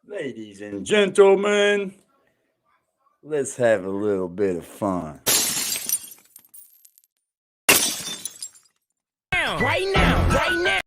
Ladies and gentlemen, let's have a little bit of fun. Right now, right now.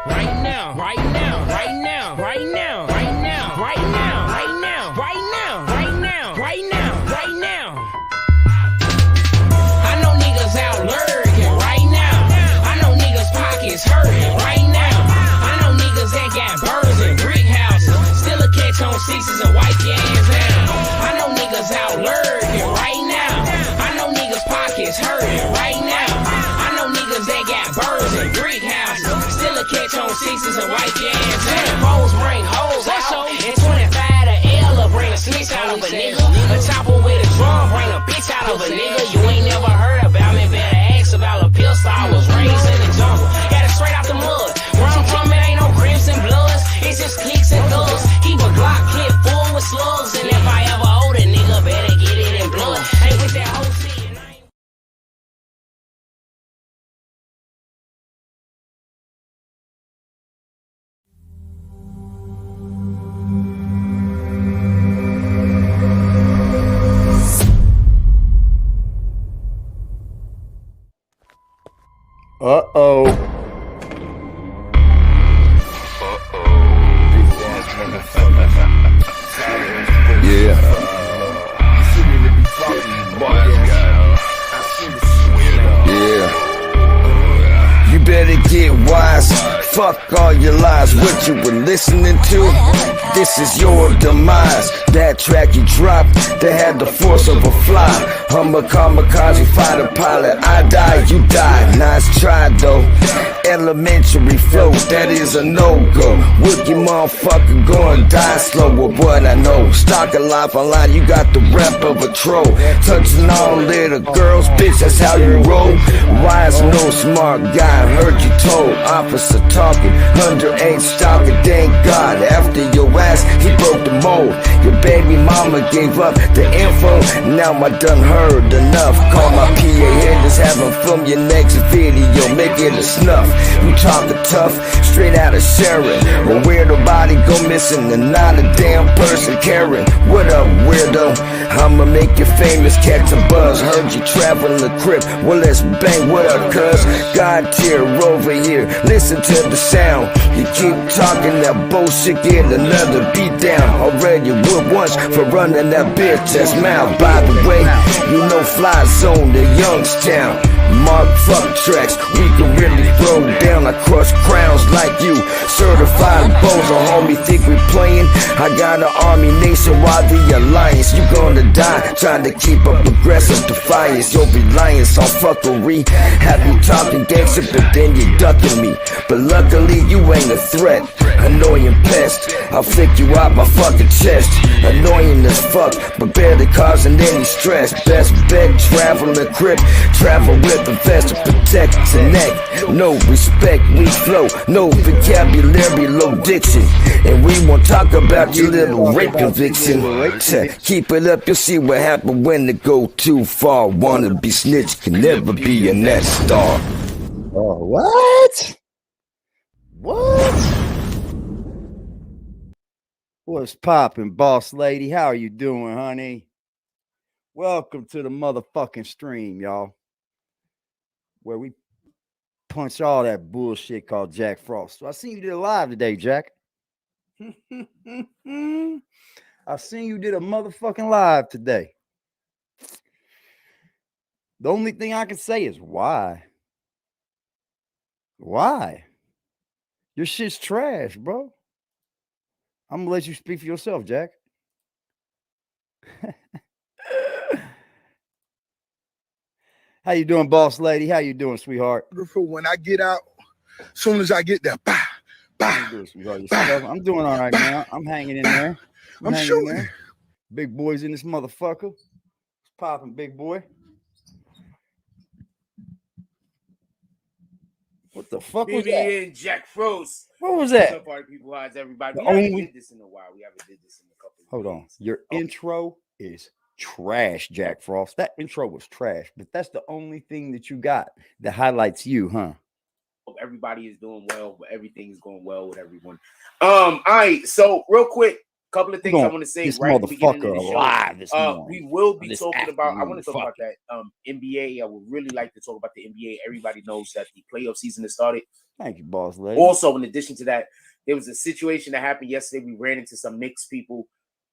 Right now, right now, right now, right now, right now, right now, right now, right now, right now, right now, right now. I know niggas out lurking right now. I know niggas pockets hurting right now. I know niggas that got birds and brick houses, still a catch on sixes and wipe your ass down. I know niggas out lurking right now. I know niggas pockets hurting right now. I know niggas that got birds and brick houses, still a catch on sixes and wipe your ass down. Hoes bring hoes out, and 25 to L bring a snitch out of a nigga. A chopper with a drum bring a bitch out of a nigga. You ain't never heard about me, better ask about a pistol. I was raised in the jungle, got it straight out the mud. Where I'm from, it ain't no crips and bloods, it's just clicks and thugs. Keep a Glock clip full with slugs, and if I ever hold a nigga, better get it in blood. Ain't with that whole shit. Uh-oh. Yeah. Yeah. You better get wise. Fuck all your lies. What you were listening to? This is your demise. That track you dropped, that had the force of a fly. I'm a kamikaze fighter pilot. I die, you die. Nice try though. Elementary flow, that is a no-go. Wookie motherfucker going die slower, but I know. Stalking life online, you got the rep of a troll. Touching all little girls, bitch, that's how you roll. Wise, no smart guy, heard you told. Officer talking, underage stalking, thank God. After your ass, he broke the mold. Your baby mama gave up the info, now I done heard enough. Call my PA here, just have him film your next video, make it a snuff. You talking tough, straight out of Sharon. A weirdo body go missing and not a damn person caring. What up, weirdo? I'ma make you famous, catch a buzz. Heard you traveling the crib, well let's bang. What up, cuz? God tier over here, listen to the sound. You keep talking that bullshit, get another beat down. Already would once for running that bitch ass mouth. By the way, you know Fly Zone, the Youngstown. Mark fuck tracks, we can really throw down. I crush crowns like you, certified bozo. Homie think we playing? I got an army nationwide, the alliance. You gonna die trying to keep up aggressive defiance. Your reliance on fuckery have you talking gangster, but then you ducking me. But luckily you ain't a threat. Annoying pest, I'll flick you out my fucking chest. Annoying as fuck, but barely causing any stress. Best bet, travel the crib, travel with a vest to protect the neck. No respect, weak flow, no vocabulary, low diction. And we won't talk about your little rape conviction. Keep it up, you'll see what happens when it go too far. Wanna be snitch can never be a net star. Oh, what? What? What's poppin', boss lady? How are you doing, honey? Welcome to the motherfucking stream, y'all. Where we punch all that bullshit called Jack Frost. So I seen you did a live today, Jack. I seen you did a motherfucking live today. The only thing I can say is why? Why? Your shit's trash, bro. I'm gonna let you speak for yourself, Jack. How you doing, boss lady? How you doing, sweetheart? When I get out, as soon as I get there, bah, bah, How you doing, sweetheart? Yourself? I'm doing all right now. I'm hanging in there. I'm hanging in shooting. there. Big boys in this motherfucker. It's popping, big boy. What the fuck was that? BBN Jack Frost. What was What's that? up, party people? How's everybody? The We haven't only- did this in a while. We haven't did this in a couple of Hold on. days. Your intro is trash, Jack Frost. That intro was trash, but that's the only thing that you got that highlights you, huh? Hope everybody is doing well, but everything is going well with everyone. All right. So real quick, couple of things I want to say this right at the beginning of the motherfucker show. alive this morning. We will be This talking about. I want afternoon, to talk about fuck that NBA. I would really like to talk about the NBA. Everybody knows that the playoff season has started. Thank you, boss lady. Also, in addition to that, there was a situation that happened yesterday. We ran into some Knicks people.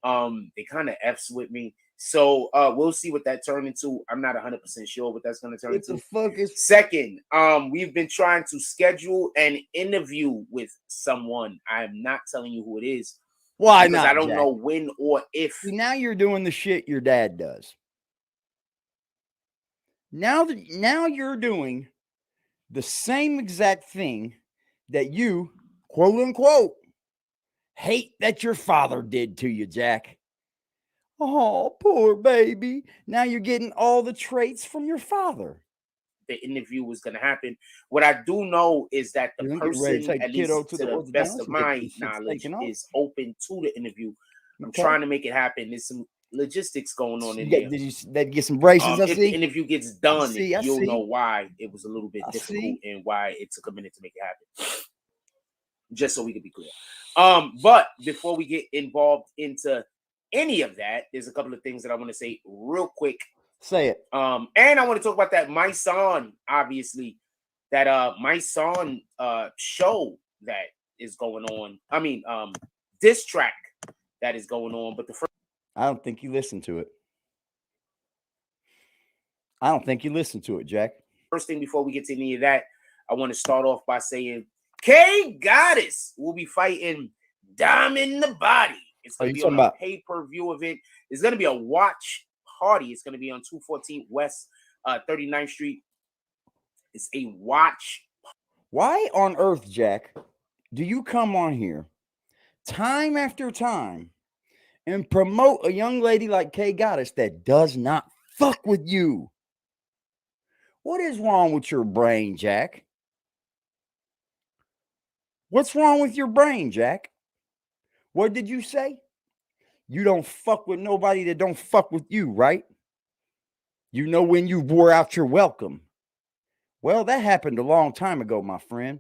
They kind of F's with me. So we'll see what that turned into. I'm not 100% sure what that's going to turn What the into. fuck is Second, we've been trying to schedule an interview with someone. I'm not telling you who it is. why Because not? I don't Jack? know when or if. See, now you're doing the shit your dad does. Now you're doing the same exact thing that you, quote unquote, hate that your father did to you, Jack. Oh, poor baby. Now you're getting all the traits from your father. The interview was going to happen. What I do know is that the You're gonna get ready to person, take at kiddo least to to the the best orthodontist of and get my these shits knowledge, taken off. is open to the interview. I'm Okay. trying to make it happen. There's some logistics going on in You there. did you get some braces? I If the see. interview gets done, see, I you'll see. know why it was a little bit I difficult see. and why it took a minute to make it happen. Just so we can be clear. But before we get involved into any of that, there's a couple of things that I want to say real quick. Say it. And I want to talk about that MYSONNE, obviously, that MYSONNE show that is going on. I mean, diss track that is going on. But the first, I don't think you listened to it. I don't think you listened to it, Jack. first thing before we get to any of that, I want to start off by saying K Goddess will be fighting Diamond the Body. It's going to be on a pay-per-view event. It's going to be a watch party. It's going to be on 214 West 39th Street. It's a watch. Why on earth, Jack, do you come on here time after time and promote a young lady like K Goddess that does not fuck with you? What is wrong with your brain, Jack? What's wrong with your brain, Jack? What did you say? You don't fuck with nobody that don't fuck with you, right? You know when you wore out your welcome. Well, that happened a long time ago, my friend.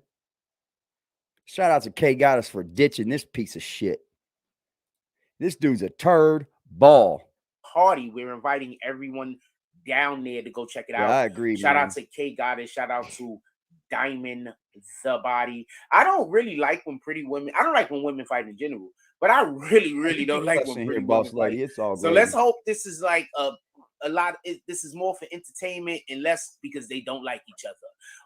Shout out to K Goddess for ditching this piece of shit. This dude's a turd ball. Party. We're inviting everyone down there to go check it out. Yeah, I agree. Shout out to K Goddess. Shout out to Diamond the Body. I don't really like when pretty women. I don't like when women fight in general, but I really don't like when pretty women fight. It's all so let's hope this is like a lot. This is more for entertainment and less because they don't like each other.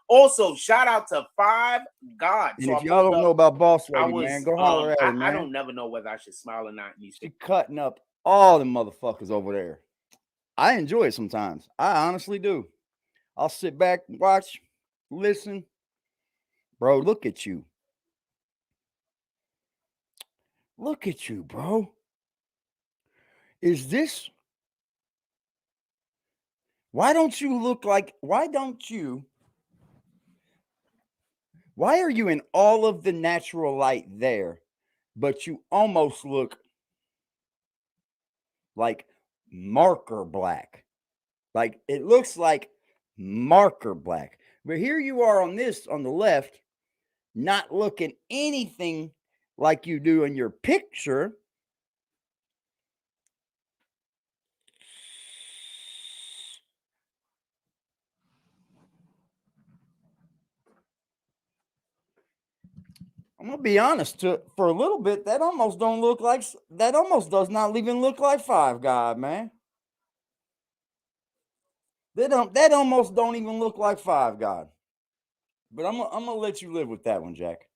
Also, shout out to Five God. And so if y'all don't know about Boss Lady, was, man, go holler at her, man. I don't never know whether I should smile or not. She's cutting up all the motherfuckers over there. I enjoy it sometimes. I honestly do. I'll sit back, watch, listen. Bro, look at you. Look at you, bro. Is this... Why don't you look like... Why are you in all of the natural light there, but you almost look like marker black? Like, it looks like marker black. But here you are on the left, not looking anything like you do in your picture. I'm gonna be honest. For a little bit, that almost don't look like. That almost does not even look like Five God, man. That almost don't even look like Five God. But I'm gonna let you live with that one, Jack.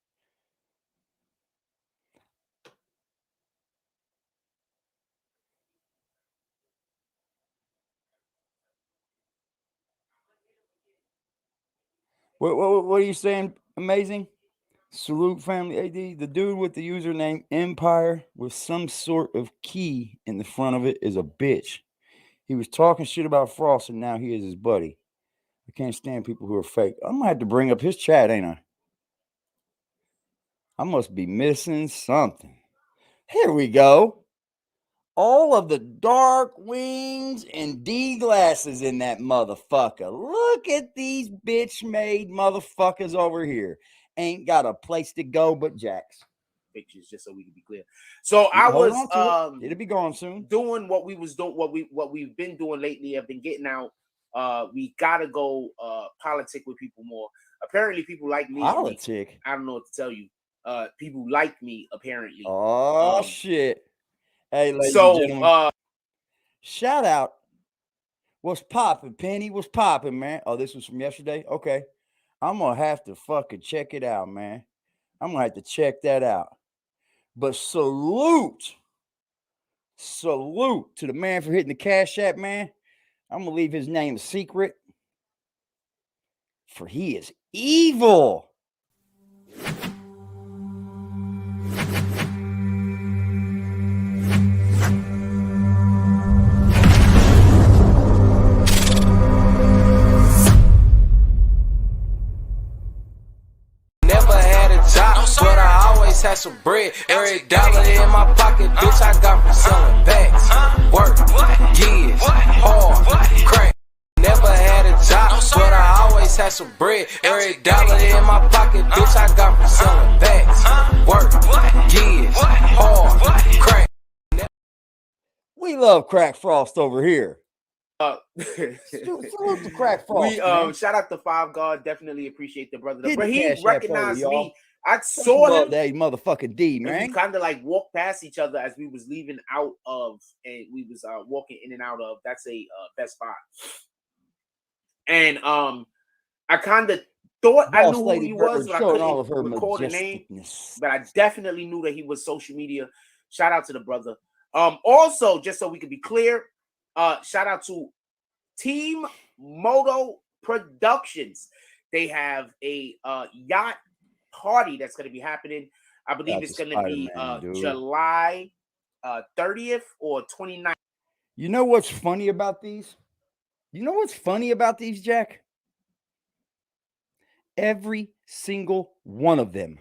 What are you saying? Amazing. Salute family AD. The dude with the username Empire with some sort of key in the front of it is a bitch. He was talking shit about Frost and now he is his buddy. I can't stand people who are fake. I'm gonna have to bring up his chat, ain't I? I must be missing something. Here we go. All of the dark wings and D glasses in that motherfucker. Look at these bitch made motherfuckers over here. Ain't got a place to go but Jack's. Pictures, just so we can be clear. So I was it'll be gone soon. Doing what we was doing, what we've been doing lately. I've been getting out. We gotta go politic with people more. Apparently, people like me. Politic. I don't know what to tell you. People like me apparently. Oh shit. Hey, ladies and gentlemen. Shout out. What's popping, Penny? What's popping, man? Oh, this was from yesterday? Okay. I'm gonna have to fucking check it out, man. I'm gonna have to check that out. But salute to the man for hitting the Cash App, man. I'm gonna leave his name a secret, for he is evil. But I always had some bread. Every dollar in my pocket, bitch, I got from selling bags. Work, years, hard, crack. Never had a job, but I always had some bread. Every dollar in my pocket, bitch, I got from selling bags. Work, years, hard, crack. We love Crack Frost over here. Salute to Crack Frost. Shout out to Five God. Definitely appreciate the brother. But he recognized me. I saw him. That motherfucking D, man. And we kind of like walked past each other as we was leaving out of, and we was walking in and out of. That's a Best Buy. And I kind of thought I knew who he was, but I couldn't recall the name. But I definitely knew that he was social media. Shout out to the brother. Also, just so we can be clear, shout out to Team Moto Productions. They have a yacht party that's going to be happening. I believe it's going to be July 30th or 29th. You know what's funny about these? Jack? Every single one of them.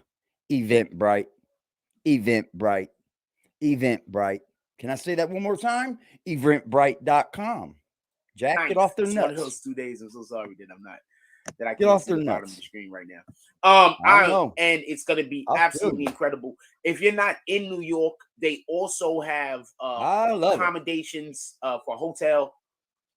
Eventbrite. Can I say that one more time? Eventbrite.com. Jack, get off their nuts. One of those 2 days. I'm so sorry that I'm not. That I get off their the nuts. Bottom of the screen right now. I know. And it's going to be absolutely incredible. If you're not in New York, they also have accommodations for hotel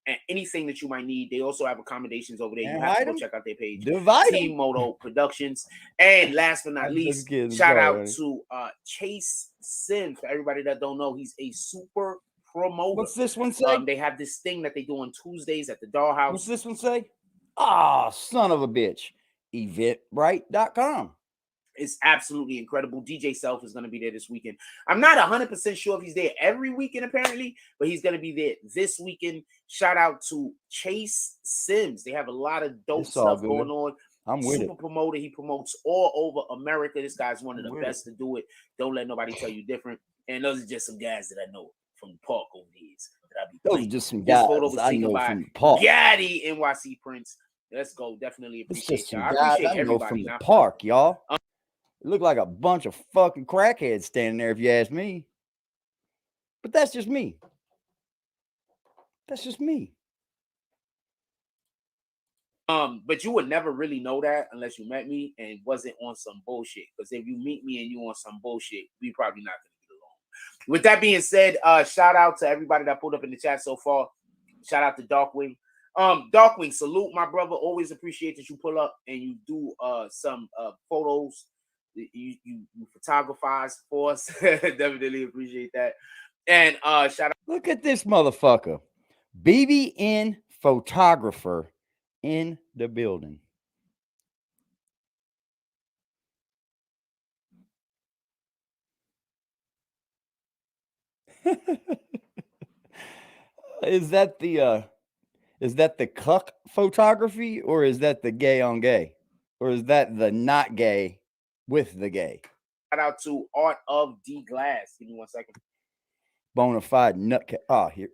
and anything that you might need. They also have accommodations over there. You have to go check out their page. Team Moto Productions. And last but not least, shout out to Chase Sims. For everybody that don't know, he's a super promoter. What's this one say? They have this thing that they do on Tuesdays at the Dollhouse. What's this one say? Ah, son of a bitch. Eventbrite.com. It's absolutely incredible. DJ Self is going to be there this weekend. I'm not 100% sure if he's there every weekend, apparently, but he's going to be there this weekend. Shout out to Chase Sims. They have a lot of dope stuff going on. I'm with Super promoter. He promotes all over America. This guy's one of the best to do it. Don't let nobody tell you different. And those are just some guys that I know from the park over the years. Those are just some guys I know from the park. Gaddy, NYC Prince. Let's go. Definitely appreciate y'all. I appreciate everybody from the park, y'all. It looked like a bunch of fucking crackheads standing there, if you ask me. But that's just me. But you would never really know that unless you met me and wasn't on some bullshit. Because if you meet me and you on some bullshit, we probably not gonna get along. With that being said, shout out to everybody that pulled up in the chat so far. Shout out to Darkwing. Darkwing, salute my brother. Always appreciate that you pull up and you do some photos you photographize for us. Definitely appreciate that. And shout out. Look at this motherfucker. BBN photographer in the building. Is that the cuck photography, or is that the gay on gay, or is that the not gay with the gay? Shout out to Art of D Glass. Give me 1 second. Bonafide nutcat. Oh, here.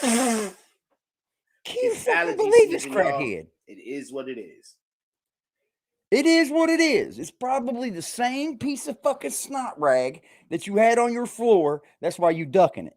Can you fucking believe this crackhead? It is what it is. It is what it is. It's probably the same piece of fucking snot rag that you had on your floor. That's why you ducking it.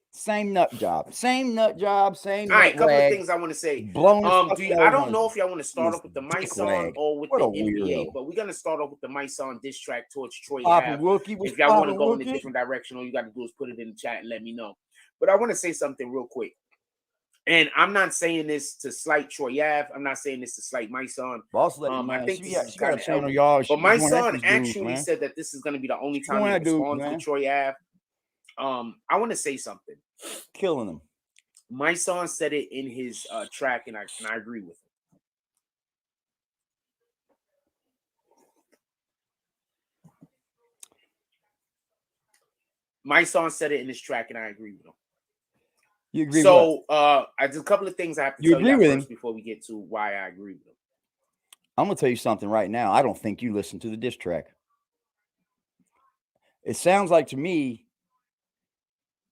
Same nut job. Same nut job. Same. All right, couple of things I want to say. Blown. I don't know if y'all want to start off with the MYSONNE or with the NBA, but we're gonna start off with the MYSONNE diss track towards Troy Ave. If y'all want to go in a different direction, all you got to do is put it in the chat and let me know. But I want to say something real quick. And I'm not saying this to slight Troy Ave. I'm not saying this to slight MYSONNE. I think this is kind of channel, y'all. But MYSONNE actually said that this is going to be the only time he responds to Troy Ave. I want to say something. Killing him. MYSONNE said it in his track, and I agree with him. MYSONNE said it in his track, and I agree with him. You agree? So, there's a couple of things I have to tell you first before we get to why I agree with him. I'm gonna tell you something right now. I don't think you listened to the diss track. It sounds like to me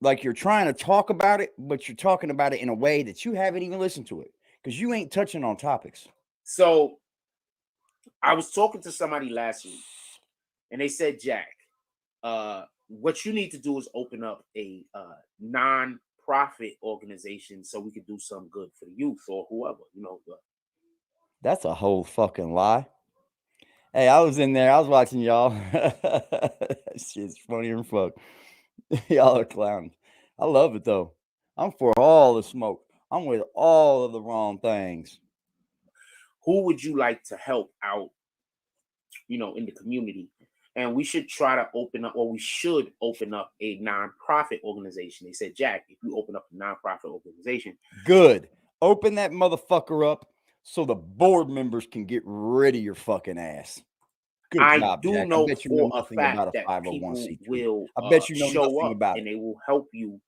like you're trying to talk about it, but you're talking about it in a way that you haven't even listened to it because you ain't touching on topics. So, I was talking to somebody last week, and they said, Jack, what you need to do is open up a non-profit organization so we could do some good for the youth or whoever, you know. That's a whole fucking lie. Hey, I was in there. I was watching y'all. Shit's funny as fuck. Y'all are clowns. I love it though. I'm for all the smoke. I'm with all of the wrong things. Who would you like to help out, you know, in the community? And we should try to open up, or we should open up a nonprofit organization. They said, Jack, if you open up a nonprofit organization. Good. Open that motherfucker up so the board members can get rid of your fucking ass. Good job, do Jack. know for a fact that people will I bet you know show up about and they will help you,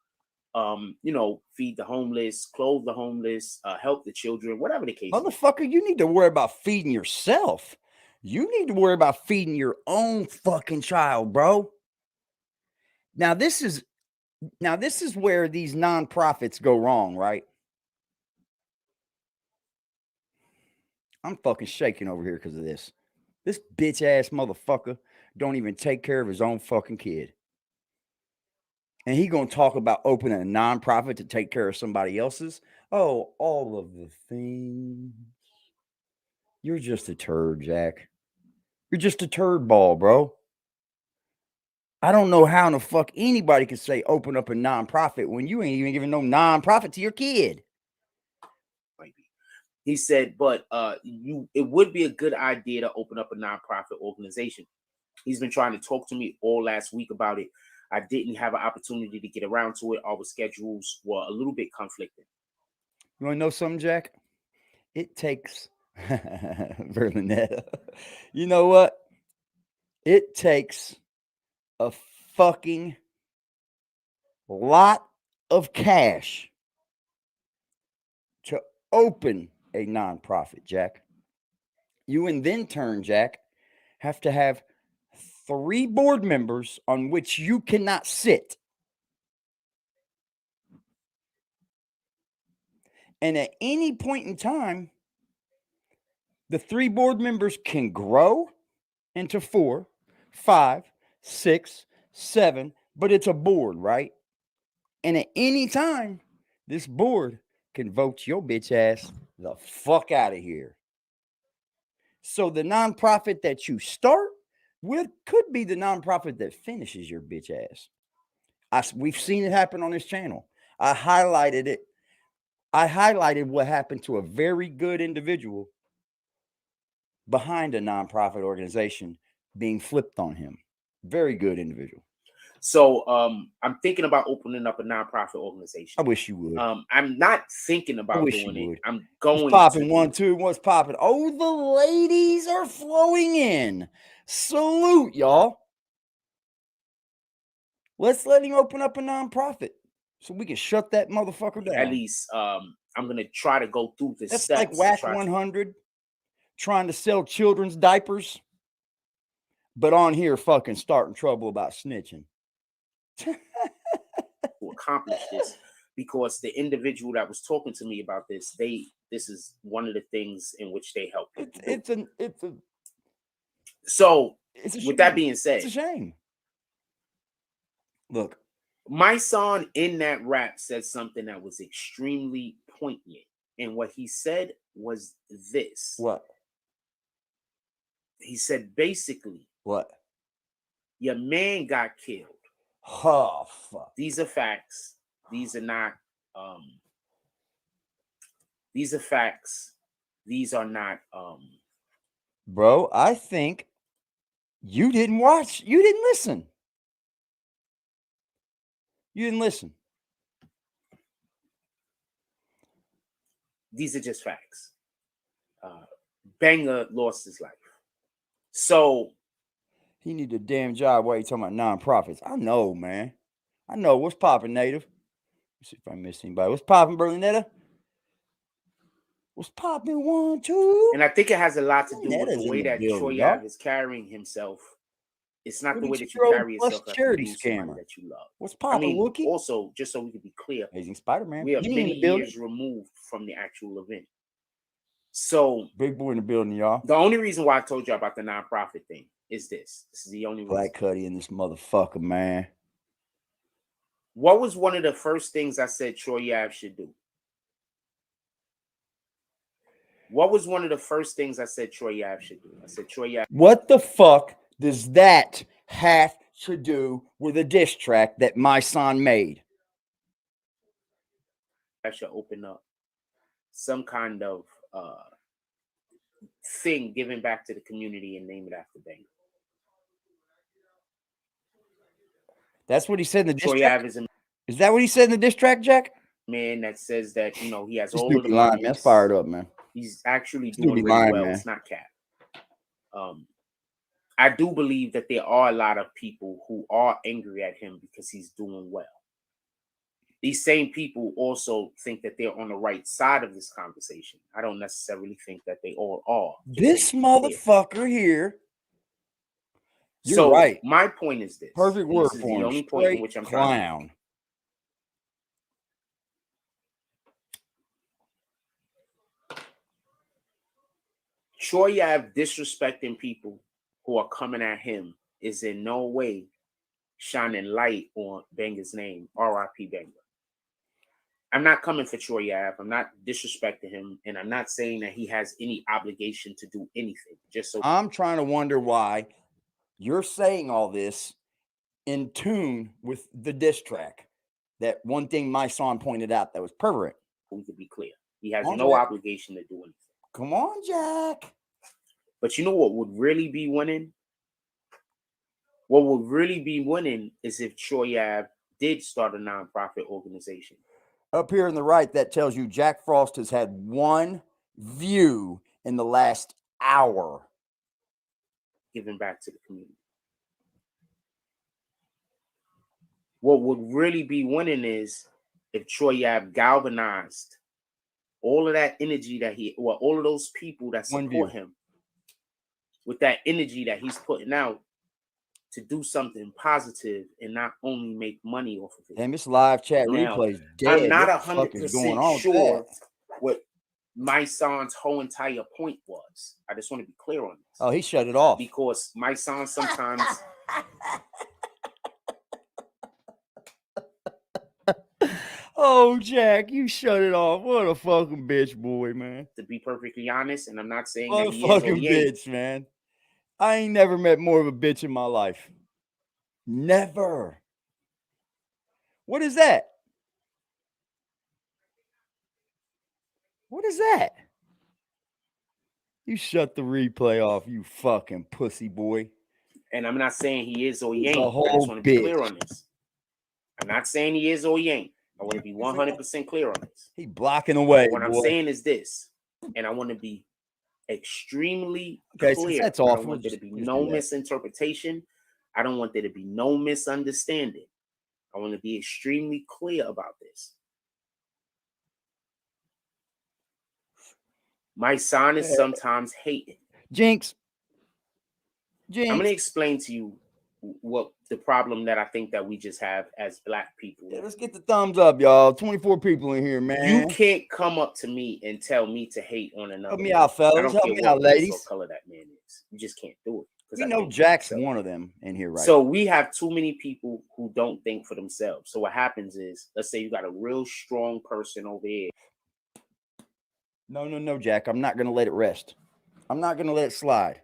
you know, feed the homeless, clothe the homeless, help the children, whatever the case. Motherfucker, you need to worry about feeding yourself. You need to worry about feeding your own fucking child, bro. Now this is where these nonprofits go wrong, right? I'm fucking shaking over here because of this. This bitch ass motherfucker don't even take care of his own fucking kid. And he gonna talk about opening a nonprofit to take care of somebody else's. Oh, all of the things. You're just a turd, Jack. You're just a turd ball, bro. I don't know how in the fuck anybody can say open up a nonprofit when you ain't even giving no nonprofit to your kid. He said, but it would be a good idea to open up a nonprofit organization. He's been trying to talk to me all last week about it. I didn't have an opportunity to get around to it. Our schedules were a little bit conflicting. You want to know something, Jack? It takes Berlinetta. You know what? It takes a fucking lot of cash to open a nonprofit, Jack. You in then turn, Jack, have to have 3 board members on which you cannot sit. And at any point in time, the 3 board members can grow into 4, 5, 6, 7, but it's a board, right? And at any time, this board can vote your bitch ass the fuck out of here. So the nonprofit that you start with could be the nonprofit that finishes your bitch ass. We've seen it happen on this channel. I highlighted it. I highlighted what happened to a very good individual behind a nonprofit organization being flipped on him. Very good individual. So I'm thinking about opening up a nonprofit organization. I wish you would. I'm not thinking about doing it. I'm going What's popping? 1, 2. What's popping? Oh, the ladies are flowing in. Salute, y'all. Let's let him open up a nonprofit so we can shut that motherfucker down. At least I'm gonna try to go through the That's steps. like WAC 100 trying to sell children's diapers, but on here fucking starting trouble about snitching. To accomplish this, because the individual that was talking to me about this, this is one of the things in which they help. So with that being said, it's a shame. Look, MYSONNE in that rap said something that was extremely poignant, and what he said was this. What? He said basically, what? Your man got killed. Oh fuck. These are facts. These are not these are facts. These are not bro, I think you didn't watch. You didn't listen. You didn't listen. These are just facts. Banger lost his life. So he need a damn job. Why you talking about nonprofits? I know, man. I know. What's popping, Native? Let's see if I missed anybody. What's popping, Berlinetta? What's popping? 1, 2. And I think it has a lot to do with the way that Troy Ave is carrying himself. It's not the way that you carry yourself. Charity scammer that you love. What's popping, Wookie? Also, just so we can be clear, Amazing Spider-Man. We are many years removed from the actual event. So big boy in the building, y'all. The only reason why I told you about the nonprofit thing is this. This is the only reason. Black Cuddy in this motherfucker, man. What was one of the first things I said Troy Ave should do? What was one of the first things I said Troy Ave should do? I said Troy Ave. What the fuck does that have to do with a diss track that MYSONNE made? I should open up some kind of thing given back to the community and name it after Banger. That's what he said in the diss track? Is that what he said in the diss track, Jack? Man that says that, you know, he has all of the line, man. That's fired up, man. He's actually doing really well. Man. It's not cap. I do believe that there are a lot of people who are angry at him because he's doing well. These same people also think that they're on the right side of this conversation. I don't necessarily think that they all are. This motherfucker here. You're right. My point is this. Perfect word for him. The only point in which I'm clown. Troy Ave disrespecting people who are coming at him is in no way shining light on Banger's name, R.I.P. Banger. I'm not coming for Troy Ave. I'm not disrespecting him, and I'm not saying that he has any obligation to do anything. Just so I'm trying to wonder why you're saying all this in tune with the diss track. That one thing MYSONNE pointed out that was perverent. We could be clear. He has no obligation to do anything. Come on, Jack. But you know what would really be winning? What would really be winning is if Troy Ave did start a nonprofit organization. Up here on the right, that tells you Jack Frost has had 1 view in the last hour. Giving back to the community. What would really be winning is if Troy Ave galvanized all of that energy that all of those people that support him with that energy that he's putting out to do something positive and not only make money off of it. Damn, this live chat replay's dead. I'm not 100% sure what MYSONNE's whole entire point was. I just want to be clear on this. Oh, he shut it off. Because MYSONNE sometimes... Oh, Jack, you shut it off. What a fucking bitch, boy, man. To be perfectly honest, and I'm not saying what that he fucking bitch, man. I ain't never met more of a bitch in my life. Never. What is that? What is that? You shut the replay off, you fucking pussy boy. And I'm not saying he is or he He's ain't. a I just whole want to be clear bitch. on this. I'm not saying he is or he ain't. I want to be 100% clear on this. He blocking away. But what I'm boy. saying is this, and I want to be extremely Okay, clear. that's I awful. don't want there to be no misinterpretation. I don't want there to be no misunderstanding. I want to be extremely clear about this. My son is sometimes hating. Jinx. I'm going to explain to you what the problem that I think that we just have as Black people. Yeah, let's get the thumbs up, y'all. 24 people in here, man. You can't come up to me and tell me to hate on another. Help me out, fellas. I don't care what race or color that man is. You just can't do it. We know Jack's one of them in here, right? So we have too many people who don't think for themselves. So what happens is, let's say you got a real strong person over here. No, Jack. I'm not going to let it rest. I'm not going to let it slide.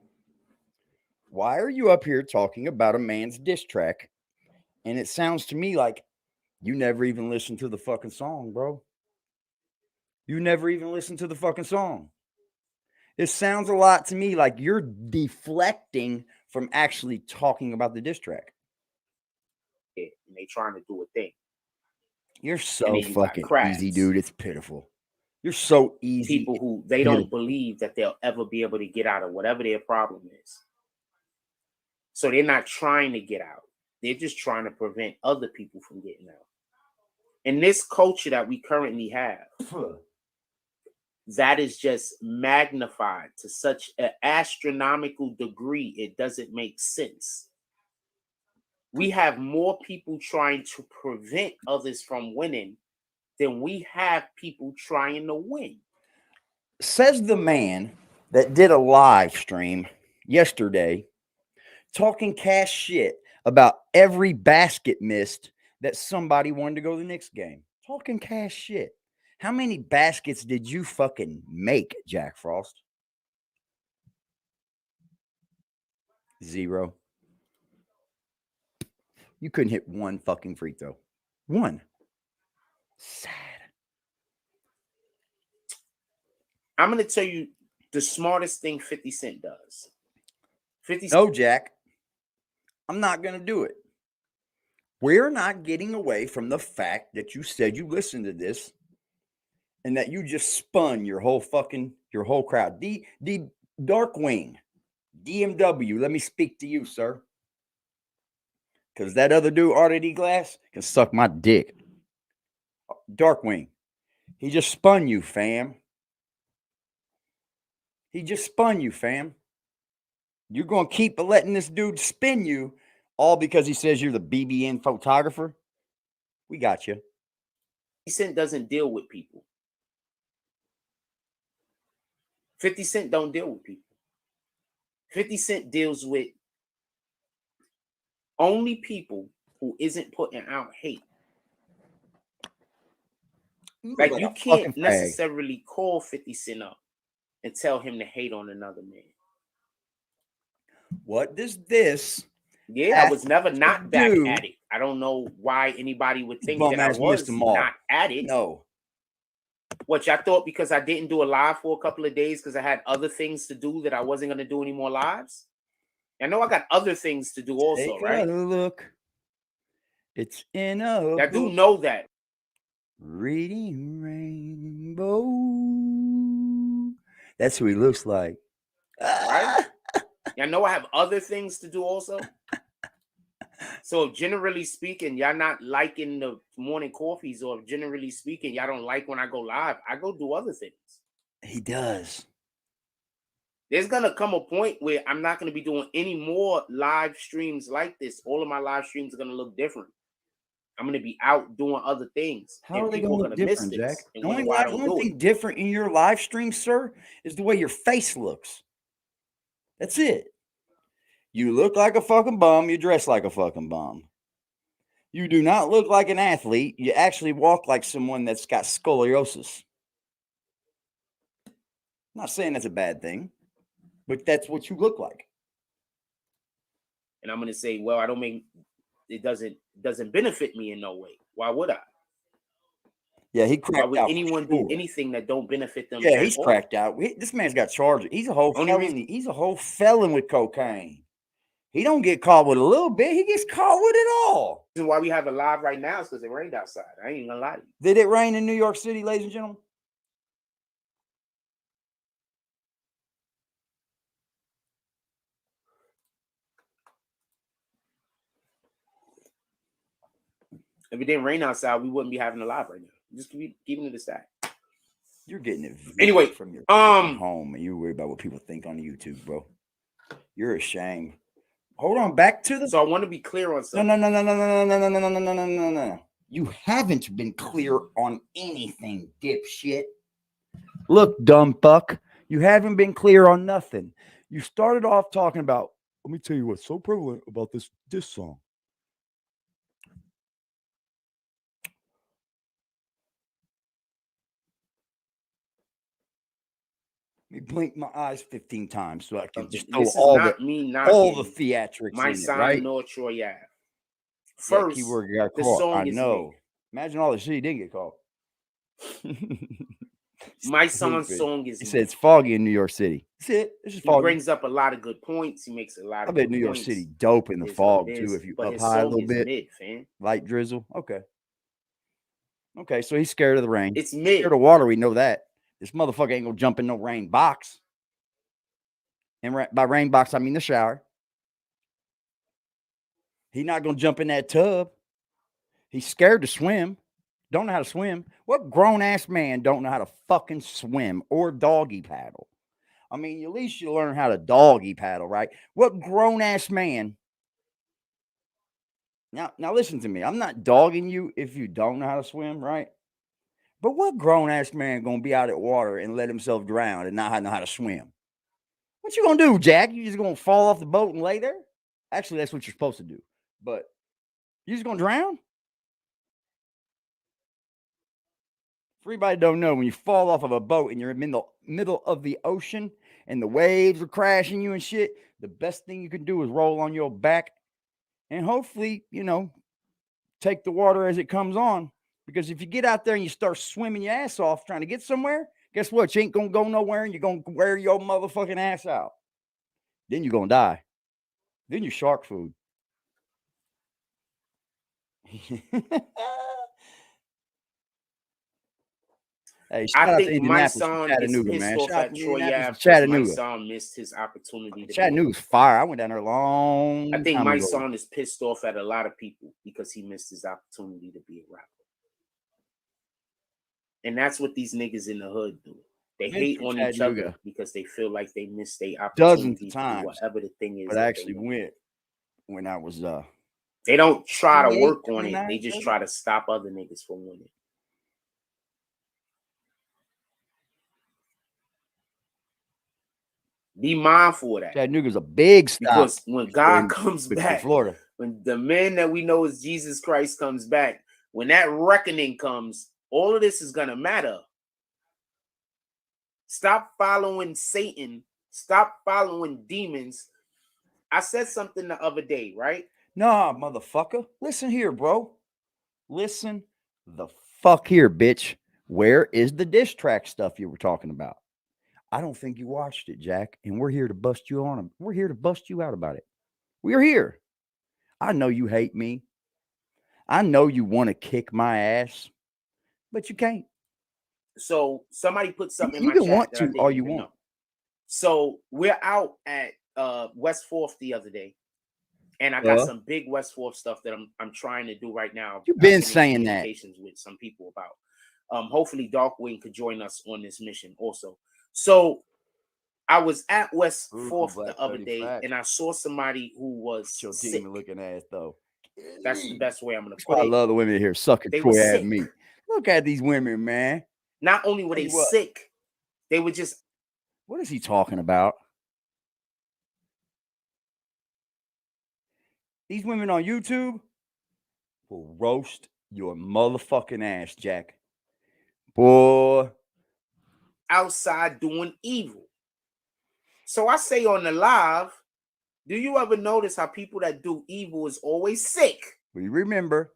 Why are you up here talking about a man's diss track? And it sounds to me like you never even listened to the fucking song, bro. You never even listened to the fucking song. It sounds a lot to me like you're deflecting from actually talking about the diss track. And they trying to do a thing. You're so fucking easy, dude. It's pitiful. You're so easy. People who they don't believe that they'll ever be able to get out of whatever their problem is. So they're not trying to get out. They're just trying to prevent other people from getting out. In this culture that we currently have, that is just magnified to such an astronomical degree, it doesn't make sense. We have more people trying to prevent others from winning than we have people trying to win. Says the man that did a live stream yesterday talking cash shit about every basket missed that somebody wanted to go to the Knicks game. Talking cash shit. How many baskets did you fucking make, Jack Frost? 0. You couldn't hit one fucking free throw. One. Sad. I'm going to tell you the smartest thing 50 Cent does. 50 No, Jack. I'm not going to do it. We're not getting away from the fact that you said you listened to this and that you just spun your whole crowd. The Darkwing, DMW, let me speak to you, sir. Because that other dude, RDD Glass, can suck my dick. Darkwing, he just spun you, fam. He just spun you, fam. You're going to keep letting this dude spin you all because he says you're the BBN photographer? We got you. 50 Cent doesn't deal with people. 50 Cent don't deal with people. 50 Cent deals with only people who isn't putting out hate. Like you can't necessarily call 50 Cent up and tell him to hate on another man. What does this? Yeah, I was never not back at it. I don't know why anybody would think that I was not at it. No. What y'all thought because I didn't do a live for a couple of days because I had other things to do that I wasn't going to do any more lives? I know I got other things to do also, right? Look. It's in a I do know that. Reading Rainbow. That's who he looks like. Right? I know I have other things to do also. So generally speaking, y'all not liking the morning coffees, or generally speaking, y'all don't like when I go live, I go do other things. He does. There's going to come a point where I'm not going to be doing any more live streams like this. All of my live streams are going to look different. I'm going to be out doing other things. How are they going to look different, Jack? The only thing different in your live stream, sir, is the way your face looks. That's it. You look like a fucking bum. You dress like a fucking bum. You do not look like an athlete. You actually walk like someone that's got scoliosis. I'm not saying that's a bad thing, but that's what you look like. And I'm going to say, well, it doesn't benefit me in no way. Why would I? Yeah, he cracked Why would out. anyone do anything that don't benefit them? Yeah, he's cracked out. This man's got charges. He's a whole felon. He's a whole felon with cocaine. He don't get caught with a little bit. He gets caught with it all. The reason why we have it live right now is because it rained outside. I ain't gonna lie to you. Did it rain in New York City, ladies and gentlemen? If it didn't rain outside, we wouldn't be having it live right now. Just keeping it a stat. You're getting it anyway from your home, and you worry about what people think on YouTube, bro. You're ashamed. Hold on, back to the. So I want to be clear on something. No. You haven't been clear on anything, dipshit. Look, dumb fuck. You haven't been clear on nothing. You started off talking about. Let me tell you what's so prevalent about this song. Let me blink my eyes 15 times so I can just throw all the theatrics MYSONNE, right? North Troy Ave. First, yeah, the song I know. Imagine all the shit he didn't get caught. MYSONNE's song is. He said it's foggy in New York City. That's it. It's just foggy. He brings up a lot of good points. He makes a lot of. I bet New York City dope in the fog too. If you up high a little bit, light drizzle. Okay. So he's scared of the rain. It's mid. Scared of water. We know that. This motherfucker ain't gonna jump in no rain box. And by rain box, I mean the shower. He's not gonna jump in that tub. He's scared to swim. Don't know how to swim. What grown-ass man don't know how to fucking swim or doggy paddle? I mean, at least you learn how to doggy paddle, right? What grown-ass man? Now listen to me. I'm not dogging you if you don't know how to swim, right? But what grown-ass man gonna be out at water and let himself drown and not know how to swim? What you gonna do, Jack? You just gonna fall off the boat and lay there? Actually, that's what you're supposed to do. But you just gonna drown? For everybody don't know, when you fall off of a boat and you're in the middle of the ocean and the waves are crashing you and shit, the best thing you can do is roll on your back and hopefully, take the water as it comes on. Because if you get out there and you start swimming your ass off trying to get somewhere, guess what? You ain't going to go nowhere and you're going to wear your motherfucking ass out. Then you're going to die. Then you're shark food. Hey, I think MYSONNE is pissed off at Troy Ave. MYSONNE missed his opportunity. Chattanooga's fire. I went down there long. I think MYSONNE is pissed off at a lot of people because he missed his opportunity to be a rapper. And that's what these niggas in the hood do. They hate on each other because they feel like they missed their opportunity. Dozens of times, whatever the thing is. But I actually went when I was. They don't try to work on it. They just try to stop other niggas from winning. Be mindful of that. Chattanooga's a big stop. Because when God comes back, Florida, when the man that we know as Jesus Christ comes back, when that reckoning comes, all of this is going to matter. Stop following Satan. Stop following demons. I said something the other day, right? Nah, motherfucker. Listen here, bro. Listen the fuck here, bitch. Where is the diss track stuff you were talking about? I don't think you watched it, Jack, and we're here to bust you on them. We're here to bust you out about it. We're here. I know you hate me. I know you want to kick my ass, but you can't. So somebody put something in my chat. You can want to all you want. So we're out at West 4th the other day, and I got some big West 4th stuff that I'm trying to do right now. You've been saying that with some people about. Hopefully Darkwing could join us on this mission also. So I was at West 4th the other day, and I saw somebody who was your sick. demon looking ass though. That's the best way I'm gonna put it. I love the women here sucking Troy at me. Look at these women, man. Not only were they sick, they were just. What is he talking about? These women on YouTube will roast your motherfucking ass, Jack. Boy. Outside doing evil. So I say on the live, do you ever notice how people that do evil is always sick? We remember.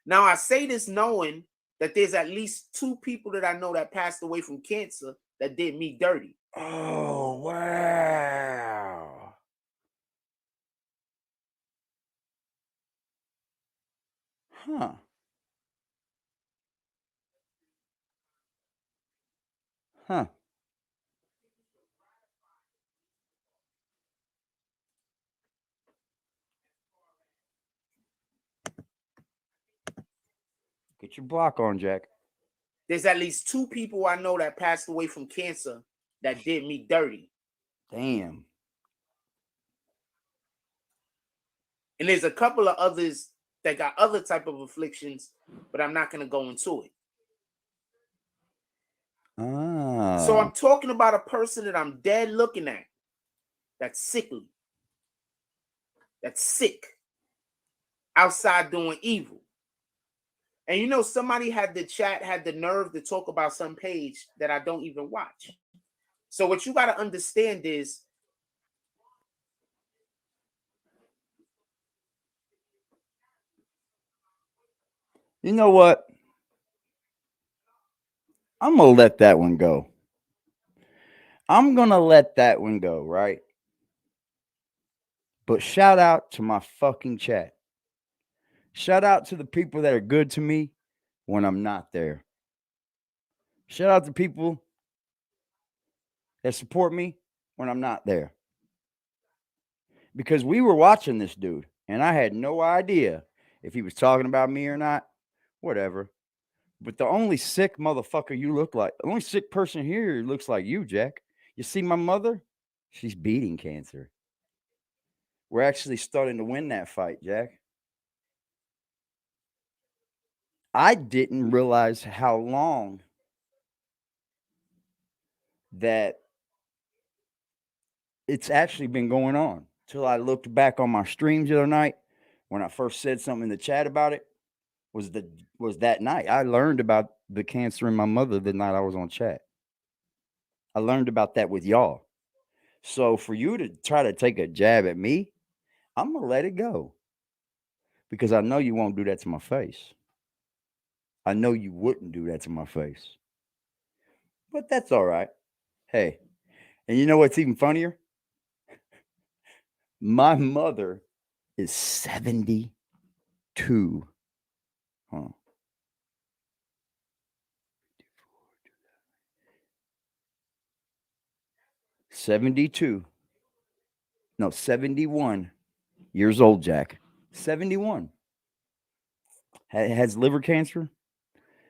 Now I say this knowing that there's at least 2 people that I know that passed away from cancer that did me dirty. Oh, wow. Huh. Huh. Get your block on, Jack. There's at least 2 people I know that passed away from cancer that did me dirty. Damn. And there's a couple of others that got other type of afflictions, but I'm not going to go into it. So I'm talking about a person that I'm dead looking at. That's sickly. That's sick. Outside doing evil. And you know, somebody had the nerve to talk about some page that I don't even watch. So what you got to understand is, you know what? I'm going to let that one go. I'm going to let that one go, right? But shout out to my fucking chat. Shout out to the people that are good to me when I'm not there. Shout out to people that support me when I'm not there. Because we were watching this dude, and I had no idea if he was talking about me or not. Whatever. But the only sick motherfucker you look like, the only sick person here looks like you, Jack. You see my mother? She's beating cancer. We're actually starting to win that fight, Jack. I didn't realize how long that it's actually been going on till I looked back on my streams the other night when I first said something in the chat about it. Was that night I learned about the cancer in my mother the night I was on chat. I learned about that with y'all. So for you to try to take a jab at me, I'm going to let it go. Because I know you won't do that to my face. I know you wouldn't do that to my face. But that's all right. Hey, and you know what's even funnier? My mother is 72. Huh. 72. No, 71 years old, Jack. 71. Has liver cancer.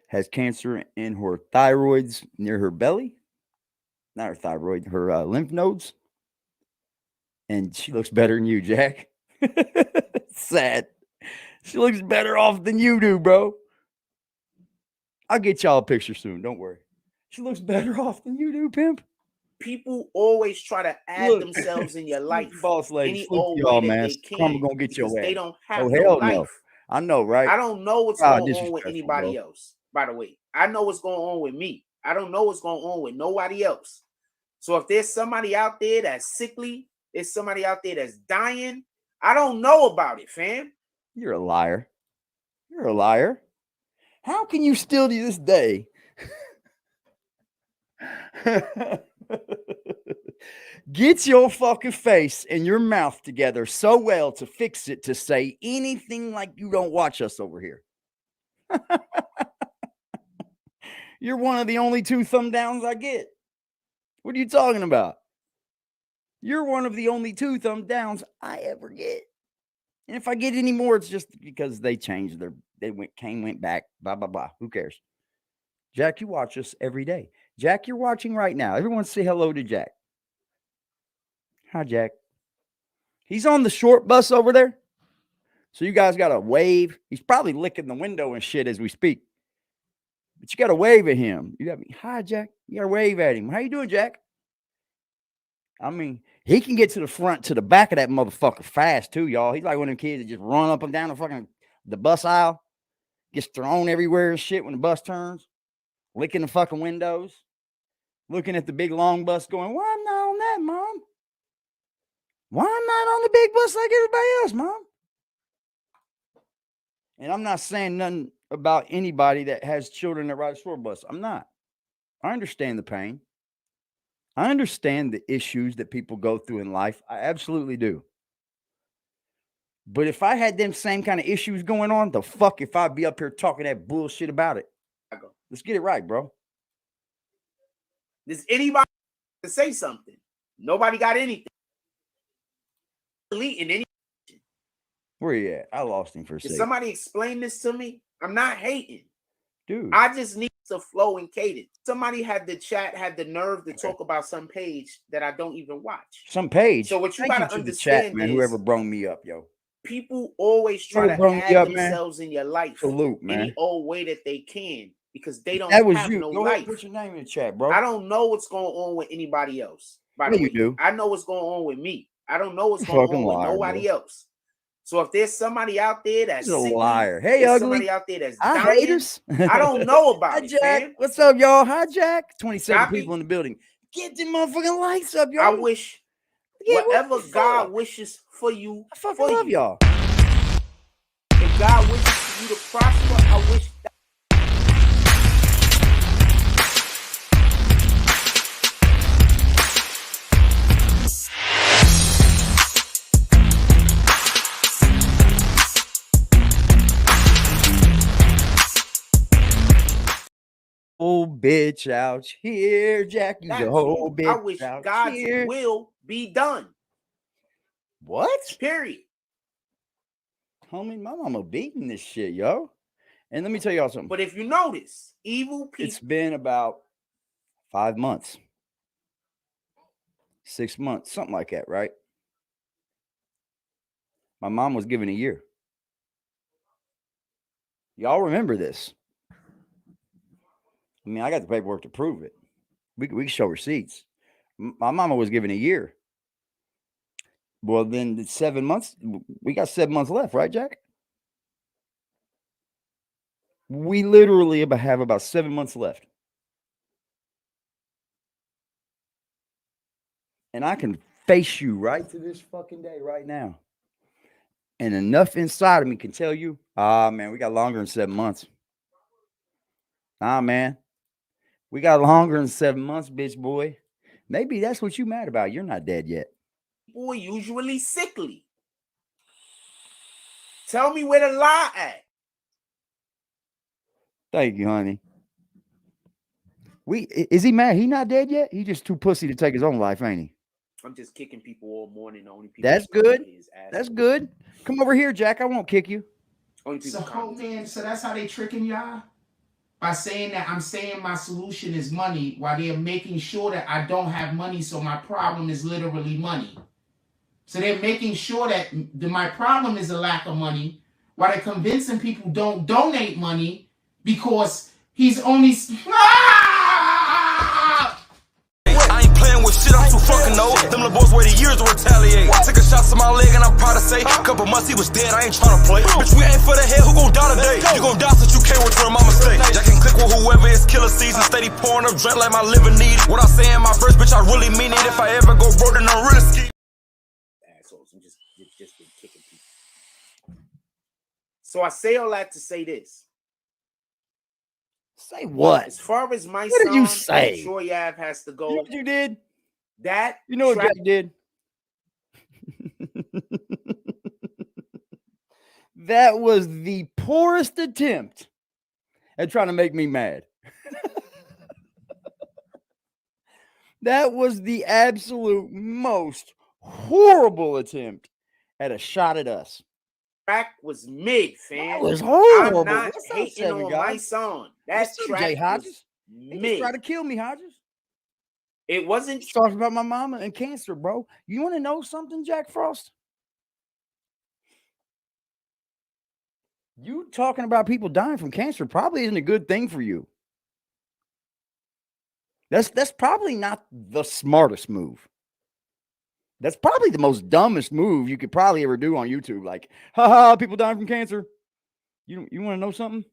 Has cancer in her thyroids near her belly. Not her thyroid, her lymph nodes. And she looks better than you, Jack. Sad. She looks better off than you do, bro. I'll get y'all a picture soon. Don't worry. She looks better off than you do, pimp. People always try to add themselves in your life. Boss lady, any old way that they can. I'm gonna get your ass. They don't have no life. No. I know, right? I don't know what's going on with anybody else, by the way. I know what's going on with me. I don't know what's going on with nobody else. So if there's somebody out there that's sickly, there's somebody out there that's dying, I don't know about it, fam. You're a liar. You're a liar. How can you still to this day get your fucking face and your mouth together so well to fix it to say anything like you don't watch us over here? You're one of the only 2 thumb downs I get. What are you talking about? You're one of the only 2 thumb downs I ever get. And if I get any more, it's just because they changed went back, blah, blah, blah. Who cares? Jack, you watch us every day. Jack, you're watching right now. Everyone say hello to Jack. Hi, Jack. He's on the short bus over there. So you guys got to wave. He's probably licking the window and shit as we speak. But you got to wave at him. You got to be, hi, Jack. You got to wave at him. How you doing, Jack? I mean, he can get to the front, to the back of that motherfucker fast, too, y'all. He's like one of them kids that just run up and down the bus aisle. Gets thrown everywhere and shit when the bus turns. Licking the fucking windows. Looking at the big long bus going, why I'm not on that, Mom? Why I'm not on the big bus like everybody else, Mom? And I'm not saying nothing about anybody that has children that ride a short bus. I'm not. I understand the pain. I understand the issues that people go through in life. I absolutely do. But if I had them same kind of issues going on, the fuck if I'd be up here talking that bullshit about it. Let's get it right, bro. Does anybody to say something? Nobody got anything. Deleting any. Where you at? I lost him for a second. Somebody explain this to me. I'm not hating. Dude. I just need to flow and cadence. Somebody had the nerve to talk about some page that I don't even watch. Some page. So what you gotta understand, man, whoever brung me up, yo. People always try to add themselves in your life any old way that they can because they don't have no life. Put your name in the chat, bro. I don't know what's going on with anybody else. By the way, you do. I know what's going on with me. I don't know what's going on with nobody else. So if there's somebody out there that's a liar, hey, ugly, somebody out there that's dying, I don't know about it, Jack. Man. What's up, y'all? Hi, Jack. 27 people in the building. Get the motherfucking lights up, y'all. I wish whatever God wishes for you. I fucking love y'all. If God wishes for you to prosper, I wish that. Whole bitch out here, Jack. You the whole bitch. I wish God's will be done. What? Period. Homie, my mama beating this shit, yo. And let me tell y'all something. But if you notice, evil people. It's been about 5 months, 6 months, something like that, right? My mom was given a year. Y'all remember this? I mean, I got the paperwork to prove it. We can show receipts. My mama was given a year. Well, then it's 7 months. We got 7 months left, right, Jack? We literally have about 7 months left. And I can face you right to this fucking day right now. And enough inside of me can tell you, man, we got longer than 7 months. Man. We got longer than 7 months, bitch boy. Maybe that's what you mad about. You're not dead yet. People are usually sickly. Tell me where the lie at. Thank you, honey. Is he mad? He not dead yet? He just too pussy to take his own life, ain't he? I'm just kicking people all morning. The only people that's good. That's good. Come over here, Jack. I won't kick you. So, man, so that's how they tricking y'all? By saying that I'm saying my solution is money while they're making sure that I don't have money, so my problem is literally money. So they're making sure that my problem is a lack of money while they're convincing people don't donate money because he's only... I ain't playing with shit, I'm too fucking old. Them little boys waited years to retaliate. Took a shot to my leg and I'm proud to say, couple months he was dead, I ain't tryna play. Bitch, we ain't for the head, who gon' die today? You gon' die since you can't return my mistake. Jack can click with whoever is killer season. Steady pouring up drink like my liver need. What I say in my verse, bitch, I really mean it. If I ever go broke, then I'm really ski. Assholes, I'm just been kicking people. So I say all that to say this. Say what? As far as my what did you say? Troy Ave has to go. You know what you did? That you know what Jack did? That was the poorest attempt at trying to make me mad. That was the absolute most horrible attempt at a shot at us. Track was mid, fam. That was horrible. I'm not hating on MYSONNE. That track was mid. Try to kill me, Hodges. It wasn't talking about my mama and cancer, bro. You want to know something, Jack Frost? You talking about people dying from cancer probably isn't a good thing for you. That's probably not the smartest move. That's probably the most dumbest move you could probably ever do on YouTube. Like, haha, people dying from cancer. You want to know something?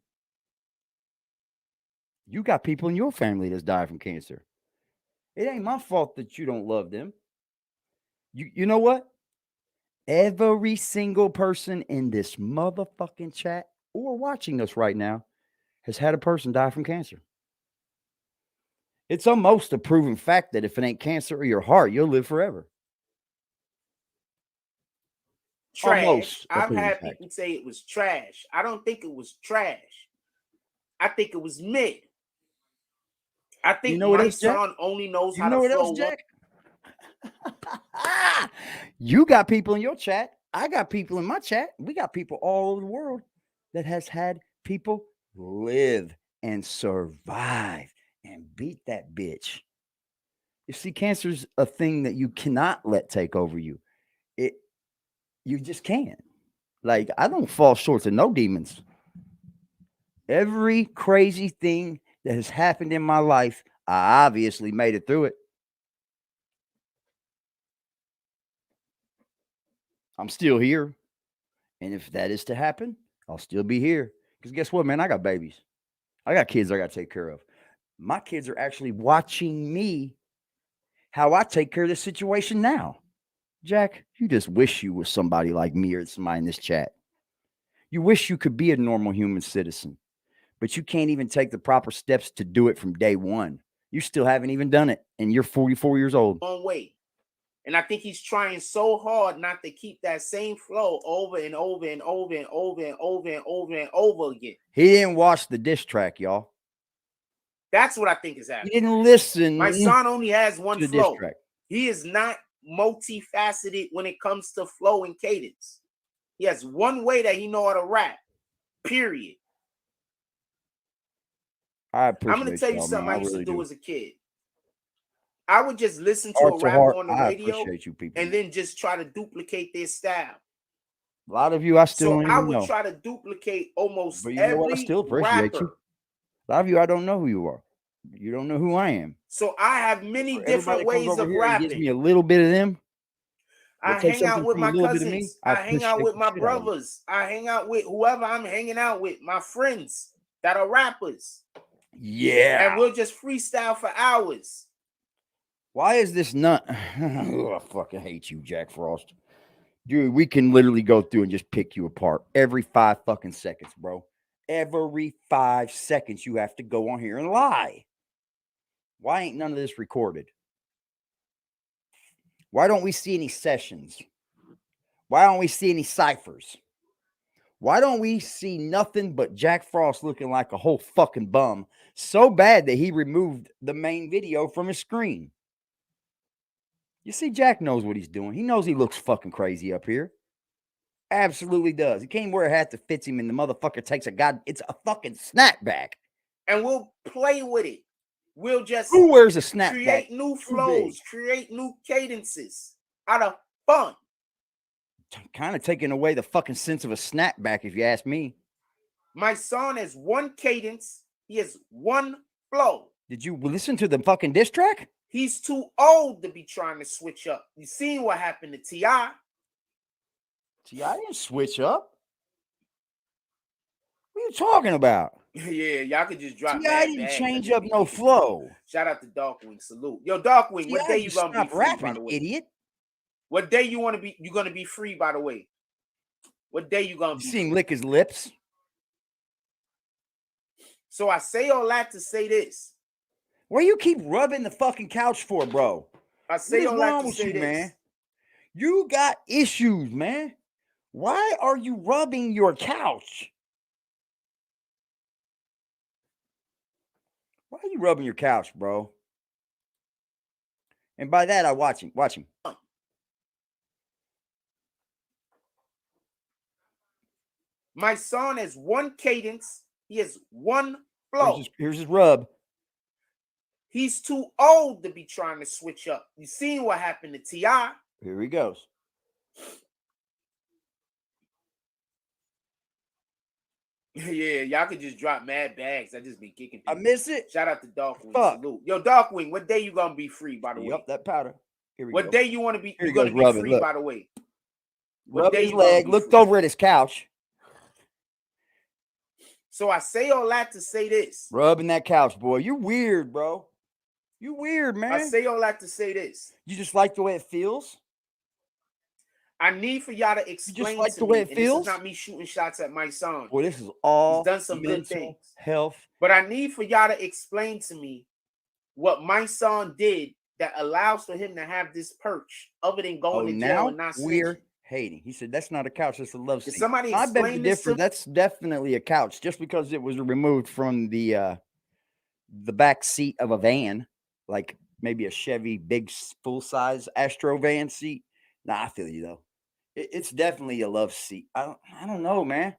You got people in your family that's died from cancer. It ain't my fault that you don't love them. You know what? Every single person in this motherfucking chat or watching us right now has had a person die from cancer. It's almost a proven fact that if it ain't cancer or your heart, you'll live forever. Trash. I've had people say it was trash. I don't think it was trash. I think it was mid. I think my son only knows how to flow. Jack? You got people in your chat. I got people in my chat. We got people all over the world that has had people live and survive and beat that bitch. You see, cancer's a thing that you cannot let take over you. You just can't. Like, I don't fall short of no demons. Every crazy thing that has happened in my life, I obviously made it through it. I'm still here. And if that is to happen, I'll still be here. Because guess what, man? I got babies. I got kids I got to take care of. My kids are actually watching me, how I take care of this situation now. Jack, you just wish you were somebody like me or somebody in this chat. You wish you could be a normal human citizen, but you can't even take the proper steps to do it from day one. You still haven't even done it, and you're 44 years old. Long way. And I think he's trying so hard not to keep that same flow over and over and over and over and over and over and over again. He didn't watch the diss track, y'all. That's what I think is happening. He didn't listen. My son only has one flow. He is not multifaceted when it comes to flow and cadence. He has one way that he know how to rap. Period. I'm going to tell you something I used to do as a kid. I would just listen to a rapper on the radio and then just try to duplicate their style. A lot of you I still don't even know. I would try to duplicate almost but you know what? I still appreciate you. A lot of you, I don't know who you are. You don't know who I am. So I have many different ways of rapping. Gives me a little bit of them. I hang out with my cousins. I hang out with my brothers. I hang out with whoever I'm hanging out with, my friends that are rappers. Yeah. And we'll just freestyle for hours. Why is this not? Oh, I fucking hate you, Jack Frost. Dude, we can literally go through and just pick you apart every 5 fucking seconds, bro. Every 5 seconds you have to go on here and lie. Why ain't none of this recorded? Why don't we see any sessions? Why don't we see any ciphers? Why don't we see nothing but Jack Frost looking like a whole fucking bum? So bad that he removed the main video from his screen. You see, Jack knows what he's doing. He knows he looks fucking crazy up here. Absolutely does. He can't wear a hat that fits him, and the motherfucker takes it's a fucking snapback. And we'll play with it. We'll just who wears a snapback? Create new flows, create new cadences out of fun. Kind of taking away the fucking sense of a snapback, if you ask me. My son has one cadence. He has one flow. Did you listen to the fucking diss track? He's too old to be trying to switch up. You seen what happened to T.I.? T.I. didn't switch up. What are you talking about? Yeah, y'all could just drop. T.I. didn't change up no flow. Shout out to Darkwing. Salute. Yo, Darkwing, what day you gonna be free, rapping, by the way? Idiot. What day you want to be? You're gonna be free, by the way. What day you gonna be? You see him lick his lips. So I say all that to say this. What do you keep rubbing the fucking couch for, bro? I say all that to say this, man. You got issues, man. Why are you rubbing your couch? Why are you rubbing your couch, bro? And by that, I watch him. Watch him. My son has one cadence. He has one flow. Here's his rub. He's too old to be trying to switch up. You seen what happened to T.I.? Here he goes. Yeah, y'all could just drop mad bags. I just be kicking people. I miss it. Shout out to Darkwing. Salute. Yo, Darkwing, what day you gonna be free, by the way? Yup, that powder. Here we what go. Day you want to be? You're gonna be free, by the way. Rub his leg. Looked over at his couch. So I say all that to say this. Rubbing that couch, boy. You weird, bro. You weird, man. I say all that to say this. You just like the way it feels? I need for y'all to explain just like to the way me, it and feels? this is not me shooting shots at my son. Well, this is all He's done some good mental things. health. But I need for y'all to explain to me what my son did that allows for him to have this perch other than going to jail and not we're snitching. hating. He said that's not a couch, that's a love seat. Can somebody I beg the explain this to difference. That's definitely a couch, just because it was removed from the back seat of a van, like maybe a Chevy big full size Astro van seat. Nah, I feel you though. It's definitely a love seat. I don't know, man.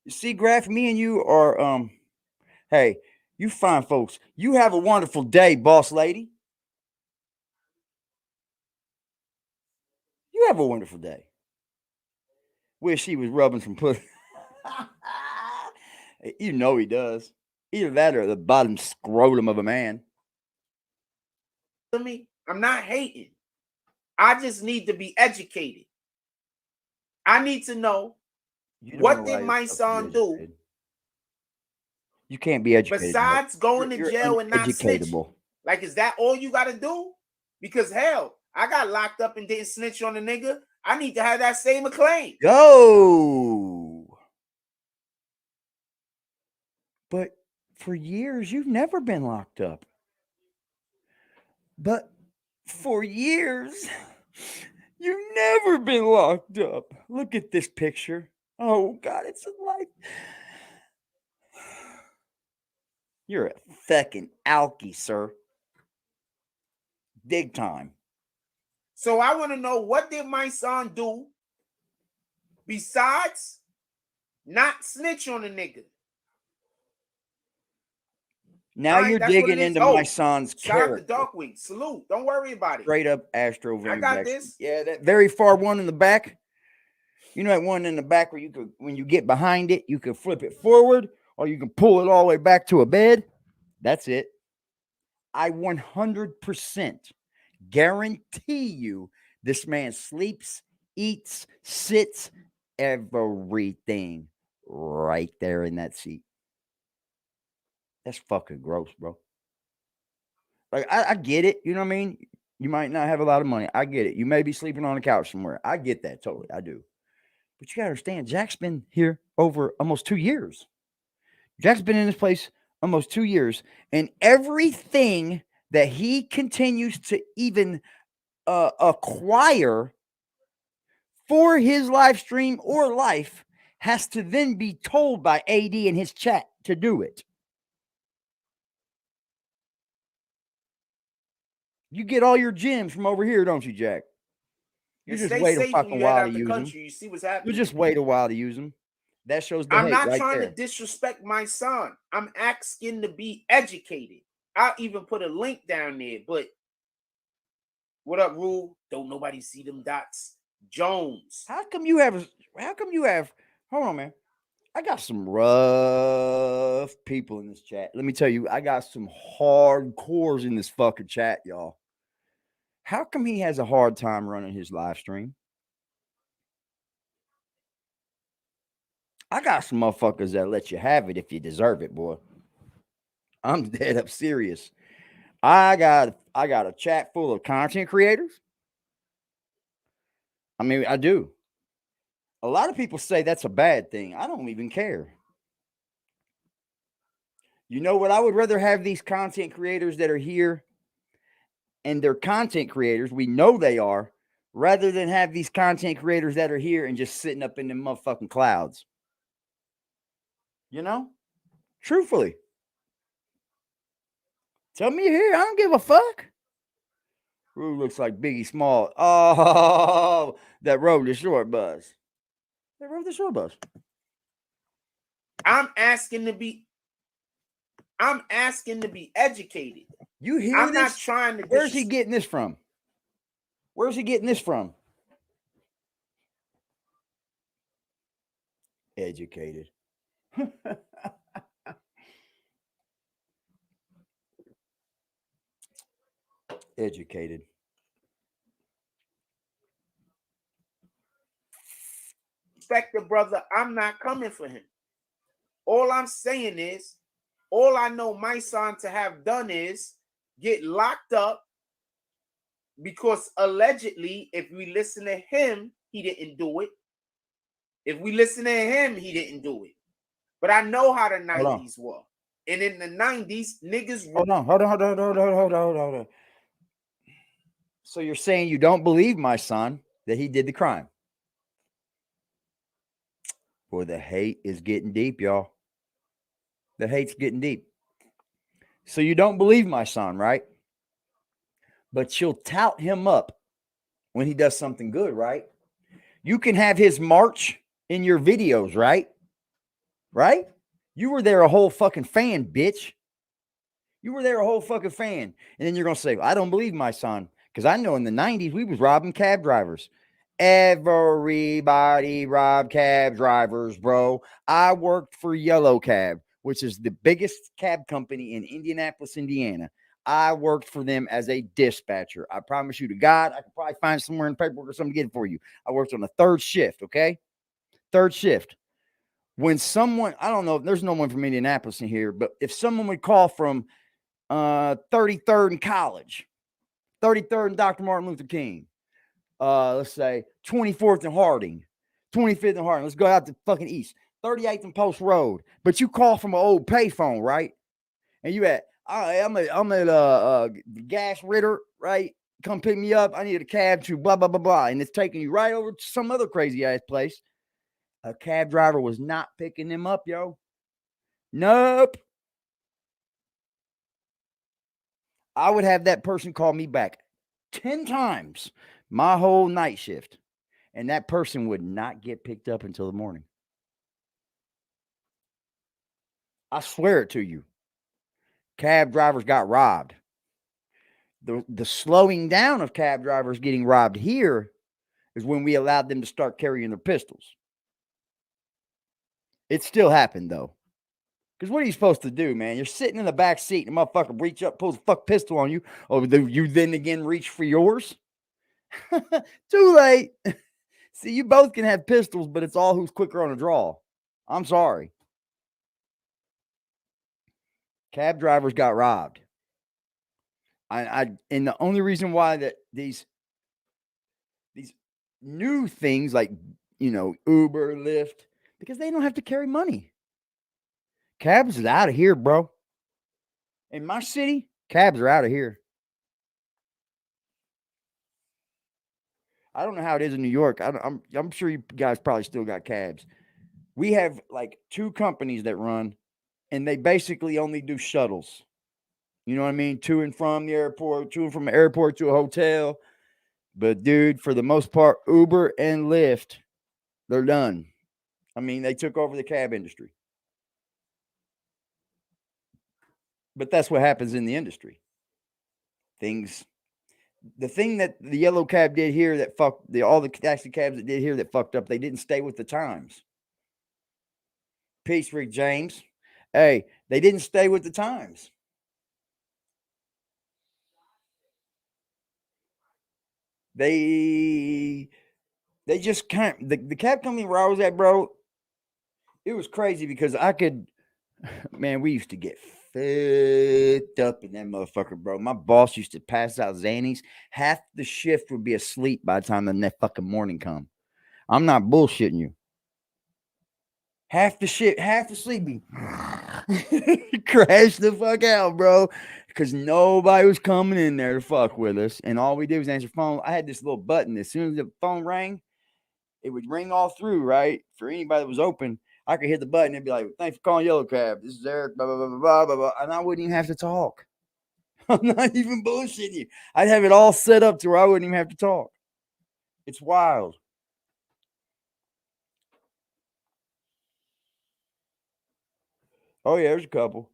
You see, Graf, me and you are hey, you fine folks. You have a wonderful day, boss lady. You have a wonderful day. Wish he was rubbing some pussy. You know he does. Either that or the bottom scrotum of a man. to me? I'm not hating. I just need to be educated. I need to know what did my son do. You can't be educated. Besides going to jail and not snitching. Like, is that all you got to do? Because hell, I got locked up and didn't snitch on a nigga. I need to have that same acclaim. Go. But for years, you've never been locked up. But for years, you've never been locked up. Look at this picture. Oh, God, it's a life. You're a fucking alky, sir. Big time. So I want to know, what did my son do besides not snitch on a nigga? Now you're digging into my son's character. Shout out to Darkwing. Salute. Don't worry about it. Straight up Astro. I got this. Yeah, that very far one in the back. You know that one in the back where you could, when you get behind it, you can flip it forward or you can pull it all the way back to a bed. That's it. I 100% guarantee you this man sleeps, eats, sits, everything right there in that seat. That's fucking gross, bro. Like, I get it. You know what I mean? You might not have a lot of money. I get it. You may be sleeping on a couch somewhere. I get that totally. I do. But you got to understand, Jack's been here over almost 2 years. Jack's been in this place almost 2 years. And everything that he continues to even acquire for his live stream or life has to then be told by AD in his chat to do it. You get all your gems from over here, don't you, Jack? You just wait a fucking while to use them. You see what's happening. You just wait a while to use them. That shows the hate. I'm not trying to disrespect my son. I'm asking to be educated. I'll even put a link down there. But what up, Rule? Don't nobody see them dots. Jones. How come you have? Hold on, man. I got some rough people in this chat. Let me tell you, I got some hardcores in this fucking chat, y'all. How come he has a hard time running his live stream? I got some motherfuckers that let you have it if you deserve it, boy. I'm dead up serious. I got a chat full of content creators. I mean, I do. A lot of people say that's a bad thing. I don't even care. You know what? I would rather have these content creators that are here and they're content creators. We know they are, rather than have these content creators that are here and just sitting up in the motherfucking clouds. You know? Truthfully. Tell me here. I don't give a fuck. Who looks like Biggie Small? Oh, that rode the short bus. They rode the short bus. I'm asking to be educated. You hear I'm this? not trying to. Where's he getting this from? Where's he getting this from? Educated. Educated. Respect the brother. I'm not coming for him. All I'm saying is, all I know my son to have done is get locked up, Because allegedly, if we listen to him, he didn't do it. If we listen to him, he didn't do it. But I know how the 90s were. And in the 90s, niggas... Hold on. So you're saying you don't believe my son that he did the crime? Boy, the hate is getting deep, y'all. The hate's getting deep. So you don't believe my son, right? But you'll tout him up when he does something good, right? You can have his march in your videos, right? Right? You were there a whole fucking fan, bitch. You were there a whole fucking fan. And then you're going to say, I don't believe my son. Because I know in the 90s, we was robbing cab drivers. Everybody robbed cab drivers, bro. I worked for Yellow Cab, which is the biggest cab company in Indianapolis, Indiana. I worked for them as a dispatcher. I promise you to God, I could probably find somewhere in paperwork or something to get it for you. I worked on the third shift, okay? Third shift. When someone, I don't know, there's no one from Indianapolis in here, but if someone would call from 33rd and College, 33rd and Dr. Martin Luther King, let's say 24th and Harding, 25th and Harding, let's go out to fucking east, 38th and Post Road, but you call from an old payphone, right? And you at, I'm at Gas Ritter, right? Come pick me up. I need a cab to blah, blah, blah, blah. And it's taking you right over to some other crazy ass place. A cab driver was not picking them up, yo. Nope. I would have that person call me back 10 times my whole night shift. And that person would not get picked up until the morning. I swear it to you. Cab drivers got robbed. The slowing down of cab drivers getting robbed here is when we allowed them to start carrying their pistols. It still happened, though. Because what are you supposed to do, man? You're sitting in the back seat and the motherfucker reach up, pulls a fuck pistol on you. Oh, you then again reach for yours? Too late. See, you both can have pistols, but it's all who's quicker on a draw. I'm sorry. Cab drivers got robbed. And the only reason why that these new things like, you know, Uber, Lyft, because they don't have to carry money. Cabs is out of here, bro. In my city, cabs are out of here. I don't know how it is in New York. I'm sure you guys probably still got cabs. We have like 2 companies that run, and they basically only do shuttles. You know what I mean? To and from the airport, to and from the airport to a hotel. But, dude, for the most part, Uber and Lyft, they're done. I mean, they took over the cab industry. But that's what happens in the industry. The thing that the yellow cab did here that fucked, all the taxi cabs that did here that fucked up, they didn't stay with the times. Peace, Rick James. Hey, they didn't stay with the times. They just can't. The cab company where I was at, bro, it was crazy because man, we used to get fucked up in that motherfucker, bro. My boss used to pass out Xannies. Half the shift would be asleep by the time the next fucking morning come. I'm not bullshitting you. Half the sleeping. Crash the fuck out, bro. Because nobody was coming in there to fuck with us. And all we did was answer phone. I had this little button. As soon as the phone rang, it would ring all through, right? For anybody that was open, I could hit the button and be like, thanks for calling Yellow Cab. This is Eric, blah, blah, blah, blah, blah, blah. And I wouldn't even have to talk. I'm not even bullshitting you. I'd have it all set up to where I wouldn't even have to talk. It's wild. Oh, yeah, there's a couple.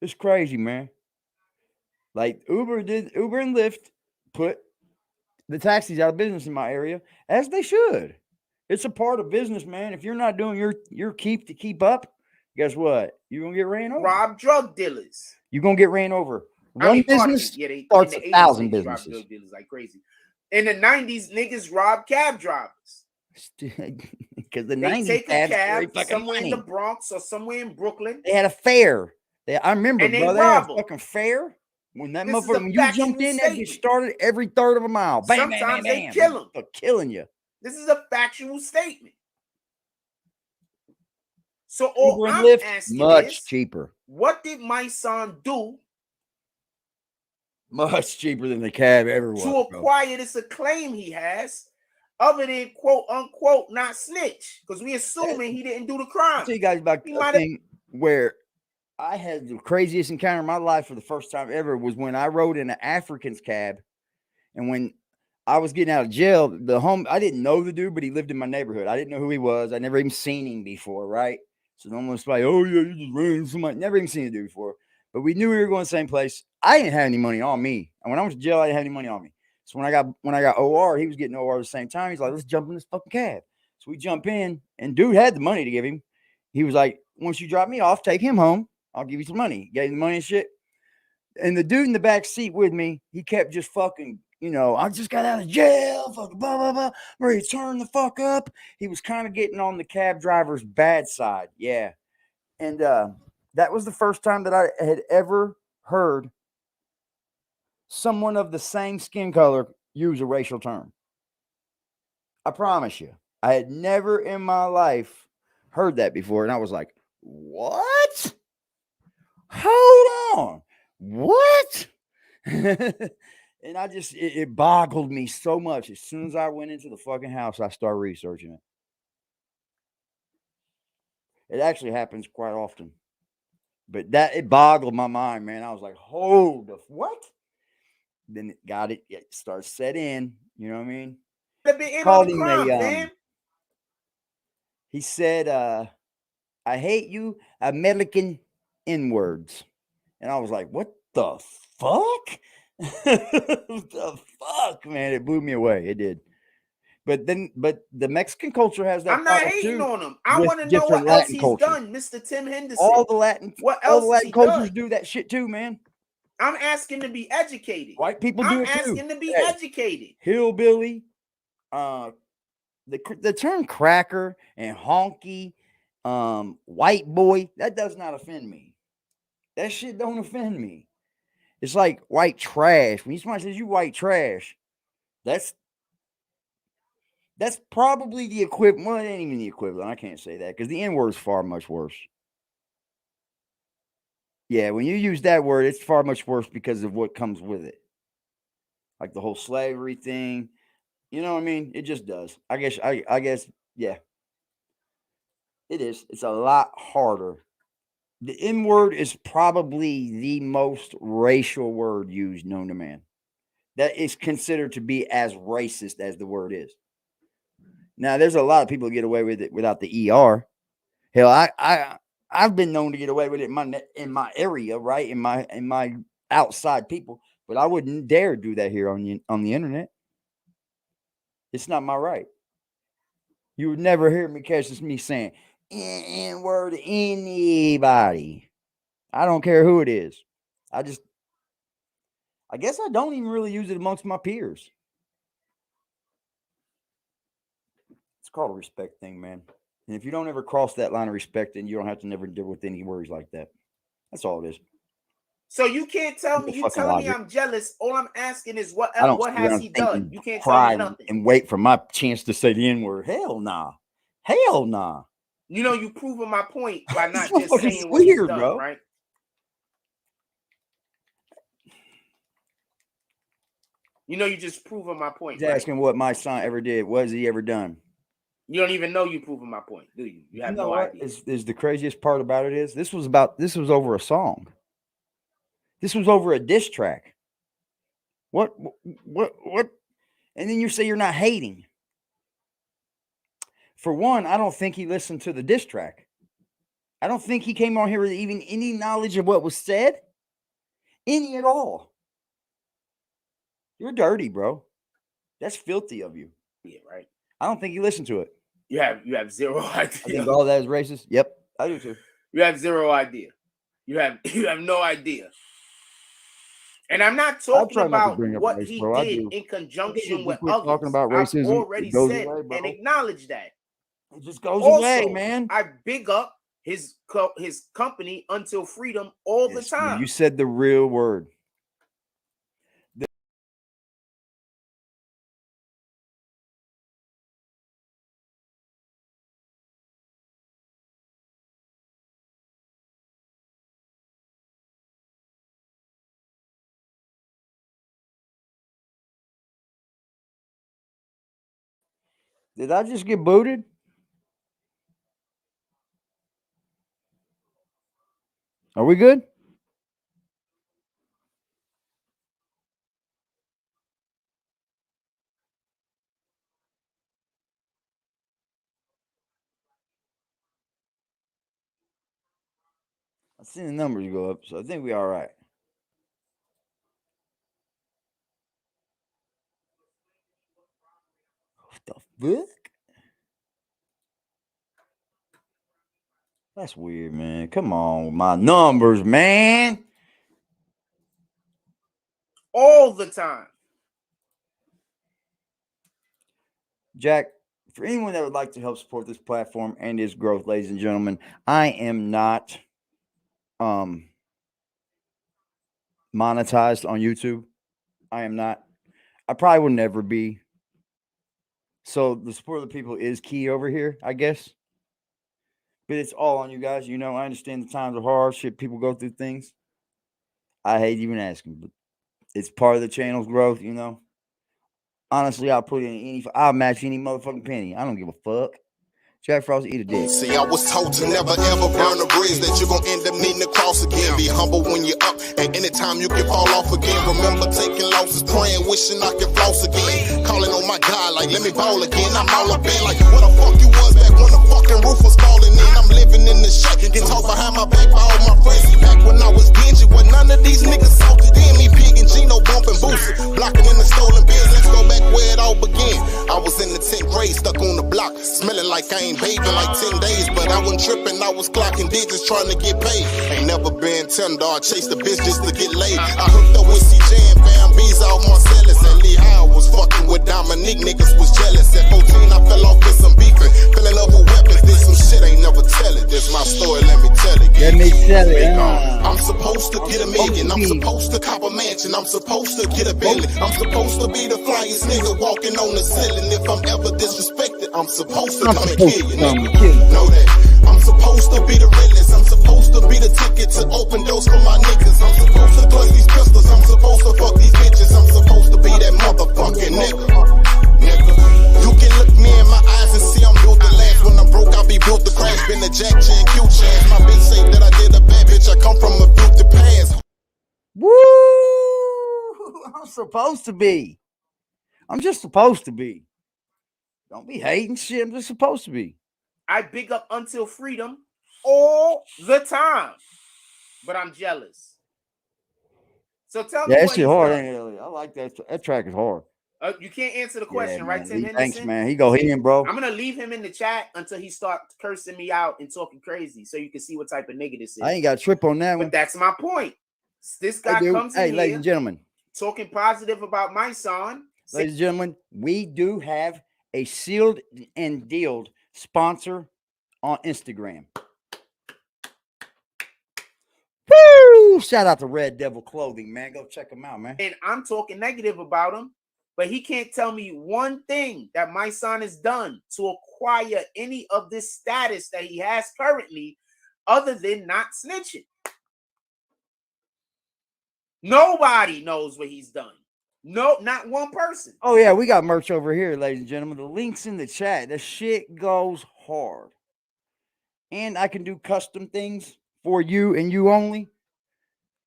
It's crazy, man. Like Uber and Lyft put the taxis out of business in my area, as they should. It's a part of business, man. If you're not doing your keep up, guess what? You're going to get ran over. Rob drug dealers. You're going to get ran over. One business starts 1,000 businesses. Drug dealers like crazy. In the 90s, niggas robbed cab drivers. Because the they 90s take a cab somewhere money. In the Bronx or somewhere in Brooklyn. They had a fair. I remember, and bro. They had a fucking fair. When that This is a motherfucker, when you jumped factual in, that bitch statement. started every third of a mile. Bam, bam, bam, Sometimes they bam. kill him. They're killing you. This is a factual statement. So Uber all and I'm Lyft, asking much is, cheaper. what did my son do Much cheaper than the cab ever was, to bro. acquire this acclaim he has, other than quote unquote not snitch? Because we assuming he didn't do the crime. I'll tell you guys about He a might have. thing where I had the craziest encounter in my life for the first time ever was when I rode in an African's cab. And when I was getting out of jail, I didn't know the dude, but he lived in my neighborhood. I didn't know who he was. I never even seen him before, right? So no one's like, oh yeah, you just ran somebody. Never even seen the dude before. But we knew we were going to the same place. I didn't have any money on me. And when I was in jail, I didn't have any money on me. So when I got OR, he was getting OR at the same time. He's like, let's jump in this fucking cab. So we jump in, and dude had the money to give him. He was like, once you drop me off, take him home. I'll give you some money. Gave him the money and shit. And the dude in the back seat with me, he kept just fucking, I just got out of jail, fucking blah, blah, blah. I'm ready to turn the fuck up. He was kind of getting on the cab driver's bad side. Yeah. And that was the first time that I had ever heard someone of the same skin color use a racial term. I promise you. I had never in my life heard that before. And I was like, what? Hold on. What? And I just, it boggled me so much. As soon as I went into the fucking house, I started researching it. It actually happens quite often. But it boggled my mind, man. I was like, hold the what? Then it starts set in. You know what I mean? Called him man. He said, I hate you, American N-words. And I was like, what the fuck? What the fuck, man? It blew me away. It did. But the Mexican culture has that. I'm not hating on him. I want to know what else he's done, Mr. Tim Henderson. All the Latin cultures do that shit too, man. I'm asking to be educated. White people do it too. I'm asking to be educated. Hillbilly, the term cracker and honky, white boy, that does not offend me. That shit don't offend me. It's like white trash. When somebody says you white trash, that's probably the equivalent. Well, it ain't even the equivalent. I can't say that because the N-word is far much worse. Yeah, when you use that word, it's far much worse because of what comes with it. Like the whole slavery thing. You know what I mean? It just does. I guess, yeah. It is. It's a lot harder. The N-word is probably the most racial word used known to man. That is considered to be as racist as the word is. Now, there's a lot of people who get away with it without the ER. Hell, I've been known to get away with it in my area, right? In my outside people, but I wouldn't dare do that here on the internet. It's not my right. You would never hear me catch me saying N-word to anybody. I don't care who it is. I guess I don't even really use it amongst my peers. It's called a respect thing, man. And if you don't ever cross that line of respect, then you don't have to never deal with any worries like that. That's all it is. So you can't tell me, you telling me I'm jealous. All I'm asking is what has he done? You can't tell me nothing. And wait for my chance to say the N-word. Hell nah. Hell nah. You know, you proving my point by not just saying what he's done, bro. Right? You know, you just proving my point. He's asking what my son ever did. What has he ever done? You don't even know you proving my point, do you? You have no idea. Is the craziest part about it is this was over a song. This was over a diss track. What? And then you say you're not hating. For one, I don't think he listened to the diss track. I don't think he came on here with even any knowledge of what was said. Any at all. You're dirty, bro. That's filthy of you. Yeah, right. I don't think he listened to it. You have zero idea. I think all that is racist. Yep, I do too. You have zero idea. You have no idea. And I'm not talking about what race, he did in conjunction with others. Talking about racism, I've already said and acknowledged that. It just goes away, man. I big up his company Until Freedom all the time. You said the real word. Did I just get booted? Are we good? I've seen the numbers go up, so I think we're all right. What the fuck? That's weird, man. Come on, my numbers, man. All the time. Jack, for anyone that would like to help support this platform and its growth, ladies and gentlemen, I am not monetized on YouTube. I am not. I probably will never be. So the support of the people is key over here, I guess. But it's all on you guys. You know, I understand the times are hard. Shit, people go through things. I hate even asking, but it's part of the channel's growth, you know. Honestly, I'll put in I'll match any motherfucking penny. I don't give a fuck. Jack Frost, eat a dick. See, I was told to never ever burn a bridge that you're gonna end up needing to cross again. Be humble when you're up, and anytime you can fall off again. Remember taking losses, praying, wishing I could floss again. Calling on my God, like, let me ball again. I'm all up in, like, what the fuck you was back when the fucking roof was falling in. I'm living in the shack, can talk behind my back by all my friends. Back when I was dingy, when none of these niggas salty. Then me, Pig and Gino bumping boosted, blocking in the stolen bins. Let's go back where it all began. I was in the 10th grade, stuck on the block, smelling like I ain't bathing like 10 days, but I wasn't tripping. I was clocking digits trying to get paid. Ain't never been tender. I chased the bitch just to get laid. I hooked up with CJ and found B's off Marcellus. At Lehigh, I was fucking with Dominique. Niggas was jealous. At 14, I fell off with some beefing. Fell in love with weapons. Did some shit, ain't never tell it. This my story, let me tell it. Let me tell it. I'm supposed to get a million. I'm supposed to cop a mansion. I'm supposed to get a Bentley. I'm supposed to be the flyest nigga walking on the ceiling. If I'm ever disrespected, I'm supposed to come and kill you, nigga. Know that I'm supposed to be the realest. I'm supposed to be the ticket to open doors for my niggas. I'm supposed to clutch these pistols. I'm supposed to fuck these bitches. I'm supposed to be that motherfucking nigga. You can look me in my eyes and see I'm built to last. When I'm broke, I'll be built to crash. Been a Jack Chan, Q chance. My bitch say that I did a bad bitch. I come from a built to pass. Woo! I'm supposed to be. I'm just supposed to be. Don't be hating shit. I'm just supposed to be. I big up Until Freedom all the time, but I'm jealous. So tell me, that what shit hard, done. ain't it? I like that. That track is hard. You can't answer the question, right, Tim Henderson? Thanks, man. He go in, bro. I'm gonna leave him in the chat until he starts cursing me out and talking crazy, so you can see what type of nigga this is. I ain't got a trip on that one. But that's my point. This guy comes in here, ladies and gentlemen, talking positive about MYSONNE. Ladies and gentlemen, we do have a sealed and dealed sponsor on Instagram. Woo! Shout out to Red Devil Clothing, man. Go check them out, man. And I'm talking negative about him, but he can't tell me one thing that MYSONNE has done to acquire any of this status that he has currently, other than not snitching. Nobody knows what he's done. No, not one person. Oh, yeah, we got merch over here, ladies and gentlemen. The link's in the chat. The shit goes hard. And I can do custom things for you and you only.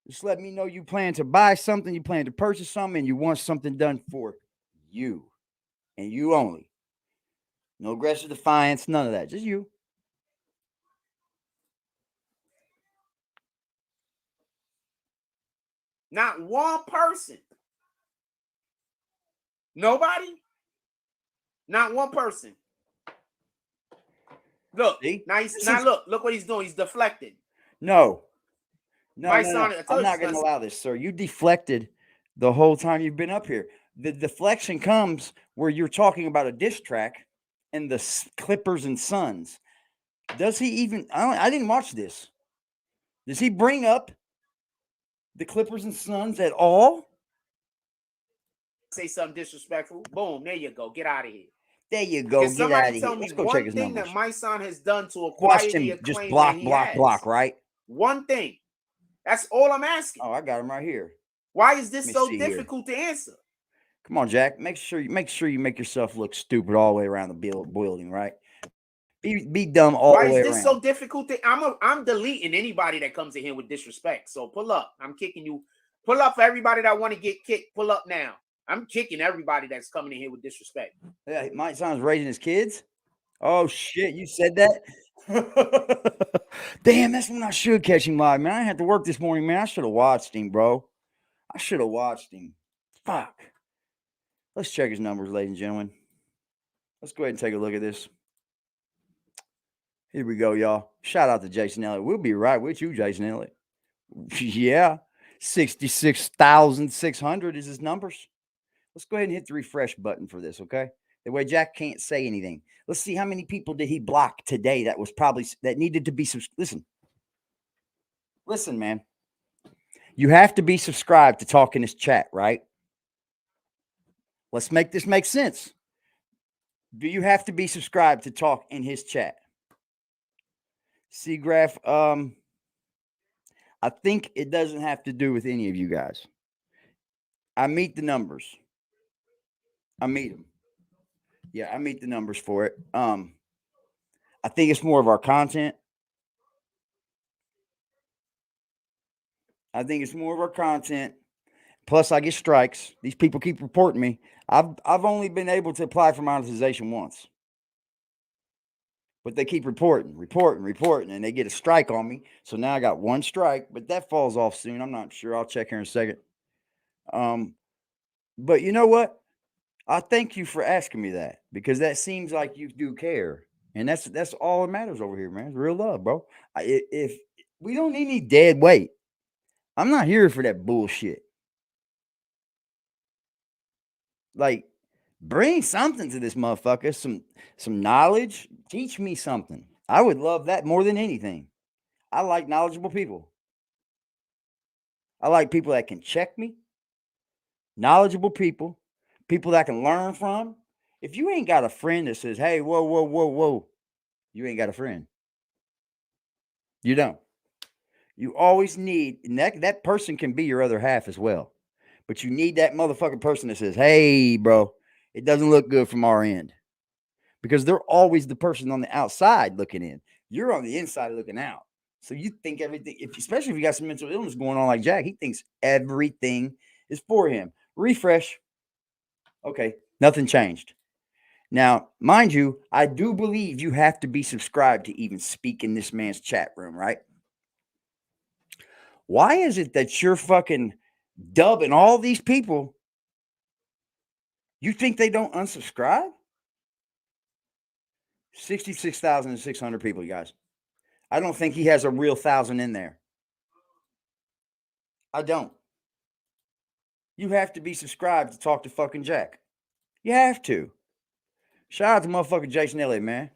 Just let me know you plan to buy something, you plan to purchase something, and you want something done for you and you only. No aggressive defiance, none of that. Just you. Not one person. Nobody? Not one person. Look, see? Look what he's doing. He's deflecting. No. No. I'm not going to allow this, sir. You deflected the whole time you've been up here. The deflection comes where you're talking about a diss track and the Clippers and Suns. Does he even? I didn't watch this. Does he bring up the Clippers and Suns at all? Say something disrespectful. Boom, there you go. Get out of here. There you go. Get out of here. Let's go check his numbers. One thing that MYSONNE has done to acquire the acclaim just block, right? One thing. That's all I'm asking. Oh, I got him right here. Why is this so difficult to answer? Come on, Jack. Make sure you make yourself look stupid all the way around the building, right? Be dumb all the way around. Why is this so difficult? I'm deleting anybody that comes in here with disrespect. So pull up. I'm kicking you. Pull up for everybody that want to get kicked. Pull up now. I'm kicking everybody that's coming in here with disrespect. Yeah, my son's raising his kids. Oh shit, you said that? Damn, that's when I should catch him live, man. I had to work this morning, man. I should have watched him, bro. I should have watched him. Fuck. Let's check his numbers, ladies and gentlemen. Let's go ahead and take a look at this. Here we go, y'all. Shout out to Jason Elliott. We'll be right with you, Jason Elliott. Yeah. 66,600 is his numbers. Let's go ahead and hit the refresh button for this, okay? That way Jack can't say anything. Let's see how many people did he block today that was probably that needed to be listen, man. You have to be subscribed to talk in this chat, right? Let's make this make sense. Do you have to be subscribed to talk in his chat? Seagraph, I think it doesn't have to do with any of you guys. I meet the numbers. I meet them. Yeah, I meet the numbers for it. I think it's more of our content. Plus, I get strikes. These people keep reporting me. I've only been able to apply for monetization once. But they keep reporting, and they get a strike on me. So now I got one strike, but that falls off soon. I'm not sure. I'll check here in a second. But you know what? I thank you for asking me that, because that seems like you do care. And that's all that matters over here, man. It's real love, bro. If we don't need any dead weight, I'm not here for that bullshit. Like, bring something to this motherfucker, some knowledge. Teach me something. I would love that more than anything. I like knowledgeable people. I like people that can check me. Knowledgeable people. People that I can learn from. If you ain't got a friend that says, hey, whoa, you ain't got a friend. You don't. You always need, and that person can be your other half as well. But you need that motherfucking person that says, hey, bro, it doesn't look good from our end. Because they're always the person on the outside looking in. You're on the inside looking out. So you think everything, especially if you got some mental illness going on like Jack, he thinks everything is for him. Refresh. Okay, nothing changed. Now, mind you, I do believe you have to be subscribed to even speak in this man's chat room, right? Why is it that you're fucking dubbing all these people? You think they don't unsubscribe? 66,600 people, you guys. I don't think he has a real 1,000 in there. I don't. You have to be subscribed to talk to fucking Jack. You have to. Shout out to motherfucking Jason Elliott, man.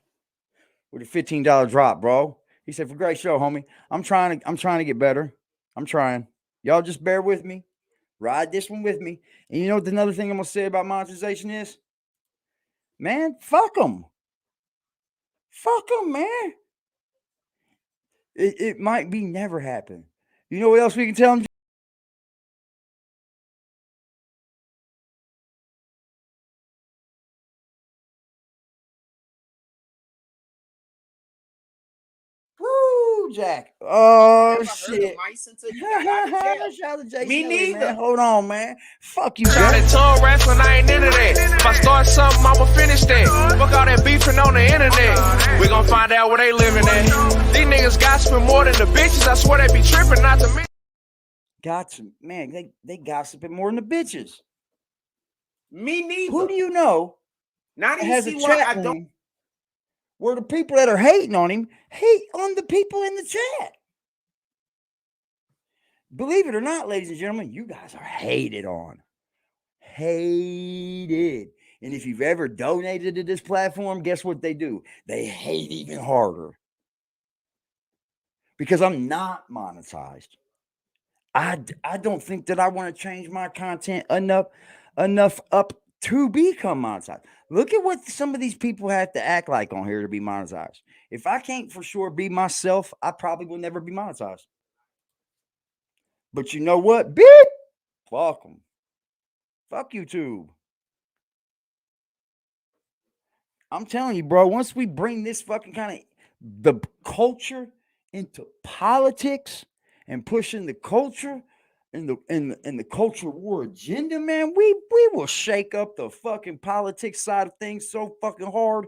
With a $15 drop, bro. He said, for a great show, homie. I'm trying to get better. I'm trying. Y'all just bear with me. Ride this one with me. And you know what another thing I'm going to say about monetization is? Man, fuck them. Fuck them, man. It might be never happen. You know what else we can tell them? Woo, Jack. Oh, shit. Shout out to me neither. Man. Hold on, man. Fuck you, Jack. Tongue wrestling, I ain't into that. If I start something, I'ma finish that. Fuck all that beefing on the internet. We gon' find out where they living at. These niggas gossiping more than the bitches. I swear they be tripping, not to me. Gossip, man. They gossiping more than the bitches. Me neither. Who do you know? Now that you see why I don't. Where the people that are hating on him hate on the people in the chat. Believe it or not, ladies and gentlemen, you guys are hated on. Hated. And if you've ever donated to this platform, guess what they do? They hate even harder. Because I'm not monetized. I don't think that I want to change my content enough up to become monetized. Look at what some of these people have to act like on here to be monetized. If I can't for sure be myself, I probably will never be monetized. But you know what? Beep! Fuck them. Fuck YouTube. I'm telling you, bro, once we bring this fucking kind of the culture into politics and pushing the culture and the culture war agenda, man, we will shake up the fucking politics side of things so fucking hard.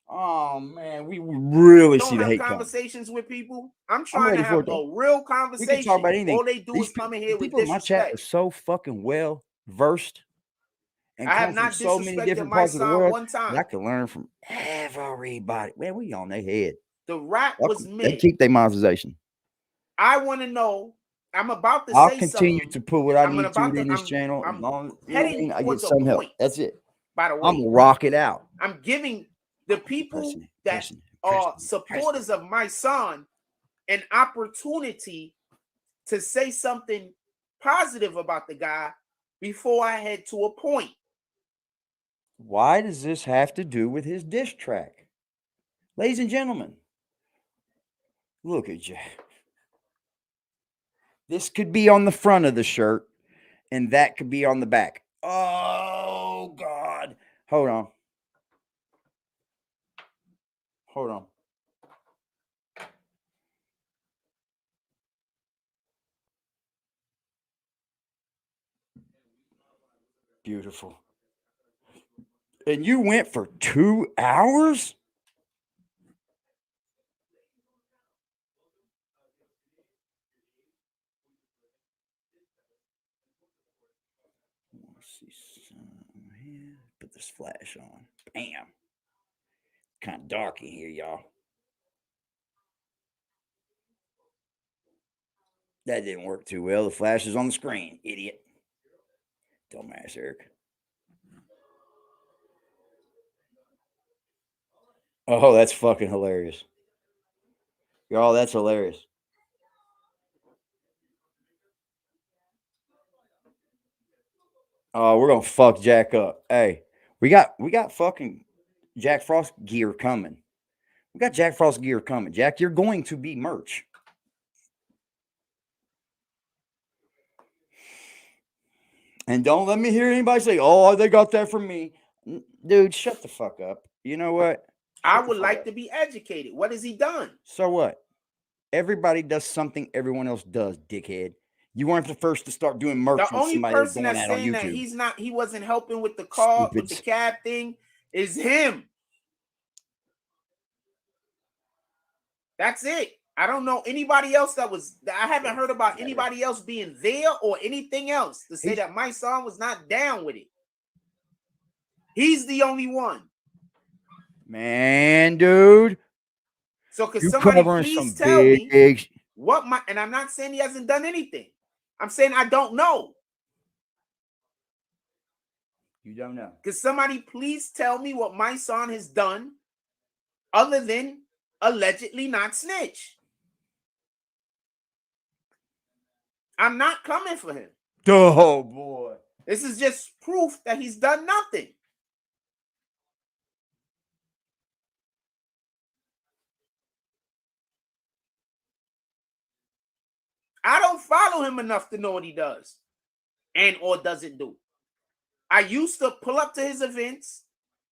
Oh man, we really see the hate conversations with people. I'm I'm trying to have a real we conversation. can talk about anything. All they do is come in here with people in my chat are disrespect. so fucking well versed and I have come from not so many disrespected different my parts of the son world one that I time. can learn from everybody. Man, we on their head. The rap was They mid. keep their monetization. I want to know. I'm about to I'll say continue something. to put what I I'm need to in this I'm- channel. I'm as long as heading I get towards a some help. point. That's it. By the way, I'm gonna rock it out. I'm giving the people that are supporters of my son an opportunity to say something positive about the guy before I head to a point. Why does this have to do with his diss track? Ladies and gentlemen, look at you. This could be on the front of the shirt, and that could be on the back. Oh, God. Hold on. Hold on. Beautiful. And you went for 2 hours? Let's see some here. Put this flash on. Bam. Kind of dark in here, y'all. That didn't work too well. The flash is on the screen, idiot. Dumbass, Eric. Oh, that's fucking hilarious. Y'all, that's hilarious. Oh, we're gonna fuck Jack up. Hey, we got fucking Jack Frost gear coming. We got Jack Frost gear coming. Jack, you're going to be merch. And don't let me hear anybody say, "Oh, they got that from me." Dude, shut the fuck up. You know what? I would like to be educated. What has he done? So what? Everybody does something everyone else does, dickhead. You weren't the first to start doing merch. The only person that's saying that he wasn't helping with the car, with the cab thing, is him. That's it. I don't know anybody else I haven't heard about anybody else being there or anything else to say that my son was not down with it. He's the only one. Man, dude. So could somebody please tell me what and I'm not saying he hasn't done anything. I'm saying I don't know. You don't know. Could somebody please tell me what my son has done other than allegedly not snitch? I'm not coming for him. Oh, boy. This is just proof that he's done nothing. I don't follow him enough to know what he does and or doesn't do. I used to pull up to his events.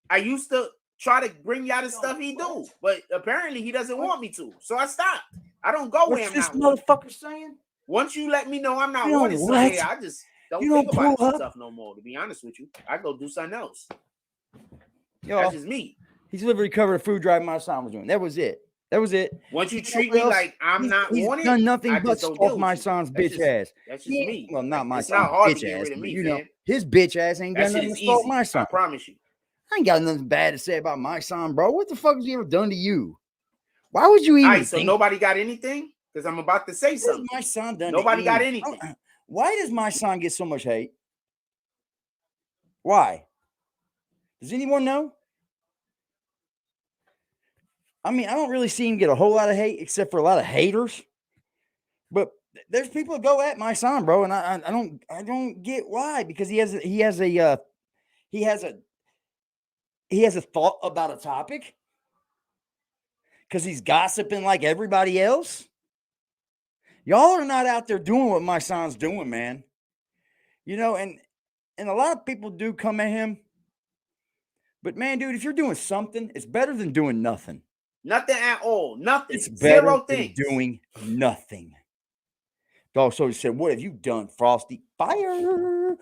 I used to try to bring y'all the stuff he do, but apparently he doesn't want me to. So I stopped. I don't go where I'm not. What's this motherfucker saying? Once you let me know I'm not wanted somewhere, I just don't think about this stuff no more, to be honest with you. I go do something else. That's just me. He's literally covered a food drive my son was doing. That was it. That was it. Once you treat me like I'm not wanted, done nothing but stalk my son's bitch ass. That's just me. Well, not my son's bitch ass. It's not hard to get rid of me, you know, his bitch ass ain't got nothing to stalk my son. I promise you. I ain't got nothing bad to say about my son, bro. What the fuck has he ever done to you? Why would you even? So nobody got anything? Because I'm about to say something. My son done. Nobody got anything. Why does my son get so much hate? Why? Does anyone know? I mean, I don't really see him get a whole lot of hate, except for a lot of haters. But there's people that go at my son, bro, and I don't get why, because he has a thought about a topic, because he's gossiping like everybody else. Y'all are not out there doing what my son's doing, man. You know, and a lot of people do come at him, But man, dude, if you're doing something, it's better than doing nothing. Nothing at all. Nothing. It's better Zero than things. doing nothing. Dog, so he said, what have you done, Frosty? Fire.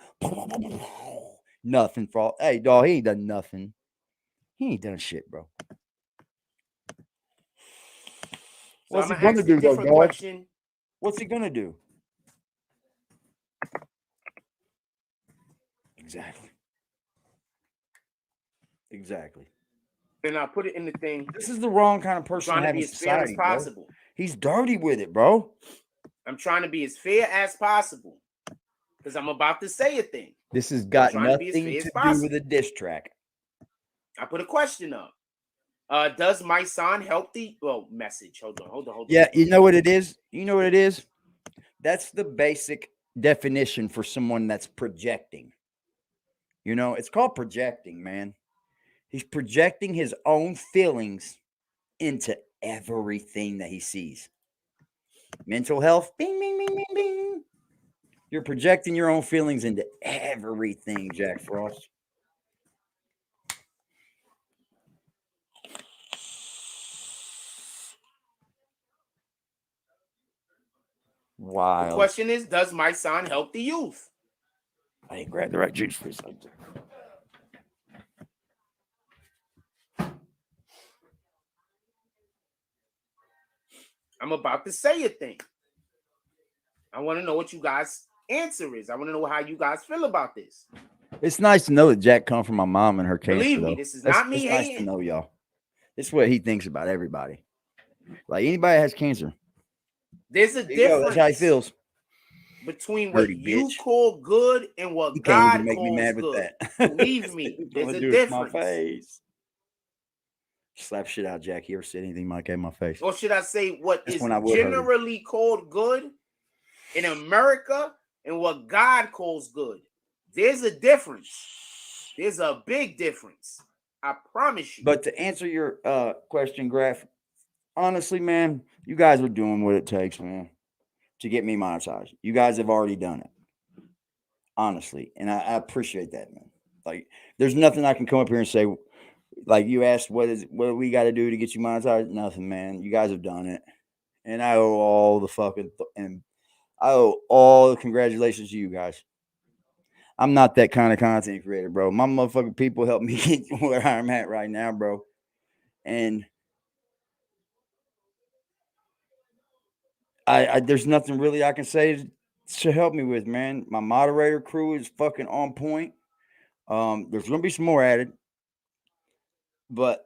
Nothing, Frosty. Hey, dog, he ain't done nothing. He ain't done shit, bro. So What's I'm he gonna gonna ask a do, different dog? question. What's he gonna do? Exactly. Exactly. And I'll put it in the thing. This is the wrong kind of person I'm trying to to have be in as fair as society, bro. possible. He's dirty with it, bro. I'm trying to be as fair as possible because I'm about to say a thing. This has got trying to be as nothing fair as to do possible. with a diss track. I put a question up. Does MYSONNE help the message? Hold on. Yeah, you know what it is? You know what it is? That's the basic definition for someone that's projecting. You know, it's called projecting, man. He's projecting his own feelings into everything that he sees. Mental health, bing, bing, bing, bing, bing. You're projecting your own feelings into everything, Jack Frost. Wow. The question is, does MYSONNE help the youth? I didn't grab the right juice for a second. I'm about to say a thing. I want to know what you guys' answer is. I want to know how you guys feel about this. It's nice to know that Jack come from my mom and her cancer. Believe me, though. this is not me It's nice to know, y'all. This is what he thinks about everybody. Like anybody that has cancer. There's a difference. That's how he feels. Between what Dirty you bitch. call good and what You can't God even make me calls mad with good. that. Believe me, there's a My difference. face. Slap shit out, Jack. You ever said anything like that in my face? Or should I say what That's is when I would hurt him. generally called good in America and what God calls good? There's a difference. There's a big difference. I promise you. But to answer your question, Graf, honestly, man, you guys are doing what it takes, man, to get me monetized. You guys have already done it. Honestly. And I appreciate that, man. Like, there's nothing I can come up here and say. Like you asked, what do we got to do to get you monetized? Nothing, man. You guys have done it, and I owe all the fucking and I owe all the congratulations to you guys. I'm not that kind of content creator, bro. My motherfucking people help me get where I'm at right now, bro. And I there's nothing really I can say to help me with, man. My moderator crew is fucking on point. There's gonna be some more added, but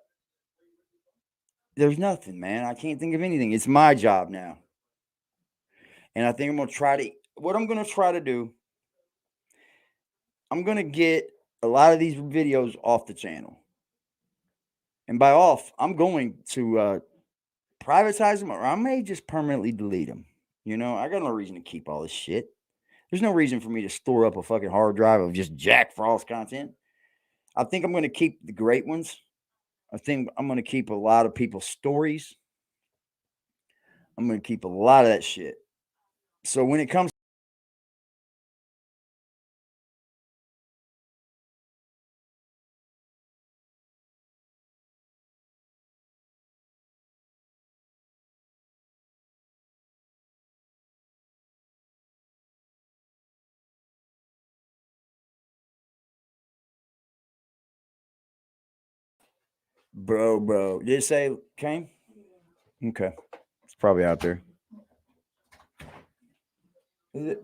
there's nothing, man. I can't think of anything. It's my job now. And I think I'm going to try to, what I'm going to try to do, I'm going to get a lot of these videos off the channel. And by off, I'm going to privatize them, or I may just permanently delete them. You know, I got no reason to keep all this shit. There's no reason for me to store up a fucking hard drive of just Jack Frost content. I think I'm going to keep the great ones. I think I'm going to keep a lot of people's stories. I'm going to keep a lot of that shit. So when it comes, bro, did it say came? Okay, it's probably out there. Is it?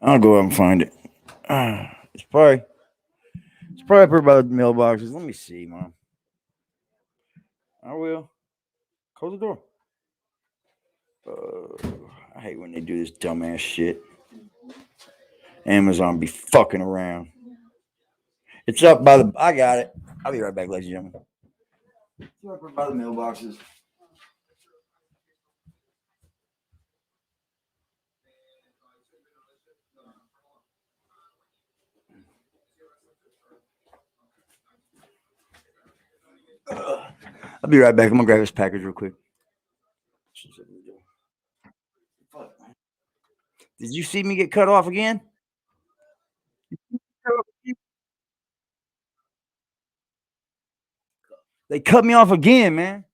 I'll go up and find it. It's probably up here by the mailboxes. Let me see, Mom. I will. Close the door. I hate when they do this dumbass shit. Amazon be fucking around. It's up by the. I got it. I'll be right back, ladies and gentlemen. It's up by the mailboxes. I'll be right back. I'm gonna grab this package real quick. Did you see me get cut off again? They cut me off again, man.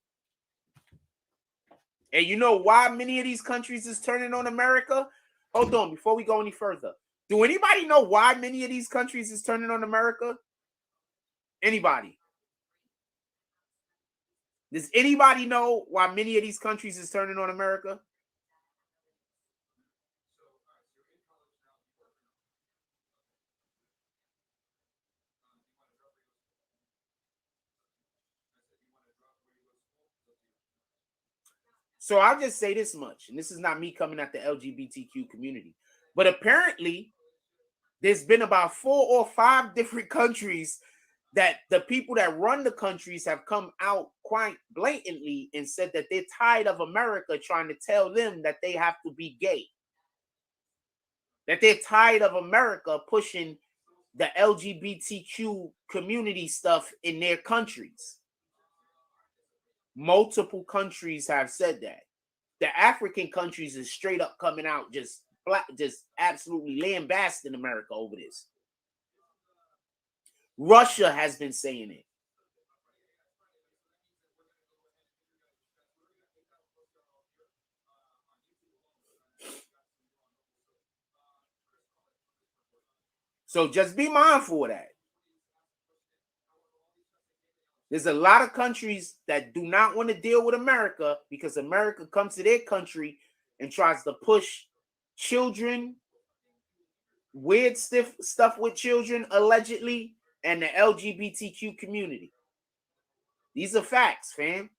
And you know why many of these countries is turning on America? Hold on, before we go any further. Do anybody know why many of these countries is turning on America? Anybody? Does anybody know why many of these countries is turning on America? So I'll just say this much, and this is not me coming at the LGBTQ community, but apparently there's been about 4 or 5 different countries that the people that run the countries have come out quite blatantly and said that they're tired of America trying to tell them that they have to be gay. That they're tired of America pushing the LGBTQ community stuff in their countries. Multiple countries have said that. The African countries is straight up coming out just absolutely lambasting America over this. Russia has been saying it. So just be mindful of that. There's a lot of countries that do not want to deal with America because America comes to their country and tries to push children, weird stuff with children, allegedly, and the LGBTQ community. These are facts, fam.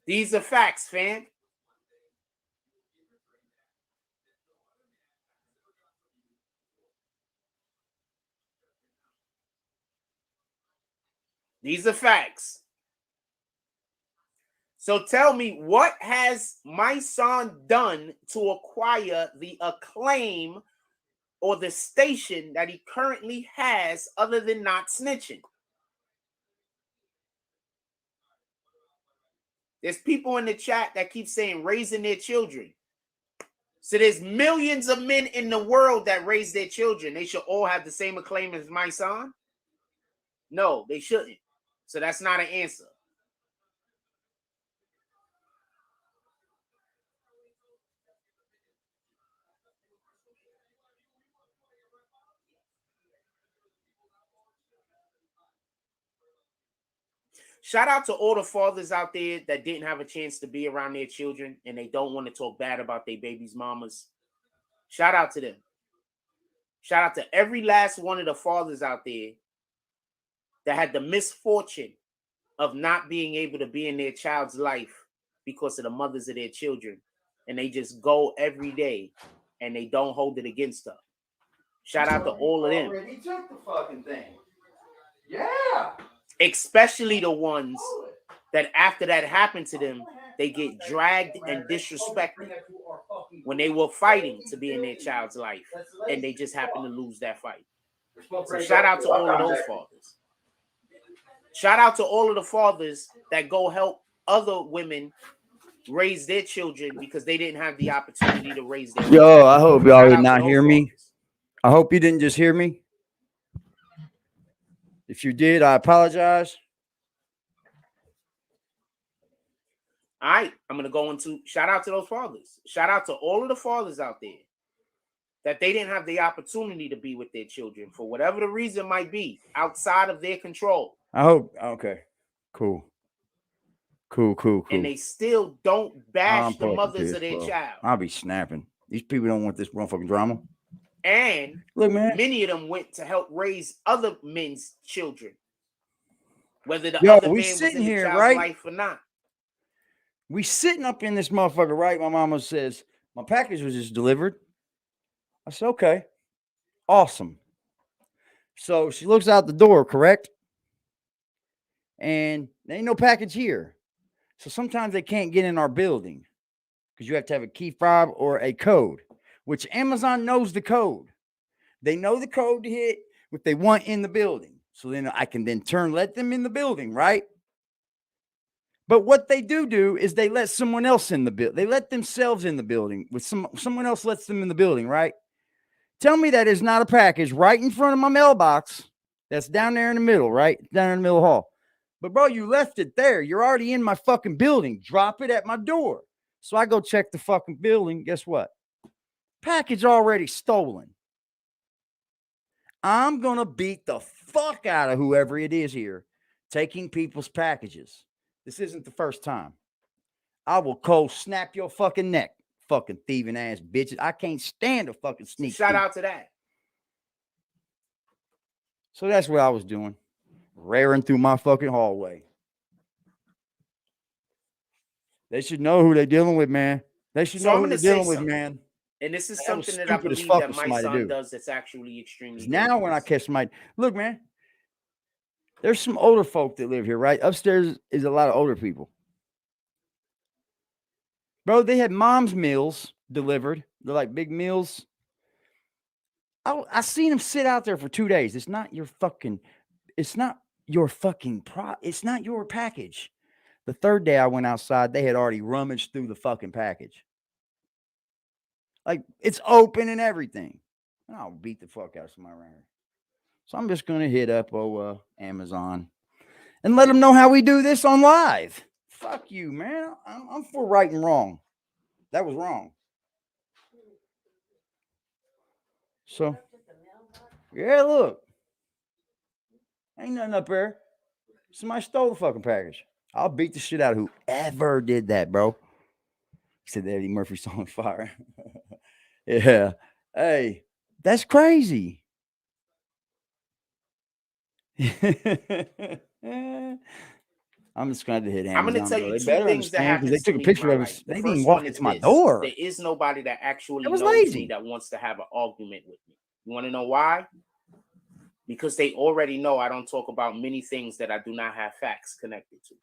These are facts, fam. These are facts. So tell me, what has MYSONNE done to acquire the acclaim or the station that he currently has other than not snitching? There's people in the chat that keep saying raising their children. So there's millions of men in the world that raise their children. They should all have the same acclaim as MYSONNE? No, they shouldn't. So that's not an answer. Shout out to all the fathers out there that didn't have a chance to be around their children and they don't want to talk bad about their babies' mamas. Shout out to them. Shout out to every last one of the fathers out there that had the misfortune of not being able to be in their child's life because of the mothers of their children. And they just go every day and they don't hold it against them. Shout out to all of them. Already took the fucking thing. Yeah. Especially the ones that after that happened to them, they get dragged and disrespected when they were fighting to be in their child's life and they just happen to lose that fight. So shout out to all of those fathers. Shout out to all of the fathers that go help other women raise their children because they didn't have the opportunity to raise their Yo, I hope y'all did not hear me. I hope you didn't just hear me. If you did, I apologize. All right, I'm going to go into shout out to those fathers. Shout out to all of the fathers out there that they didn't have the opportunity to be with their children for whatever the reason might be outside of their control. I hope. Okay, cool. And they still don't bash the mothers of their bro. child. I'll be snapping. These people don't want this motherfucking drama. And look, man, many of them went to help raise other men's children, whether the other man was in the child's life or not. We sitting up in this motherfucker, right? My mama says, my package was just delivered. I said, okay, awesome. So she looks out the door, correct? And there ain't no package here. So sometimes they can't get in our building because you have to have a key fob or a code, which Amazon knows the code. They know the code to hit what they want in the building. So then I can then let them in the building, right? But what they do is they let someone else in the building. They let themselves in the building with someone else lets them in the building, right? Tell me that is not a package right in front of my mailbox that's down there in the middle, right? Down in the middle of the hall. But, bro, you left it there. You're already in my fucking building. Drop it at my door. So I go check the fucking building. Guess what? Package already stolen. I'm going to beat the fuck out of whoever it is here taking people's packages. This isn't the first time. I will cold snap your fucking neck, fucking thieving ass bitches. I can't stand a fucking sneak. Shout out to that. So that's what I was doing. Raring through my fucking hallway. They should know who they're dealing with, man. They should know who they're dealing with, man. And this is something that I believe that my son does that's actually extremely now when I catch somebody, look, man, there's some older folk that live here, right? Upstairs is a lot of older people. Bro, they had mom's meals delivered. They're like big meals. I seen them sit out there for 2 days. It's not your fucking it's not your package. The third day I went outside, they had already rummaged through the fucking package. Like, it's open and everything. And I'll beat the fuck out of somebody around here. So I'm just going to hit up Amazon and let them know how we do this on live. Fuck you, man. I'm for right and wrong. That was wrong. So, yeah, look. Ain't nothing up there. Somebody stole the fucking package. I'll beat the shit out of whoever did that, bro. Said the Eddie Murphy song Fire. Yeah. Hey, that's crazy. I'm just going to hit Amazon. I'm going to tell you two things that happened. They took a picture of us. They didn't even walk into my door. There is nobody that actually knows lazy. Me that wants to have an argument with me. You want to know why? Because they already know I don't talk about many things that I do not have facts connected to.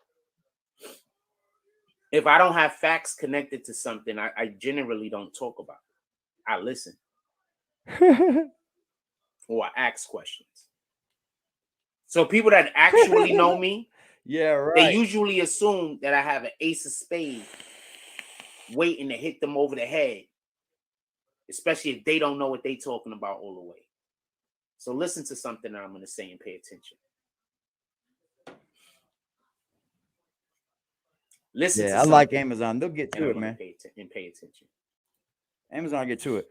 If I don't have facts connected to something, I generally don't talk about it. I listen. Or I ask questions. So people that actually know me, yeah, right. They usually assume that I have an ace of spades waiting to hit them over the head, especially if they don't know what they're talking about all the way. So listen to something that I'm going to say and pay attention. Listen. Yeah, I like Amazon. They'll get to it, man. Pay attention. Amazon get to it.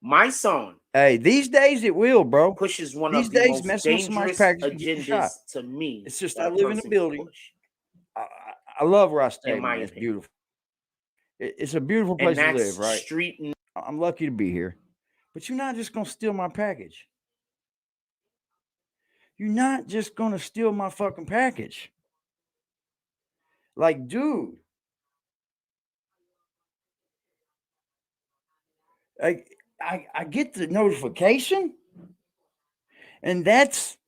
MYSONNE. Hey, these days it will, bro. Pushes one of the most dangerous agendas to me. It's just I live in a building. I love where I stay, man. It's beautiful. It's a beautiful place to live, right? I'm lucky to be here. But you're not just going to steal my package. You're not just going to steal my fucking package. Like, dude. I get the notification, and that's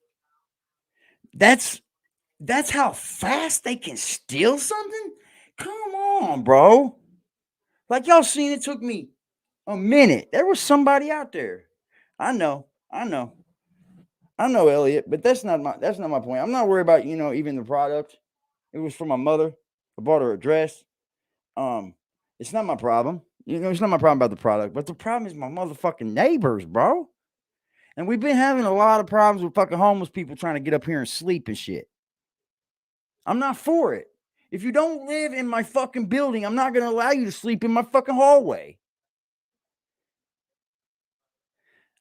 how fast they can steal something. Come on, bro. Like, y'all seen it took me a minute. There was somebody out there. I know, Elliot, but that's not my point. I'm not worried about, even the product. It was for my mother. I bought her a dress. It's not my problem. It's not my problem about the product, but the problem is my motherfucking neighbors, bro. And we've been having a lot of problems with fucking homeless people trying to get up here and sleep and shit. I'm not for it. If you don't live in my fucking building, I'm not going to allow you to sleep in my fucking hallway.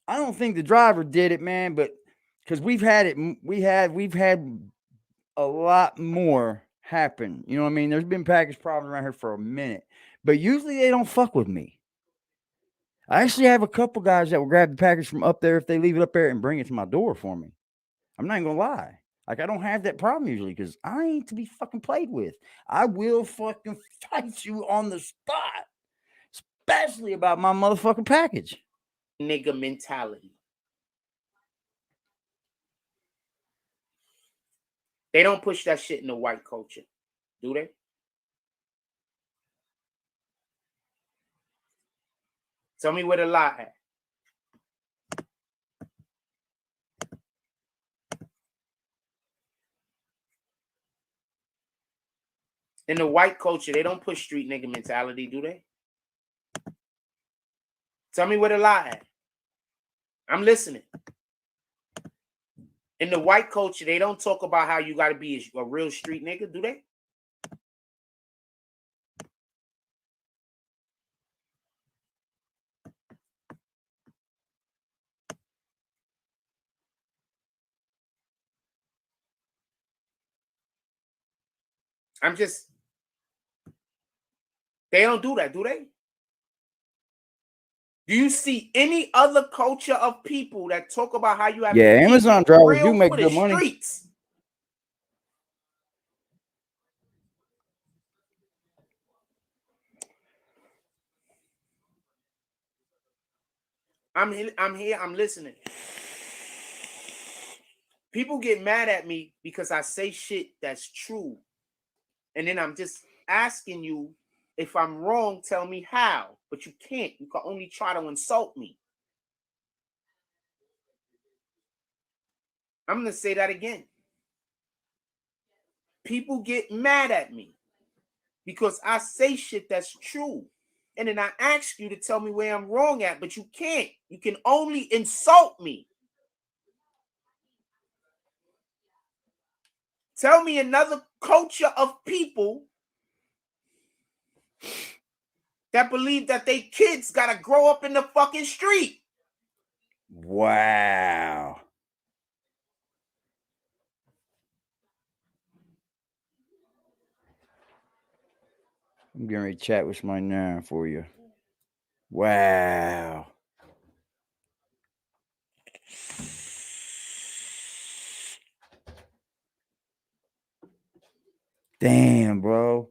I don't think the driver did it, man, but because we've had a lot more happen. You know what I mean? There's been package problems around here for a minute. But usually they don't fuck with me. I actually have a couple guys that will grab the package from up there if they leave it up there and bring it to my door for me. I'm not going to lie. Like, I don't have that problem usually because I ain't to be fucking played with. I will fucking fight you on the spot, especially about my motherfucking package. Nigga mentality. They don't push that shit in the white culture, do they? Tell me where the lie at. In the white culture, they don't push street nigga mentality, do they? Tell me where the lie at. I'm listening. In the white culture, they don't talk about how you got to be a real street nigga, do they? They don't do that, do they? Do you see any other culture of people that talk about how you have to Amazon drivers do make good money. Streets? I'm here, I'm listening. People get mad at me because I say shit that's true. And then I'm just asking you, if I'm wrong, tell me how. But you can't. You can only try to insult me. I'm going to say that again. People get mad at me because I say shit that's true. And then I ask you to tell me where I'm wrong at, but you can't. You can only insult me. Tell me another culture of people that believe that they kids got to grow up in the fucking street. Wow. I'm getting ready to chat with my now for you. Wow. Damn, bro.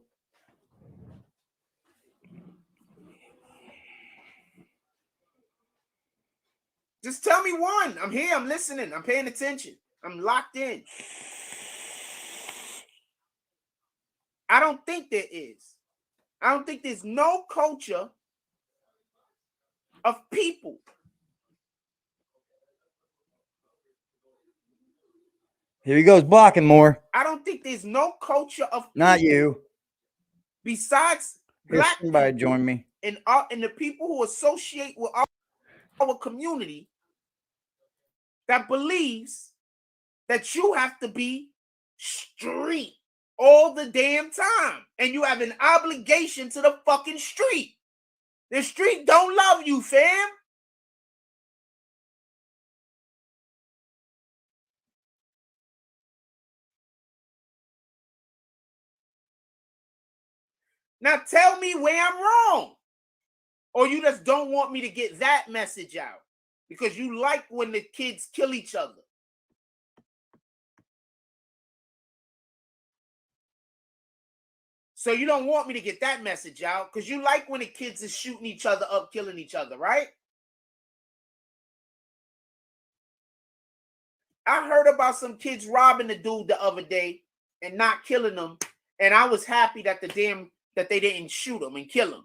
Just tell me one. I'm here. I'm listening. I'm paying attention. I'm locked in. I don't think there is. I don't think there's no culture of people. Here he goes blocking more. I don't think there's no culture of people. Not you. Besides black people. Somebody join me. And the people who associate with our community that believes that you have to be street all the damn time. And you have an obligation to the fucking street. The street don't love you, fam. Now tell me where I'm wrong. Or you just don't want me to get that message out because you like when the kids kill each other. So you don't want me to get that message out because you like when the kids are shooting each other up, killing each other, right? I heard about some kids robbing the dude the other day and not killing them. And I was happy that that they didn't shoot him and kill him.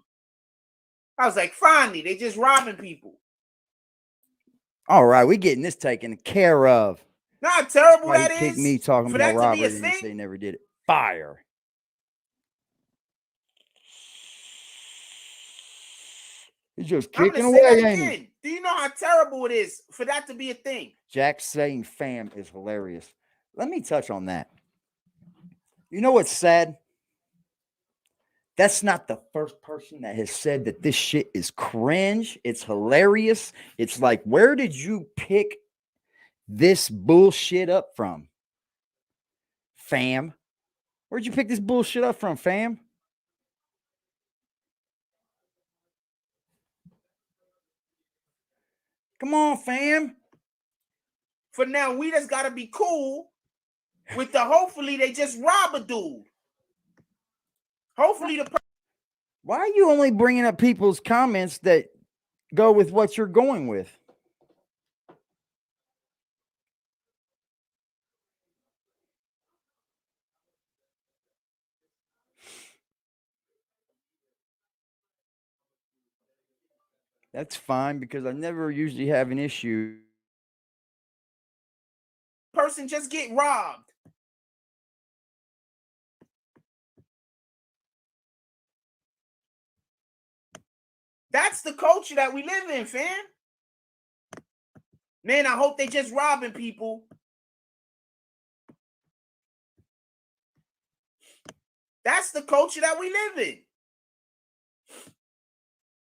I was like, finally, they just robbing people. All right, we getting this taken care of. Not how terrible Why that he kicked is. me talking for about that robbery to be a and thing. say he never did it. Fire. He's just kicking away, ain't he? Do you know how terrible it is for that to be a thing? Jack saying fam is hilarious. Let me touch on that. You know what's sad? That's not the first person that has said that this shit is cringe. It's hilarious. It's like, where did you pick this bullshit up from? Fam. Where'd you pick this bullshit up from, fam? Come on, fam. For now, we just gotta be cool with the hopefully they just rob a dude. Hopefully Why are you only bringing up people's comments that go with what you're going with? That's fine because I never usually have an issue. Person just get robbed. That's the culture that we live in, fam. Man, I hope they just robbing people. That's the culture that we live in.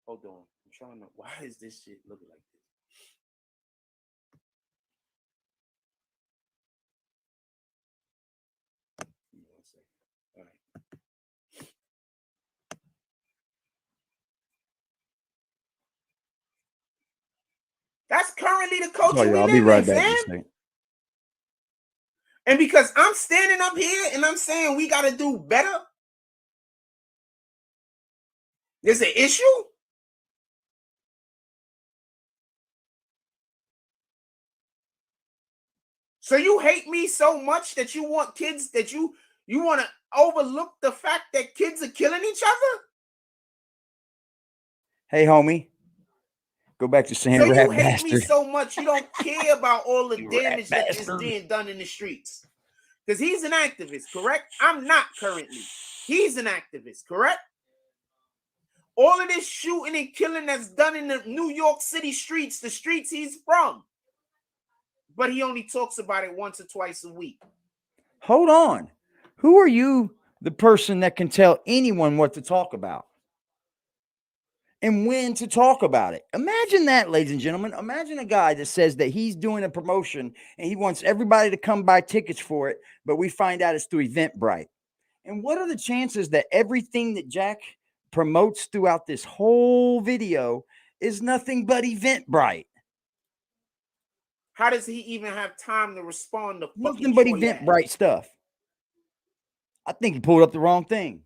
Hold on. I'm trying to. Why is this shit looking like this? All right. That's currently the culture we live in, fam. And because I'm standing up here and I'm saying we got to do better, there's an issue. So you hate me so much that you want kids, that you want to overlook the fact that kids are killing each other? Hey, homie. Go back to saying so rat you hate bastard. me so much you don't care about all the damage that is being done in the streets. Because he's an activist, correct? I'm not currently. He's an activist, correct? All of this shooting and killing that's done in the New York City streets, the streets he's from. But he only talks about it once or twice a week. Hold on. Who are you, the person that can tell anyone what to talk about? And when to talk about it. Imagine that, ladies and gentlemen. Imagine a guy that says that he's doing a promotion and he wants everybody to come buy tickets for it, but we find out it's through Eventbrite. And what are the chances that everything that Jack promotes throughout this whole video is nothing but Eventbrite? How does he even have time to respond to nothing but Eventbrite stuff? I think he pulled up the wrong thing.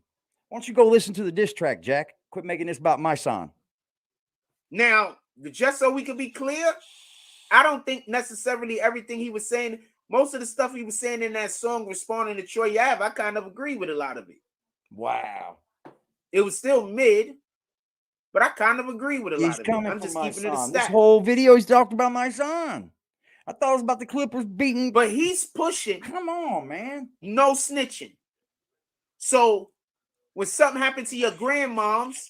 Why don't you go listen to the diss track, Jack? Quit making this about MYSONNE. Now, just so we can be clear, I don't think necessarily everything he was saying, most of the stuff he was saying in that song, responding to Troy Ave, I kind of agree with a lot of it. Wow. It was still mid, but I kind of agree with a lot of it. I'm just keeping it a stat. This whole video he's talked about MYSONNE. I thought it was about the Clippers beating. But he's pushing. Come on, man. No snitching. So when something happened to your grandmoms,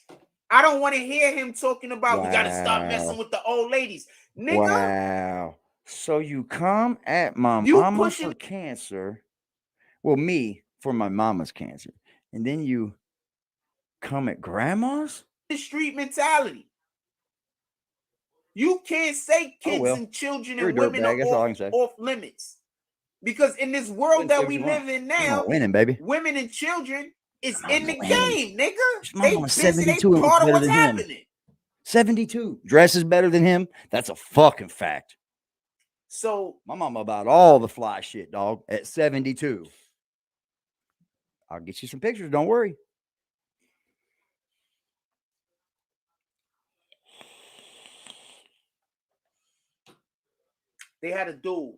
I don't want to hear him talking about we got to stop messing with the old ladies. Nigga. Wow. So you come at my mama for cancer. Well, me for my mama's cancer. And then you come at grandma's? The street mentality. You can't say kids and children and women are off limits. Because in this world that we live in now, winning, baby. Women and children is in the game, nigga. They busy, they part of what's happening. 72. Dress is better than him. That's a fucking fact. So my mama about all the fly shit, dog, at 72. I'll get you some pictures. Don't worry. They had a dude.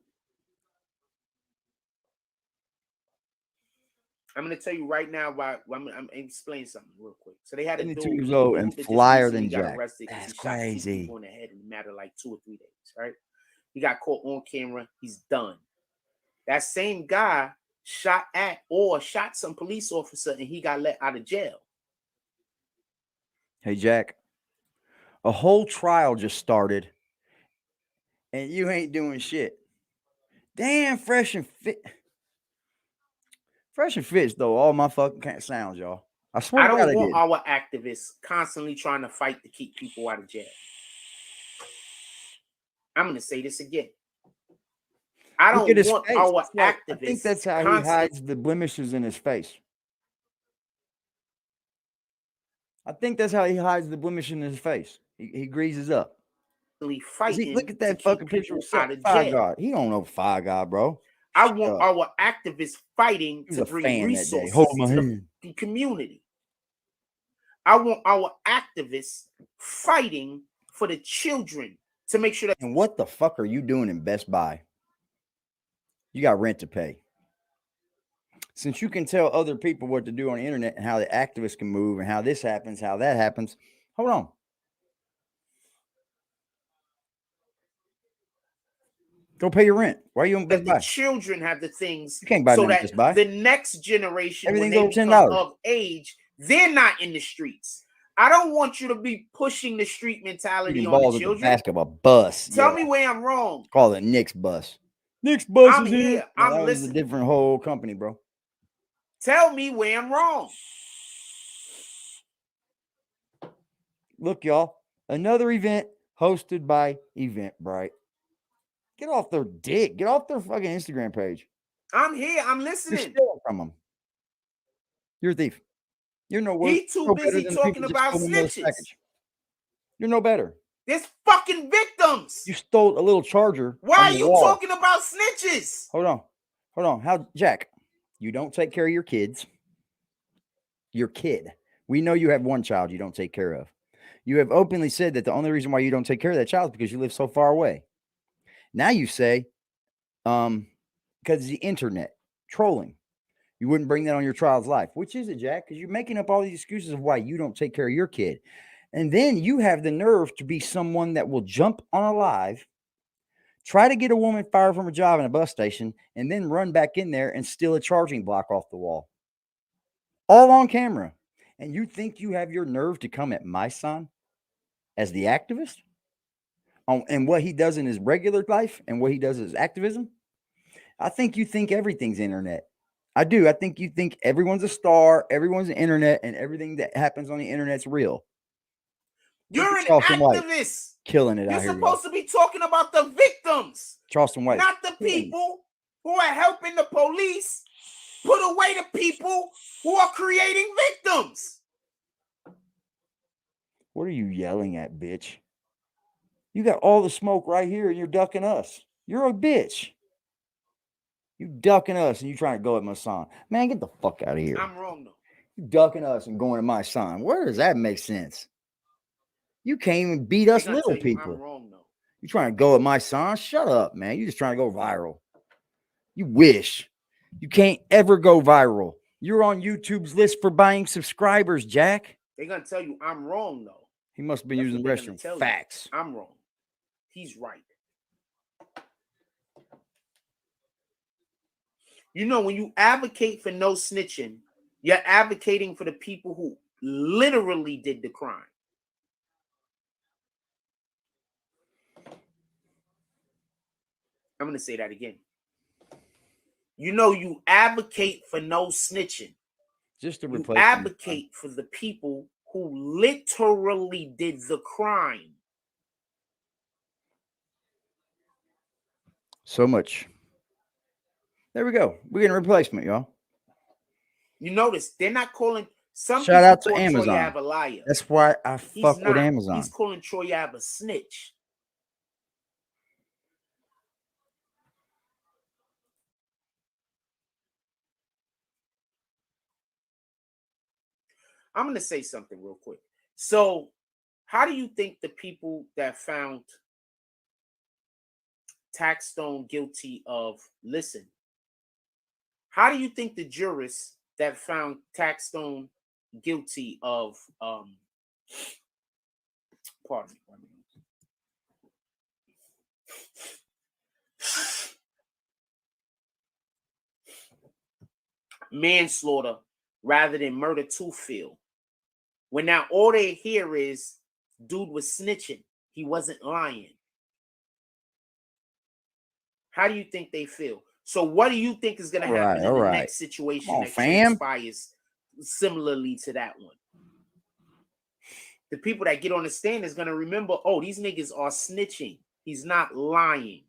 I'm going to tell you right now why. I'm explaining something real quick. So they had a dude 22 years old and flyer than Jack. That's crazy. On the head in a matter of like 2 or 3 days, right? He got caught on camera. He's done. That same guy shot some police officer and he got let out of jail. Hey, Jack, a whole trial just started and you ain't doing shit. Damn, Fresh and Fit. Fresh and Fits, though, all my fucking sounds, y'all. I swear I don't want our activists constantly trying to fight to keep people out of jail. I'm going to say this again. I don't want our activists. I think that's how he hides the blemishes in his face. I think that's how he hides the blemish in his face. He greases up. Look at that fucking picture of Fire God. He don't know Fire God, bro. I want our activists fighting to bring resources to the community. I want our activists fighting for the children to make sure that. And what the fuck are you doing in Best Buy? You got rent to pay. Since you can tell other people what to do on the internet and how the activists can move and how this happens, how that happens, hold on. Go pay your rent. Why are you on Best Buy? The children have the things you can't buy so that Best Buy. The next generation, everything's when over they become $10. of age, they're not in the streets. I don't want you to be pushing the street mentality on the children. Basketball bus. Tell me where I'm wrong. Call it Nick's bus. Nick's bus I'm is here. here. No, that was a different whole company, bro. Tell me where I'm wrong. Look, y'all. Another event hosted by Eventbrite. Get off their dick. Get off their fucking Instagram page. I'm here. I'm listening. You're stealing from them. You're a thief. You're no worse. He's too busy talking about snitches. You're no better. There's fucking victims. You stole a little charger. Why are you talking about snitches? Hold on. How, Jack? You don't take care of your kids. Your kid. We know you have one child you don't take care of. You have openly said that the only reason why you don't take care of that child is because you live so far away. Now you say, because of the internet, trolling. You wouldn't bring that on your child's life. Which is it, Jack? Because you're making up all these excuses of why you don't take care of your kid. And then you have the nerve to be someone that will jump on a live, try to get a woman fired from a job in a bus station, and then run back in there and steal a charging block off the wall. All on camera. And you think you have your nerve to come at my son as the activist? And what he does in his regular life and what he does as activism? I think you think everything's internet. I do. I think you think everyone's a star, everyone's an internet, and everything that happens on the internet's real. You're an activist. Killing it out here. You're supposed to be talking about the victims. Charleston White. Not the people who are helping the police put away the people who are creating victims. What are you yelling at, bitch? You got all the smoke right here and you're ducking us. You're a bitch. You ducking us and you trying to go at my son. Man, get the fuck out of here. I'm wrong, though. You ducking us and going to my son. Where does that make sense? You can't even beat us little people. I'm wrong, though. You trying to go at my son? Shut up, man. You just trying to go viral. You wish. You can't ever go viral. You're on YouTube's list for buying subscribers, Jack. They're going to tell you I'm wrong, though. He must be using the restroom. Facts. I'm wrong. He's right. You know, when you advocate for no snitching, you're advocating for the people who literally did the crime. I'm going to say that again. You know, you advocate for no snitching. Just to replace. You advocate for the people who literally did the crime. So much. There we go. We're getting a replacement, y'all. You notice they're not calling some. Shout out to Amazon. Troy Ave a liar. That's why I fuck with Amazon. He's calling Troy Ave a snitch. I'm going to say something real quick. So, how do you think the people that found Taxstone guilty of, listen, how do you think the jurists that found Taxstone guilty of, pardon me, manslaughter rather than murder to feel? When now all they hear is dude was snitching. He wasn't lying. How do you think they feel? So what do you think is going to happen in the next situation that transpires similarly to that one? The people that get on the stand is going to remember, oh, these niggas are snitching. He's not lying.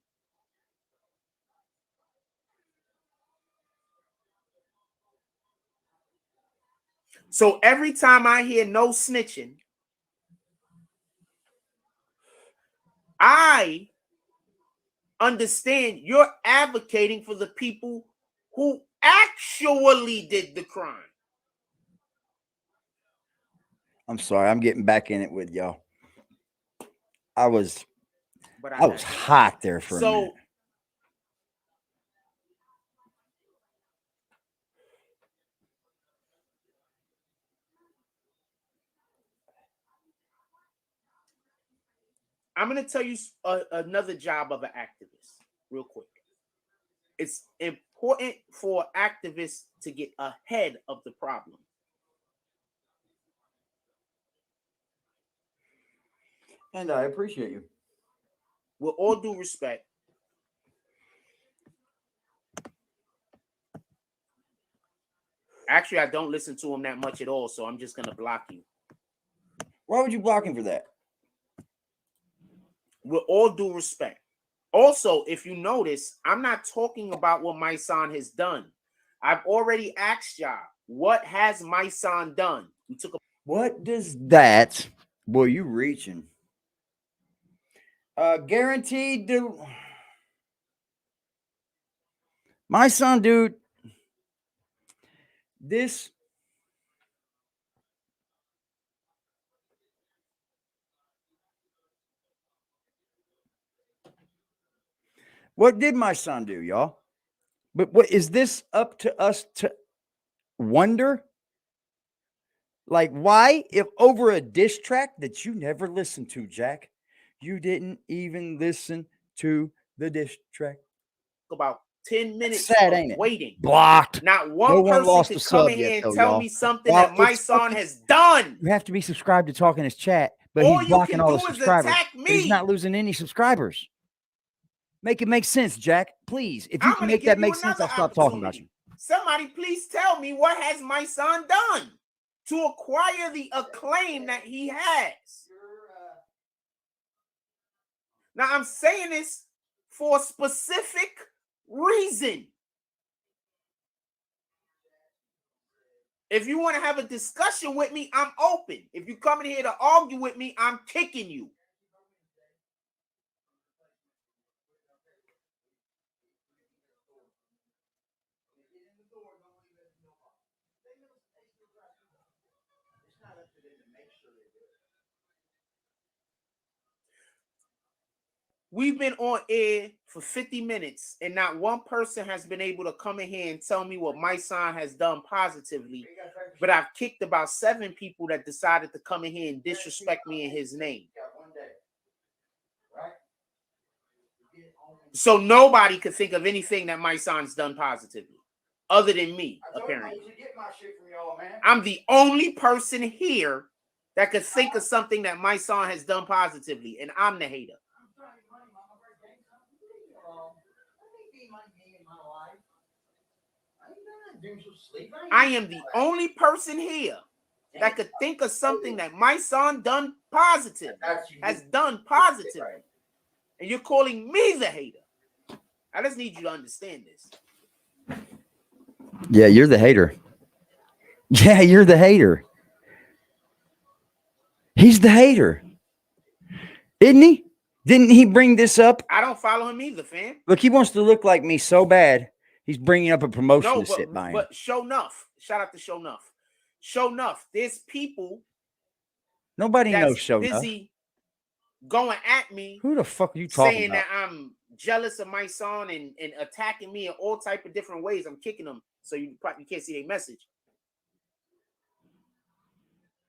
So every time I hear no snitching, I understand you're advocating for the people who actually did the crime. I'm sorry, I'm getting back in it with y'all. I was hot there for a minute. I'm going to tell you another job of an activist real quick. It's important for activists to get ahead of the problem. And I appreciate you. With all due respect, actually, I don't listen to him that much at all, so I'm just going to block you. Why would you block him for that? With all due respect. Also, if you notice, I'm not talking about what MYSONNE has done. I've already asked y'all, what has MYSONNE done? We took a What does that? Boy, you reaching. Guaranteed to MYSONNE, dude. This what did MYSONNE do, y'all? But what is this up to us to wonder? Like, why, if over a diss track that you never listened to, Jack, you didn't even listen to the diss track? About 10 minutes Sad, ain't it? waiting. Blocked. Not one person could come in here and tell me something that MYSONNE has done. You have to be subscribed to talk in his chat, but all he's you blocking can all do the is subscribers. attack But he's me. not losing any subscribers. Make it make sense, Jack. Please. If you I'm can gonna make give that you make sense, I'll another stop talking about you. opportunity. Somebody please tell me, what has MYSONNE done to acquire the acclaim that he has? Now, I'm saying this for a specific reason. If you want to have a discussion with me, I'm open. If you come in here to argue with me, I'm kicking you. We've been on air for 50 minutes, and not one person has been able to come in here and tell me what MYSONNE has done positively. But I've kicked about 7 people that decided to come in here and disrespect me in his name. So nobody could think of anything that MYSONNE's done positively, other than me, apparently. I'm the only person here that could think of something that MYSONNE has done positively, and I'm the hater. I am the only person here that could think of something that MYSONNE done positive, has done positively. And you're calling me the hater. I just need you to understand this. Yeah, you're the hater. Yeah, you're the hater. He's the hater. Isn't he? Didn't he bring this up? I don't follow him either, fam. Look, he wants to look like me so bad. He's bringing up a promotion to sit by him. But Show Nuff. Shout out to Show Nuff. Show Nuff. There's people. Nobody knows Show Nuff. Busy going at me. Who the fuck are you talking saying about? that I'm jealous of MYSONNE and attacking me in all type of different ways. I'm kicking them so you can't see their message.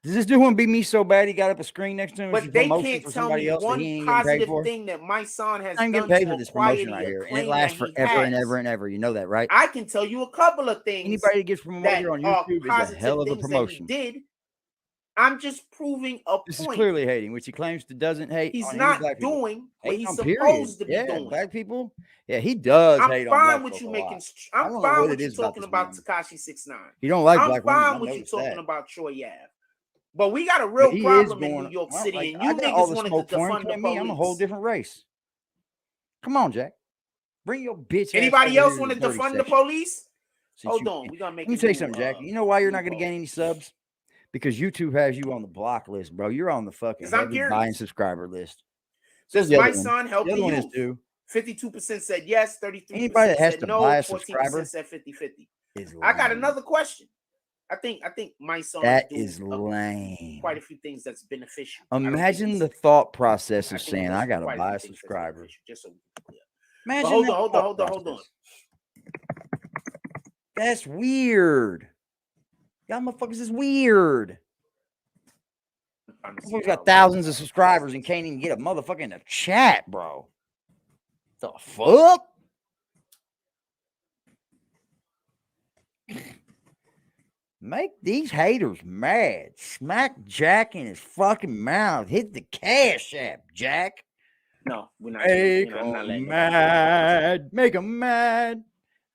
Does this dude want to be me so bad he got up a screen next to him? But they can't tell me one positive thing that MYSONNE has done to paid for to this acquire promotion right the here, and it acclaim lasts that he forever and has. ever and ever. You know that, right? I can tell you a couple of things. Anybody that gets promoted on YouTube is a hell of a promotion. Did. I'm just proving a point. This is clearly hating, which he claims to doesn't hate. He's not doing what he's supposed to be doing. Black people, yeah, he does. I'm fine with you making. I'm fine with you talking about Tekashi 6ix9ine. You don't like black women. I'm fine with you talking about Troy Ave. But we got a real problem in New York City, and you niggas wanted to defund the police. I'm a whole different race. Come on, Jack. Bring your bitch. Anybody else want to defund the police? Hold on, we gonna make. Let me tell you something, Jack. You know why you're not gonna gain any subs? Because YouTube has you on the block list, bro. You're on the fucking buying subscriber list. Does MYSONNE help the you? One is too. 52% said yes, 33% that has said to no, buy a 14% said 50-50. I got another question. I think MYSONNE is lame. Quite a few things that's beneficial. Imagine the thought process of saying I gotta buy a subscriber. Just so clear. Imagine hold on. That's weird. Y'all motherfuckers is weird. We've got thousands of subscribers and can't even get a motherfucker in the chat, bro. The fuck? Make these haters mad. Smack Jack in his fucking mouth. Hit the Cash App, Jack. No, we're not. Make I'm not letting mad. Make them mad.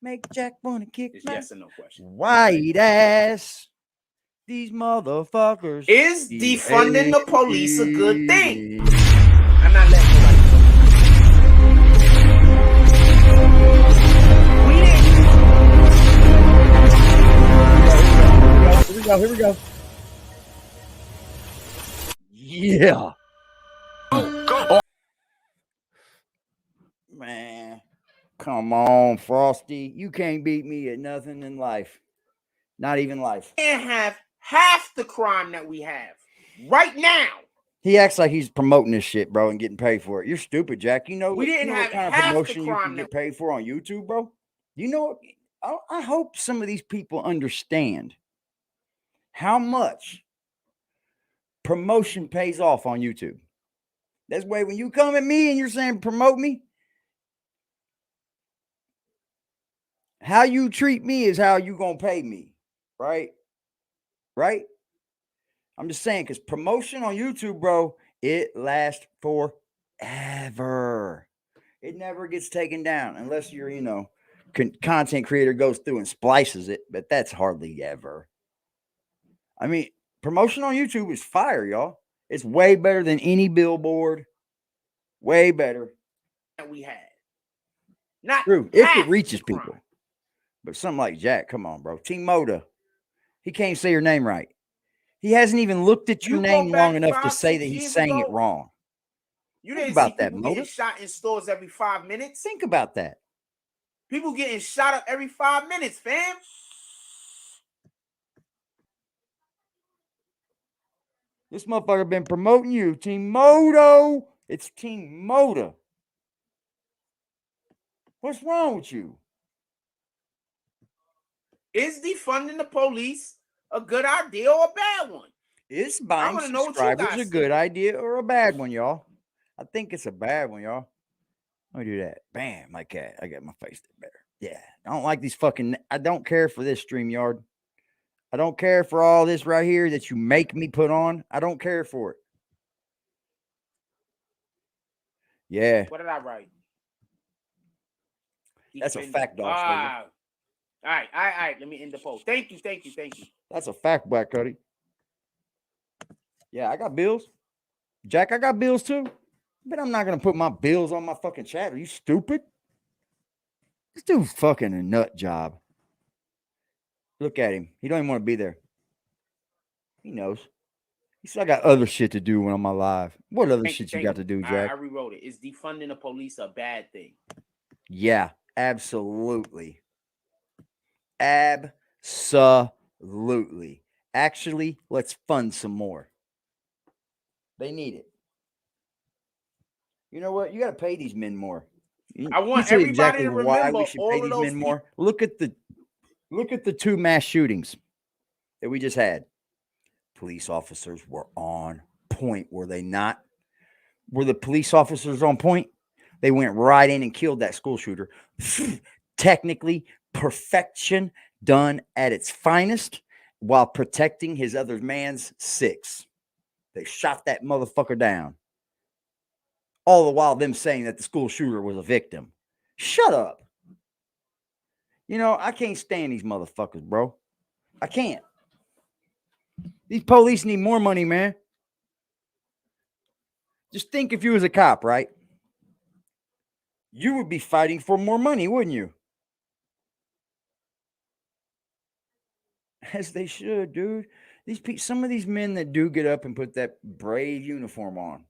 Make Jack wanna kick it's my yes or no question. white ass. These motherfuckers. Is defunding the police a good thing? I'm not letting nobody know. Here we go. Yeah. Man, come on, Frosty. You can't beat me at nothing in life. Not even life. We can't have half the crime that we have right now. He acts like he's promoting this shit, bro, and getting paid for it. You're stupid, Jack. You know, we didn't have what kind of promotion you can get paid for on YouTube, bro? You know, I hope some of these people understand how much promotion pays off on YouTube. That's why when you come at me and you're saying promote me, how you treat me is how you gonna pay me, right? Right? I'm just saying, because promotion on YouTube, bro, it lasts forever. It never gets taken down unless you're, you know, content creator goes through and splices it, but that's hardly ever. I mean, promotion on YouTube is fire, y'all. It's way better than any billboard. Way better. That we had. Not true if it reaches people. But something like Jack, come on, bro. Team Moda. He can't say your name right. He hasn't even looked at your name long enough to say that he's saying it wrong. You didn't see people getting shot in stores every 5 minutes. Think about that. People getting shot up every 5 minutes, fam. This motherfucker been promoting you, Team Moto. It's Team Moda. What's wrong with you? Is defunding the police a good idea or a bad one? Is buying subscribers a good idea or a bad one, y'all? I think it's a bad one, y'all. Let me do that. Bam, my cat. I got my face there better. Yeah. I don't like these fucking... I don't care for this StreamYard. I don't care for all this right here that you make me put on. I don't care for it. Yeah. What did I write? That's a fact, dog. Wow. All right. Let me end the post. Thank you. That's a fact, Black Cuddy. Yeah, I got bills. Jack, I got bills too. But I'm not going to put my bills on my fucking chat. Are you stupid? This dude's fucking a nut job. Look at him. He don't even want to be there. He knows. He said, I got other shit to do when I'm alive. What other shit you got to do, Jack? I rewrote it. Is defunding the police a bad thing? Yeah, absolutely. Absolutely. Actually, let's fund some more. They need it. You know what? You got to pay these men more. I want everybody to remember why we should pay these men more. Look at the 2 mass shootings that we just had. Police officers were on point, were they not? Were the police officers on point? They went right in and killed that school shooter. Technically, perfection done at its finest while protecting his other man's 6. They shot that motherfucker down. All the while them saying that the school shooter was a victim. Shut up. You know, I can't stand these motherfuckers, bro. I can't. These police need more money, man. Just think if you was a cop, right? You would be fighting for more money, wouldn't you? As they should, dude. Some of these men that do get up and put that brave uniform on.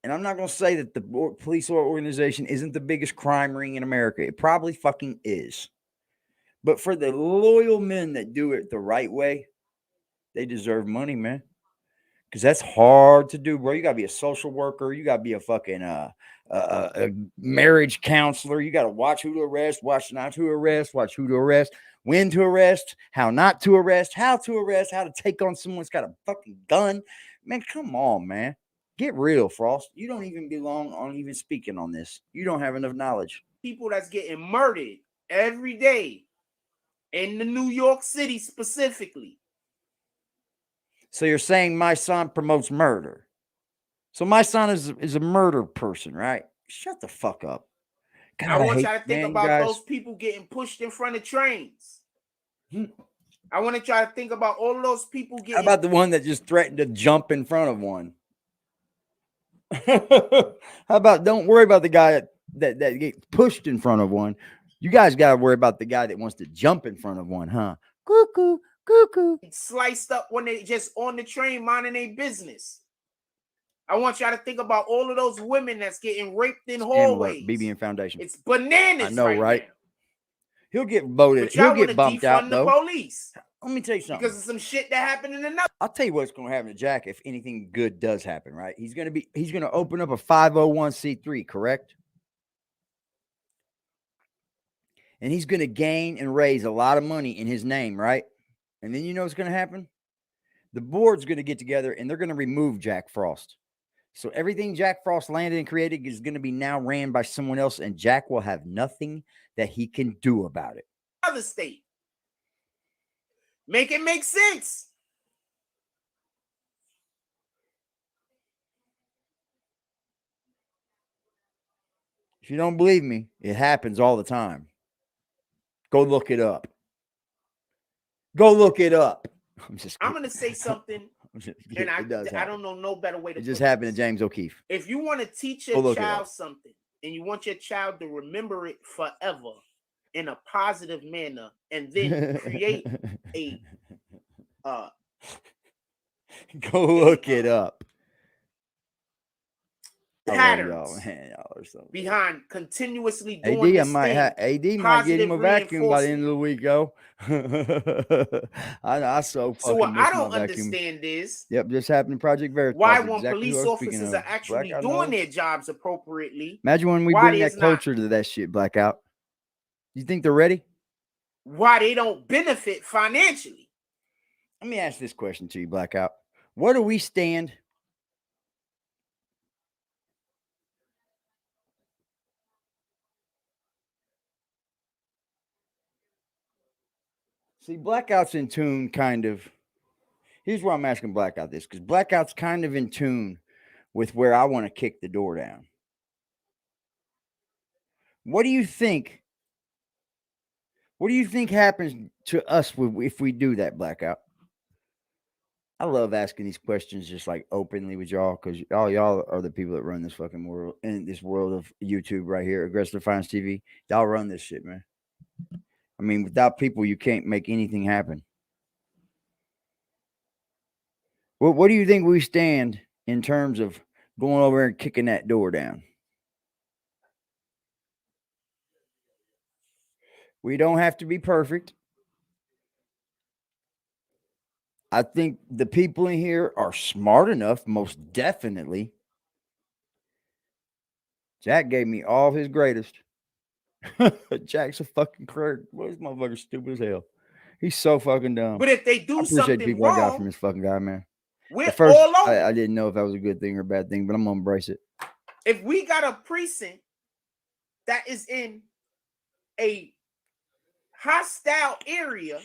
And I'm not going to say that the police organization isn't the biggest crime ring in America. It probably fucking is. But for the loyal men that do it the right way, they deserve money, man. Because that's hard to do, bro. You got to be a social worker. You got to be a fucking a marriage counselor. You got to watch who to arrest, watch not to arrest, watch who to arrest, when to arrest, how not to arrest, how to take on someone that's got a fucking gun. Man, come on, man. Get real, Frost. You don't even belong on even speaking on this. You don't have enough knowledge. People that's getting murdered every day in the New York City specifically. So you're saying my son promotes murder. So my son is a murder person, right? Shut the fuck up. God, I want hate, y'all to think man, about those people getting pushed in front of trains. I want to try to think about all of those people getting. How about the one that just threatened to jump in front of one? How about don't worry about the guy that gets pushed in front of one. You guys got to worry about the guy that wants to jump in front of one, huh? Cuckoo, cuckoo. Sliced up when they just on the train minding their business. I want y'all to think about all of those women that's getting raped in hallways. BBN Foundation. It's bananas. I know, right? Now. He'll get voted. But y'all He'll get bumped out, the though. Police. Let me tell you something. Because of some shit that happened in another. I'll tell you what's going to happen to Jack if anything good does happen, right? He's going to open up a 501c3, correct? And he's going to gain and raise a lot of money in his name, right? And then you know what's going to happen? The board's going to get together and they're going to remove Jack Frost. So everything Jack Frost landed and created is going to be now ran by someone else, and Jack will have nothing that he can do about it. Other state. Make it make sense. If you don't believe me, it happens all the time. Go look it up. Go look it up. I'm going to say something, and I don't know no better way to put it. It just happened to James O'Keefe. If you want to teach your child something, and you want your child to remember it forever in a positive manner, and then create a go look it up. Patterns behind continuously doing AD might get him a vacuum by the end of the week, yo. I so what I don't understand is this happened in Project Veritas. Why when police officers are actually doing their jobs appropriately? Imagine when we bring that culture to that shit, Blackout. You think they're ready? Why they don't benefit financially? Let me ask this question to you, Blackout. Where do we stand? See, Blackout's in tune, kind of. Here's why I'm asking Blackout this, because Blackout's kind of in tune with where I want to kick the door down. What do you think? What do you think happens to us if we do that, Blackout? I love asking these questions just like openly with y'all, because y'all are the people that run this fucking world, in this world of YouTube right here, AggressiveDefiance TV. Y'all run this shit, man. I mean, without people, you can't make anything happen. Well, what do you think we stand in terms of going over and kicking that door down? We don't have to be perfect. I think the people in here are smart enough, most definitely. Jack gave me all his greatest. Jack's a fucking crack. Well, this motherfucker stupid as hell. He's so fucking dumb. But if they do something people wrong, I got from this fucking guy, man. At first, all over. I didn't know if that was a good thing or a bad thing, but I'm gonna embrace it. If we got a precinct that is in a hostile area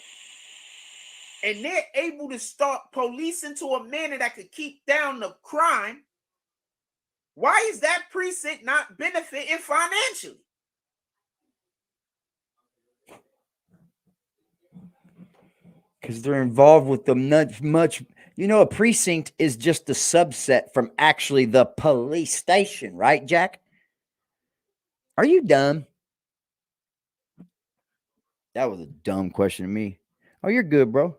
and they're able to start policing to a manner that could keep down the crime, why is that precinct not benefiting financially? Because they're involved with them much. You know, a precinct is just a subset from actually the police station, right, Jack? Are you dumb? That was a dumb question to me. Oh, you're good, bro.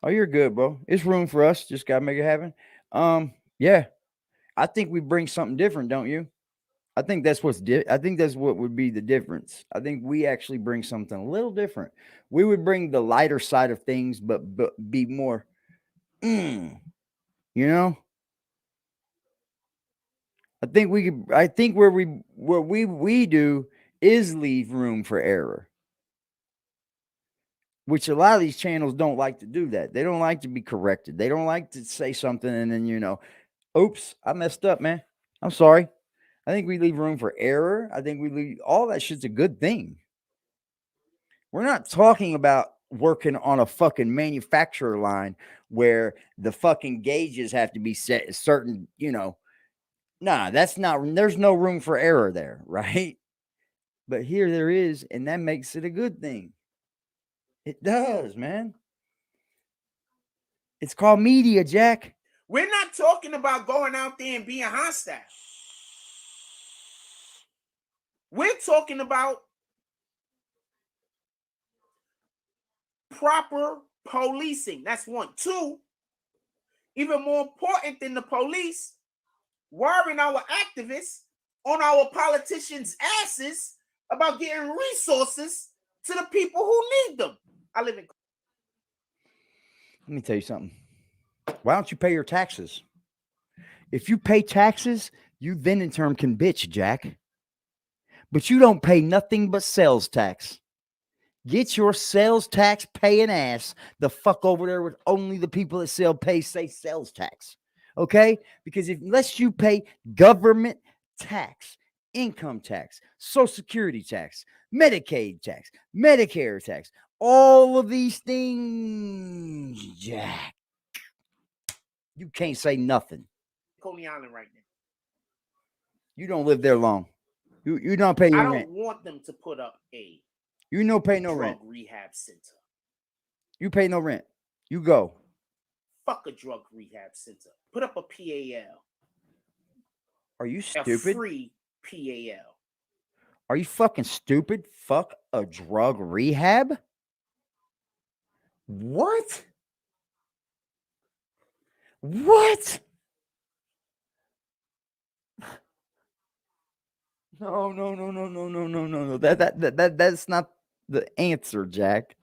Oh, you're good, bro. It's room for us. Just gotta make it happen. Yeah. I think we bring something different, don't you? I think that's I think that's what would be the difference. I think we actually bring something a little different. We would bring the lighter side of things, but be more, you know. I think we could. I think what we do is leave room for error, which a lot of these channels don't like to do. That they don't like to be corrected. They don't like to say something and then oops, I messed up, man. I'm sorry. I think we leave room for error. I think we leave all that shit's a good thing. We're not talking about working on a fucking manufacturer line where the fucking gauges have to be set a certain, nah, that's not, there's no room for error there, right? But here there is, and that makes it a good thing. It does, man. It's called media, Jack. We're not talking about going out there and being hostile. We're talking about proper policing. That's one. Two, even more important than the police, worrying our activists on our politicians' asses about getting resources to the people who need them. I live in. Let me tell you something. Why don't you pay your taxes? If you pay taxes, you then in turn can bitch, Jack. But you don't pay nothing but sales tax. Get your sales tax paying ass the fuck over there with only the people that say sales tax. Okay? Because unless you pay government tax, income tax, Social Security tax, Medicaid tax, Medicare tax, all of these things, Jack, you can't say nothing. Coney Island right now. You don't live there long. You don't pay your rent. I don't want them to put up a pay no rent. Drug rehab center. You pay no rent. You go. Fuck a drug rehab center. Put up a PAL. Are you stupid? A free PAL. Are you fucking stupid? Fuck a drug rehab? What? What? No. That's not the answer, Jack.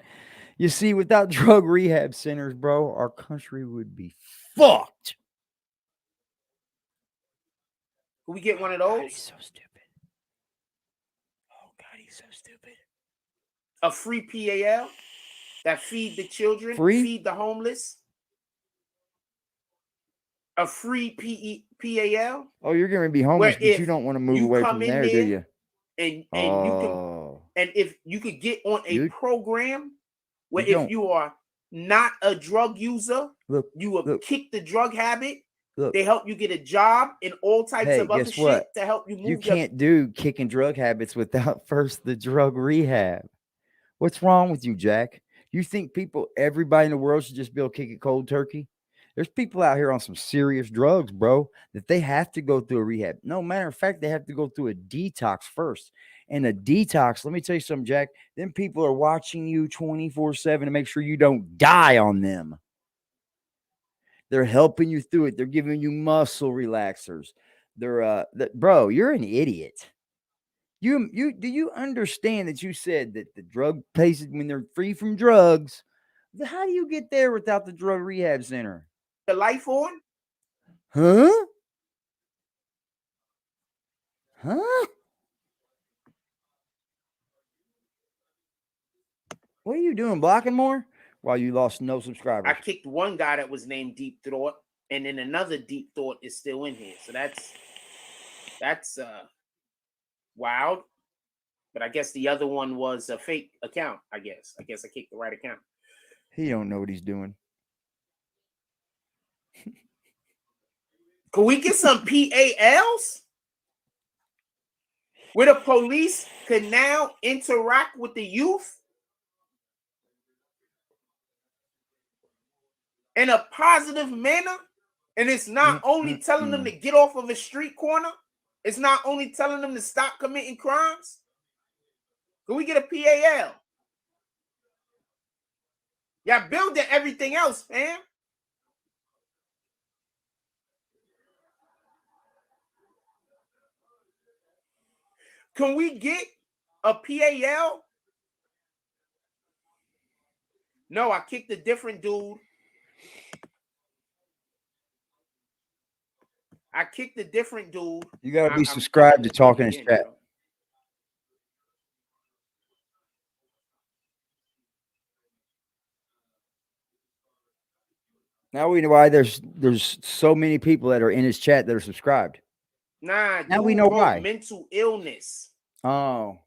You see, without drug rehab centers, bro, our country would be fucked. Can we get one of those? God, he's so stupid. Oh, God, he's so stupid. A free PAL that feed the children, feed the homeless. A free PAL. Oh, you're going to be homeless, but you don't want to move away from there, do you? And you can, and if you could get on a program where if you are not a drug user, you will kick the drug habit. They help you get a job and all types of other shit to help you move. You can't do kicking drug habits without first the drug rehab. What's wrong with you, Jack? You think everybody in the world should just be able to kick it cold turkey? There's people out here on some serious drugs, bro, that they have to go through a rehab. No, matter of fact, they have to go through a detox first. And a detox, let me tell you something, Jack, them people are watching you 24/7 to make sure you don't die on them. They're helping you through it. They're giving you muscle relaxers. Bro, you're an idiot. Do you understand that you said that the drug places, when they're free from drugs, how do you get there without the drug rehab center? The life on? Huh? What are you doing, blocking more? While you lost no subscribers. I kicked one guy that was named Deep Thought, and then another Deep Thought is still in here. So that's wild. But I guess the other one was a fake account, I guess. I kicked the right account. He don't know what he's doing. Can we get some PALs? Where the police can now interact with the youth in a positive manner, and it's not only telling them to get off of a street corner, it's not only telling them to stop committing crimes. Can we get a PAL? Y'all building everything else, fam. Can we get a PAL? No, I kicked a different dude. You gotta be subscribed to Talking in Chat. Now we know why there's so many people that are in his chat that are subscribed. Nah, now we know why. Mental illness. Oh.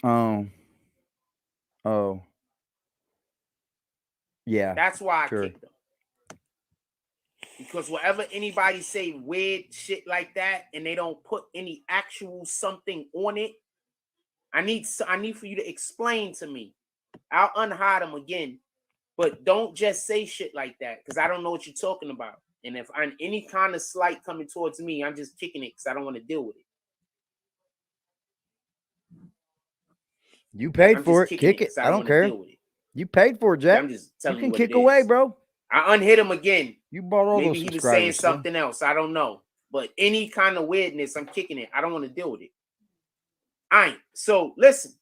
Oh. Yeah. That's why I sure. kicked them. Because wherever anybody say weird shit like that and they don't put any actual something on it, I need for you to explain to me. I'll unhide them again, but don't just say shit like that because I don't know what you're talking about. And if I'm any kind of slight coming towards me, I'm just kicking it because I don't want to deal with it. You paid for it. Kick it. I don't care. You paid for it, Jack. I'm just telling you can what kick it away, is. bro. I unhit him again. You bought all Maybe those he was subscribers. saying something else. I don't know. But any kind of weirdness, I'm kicking it. I don't want to deal with it. All right. So listen.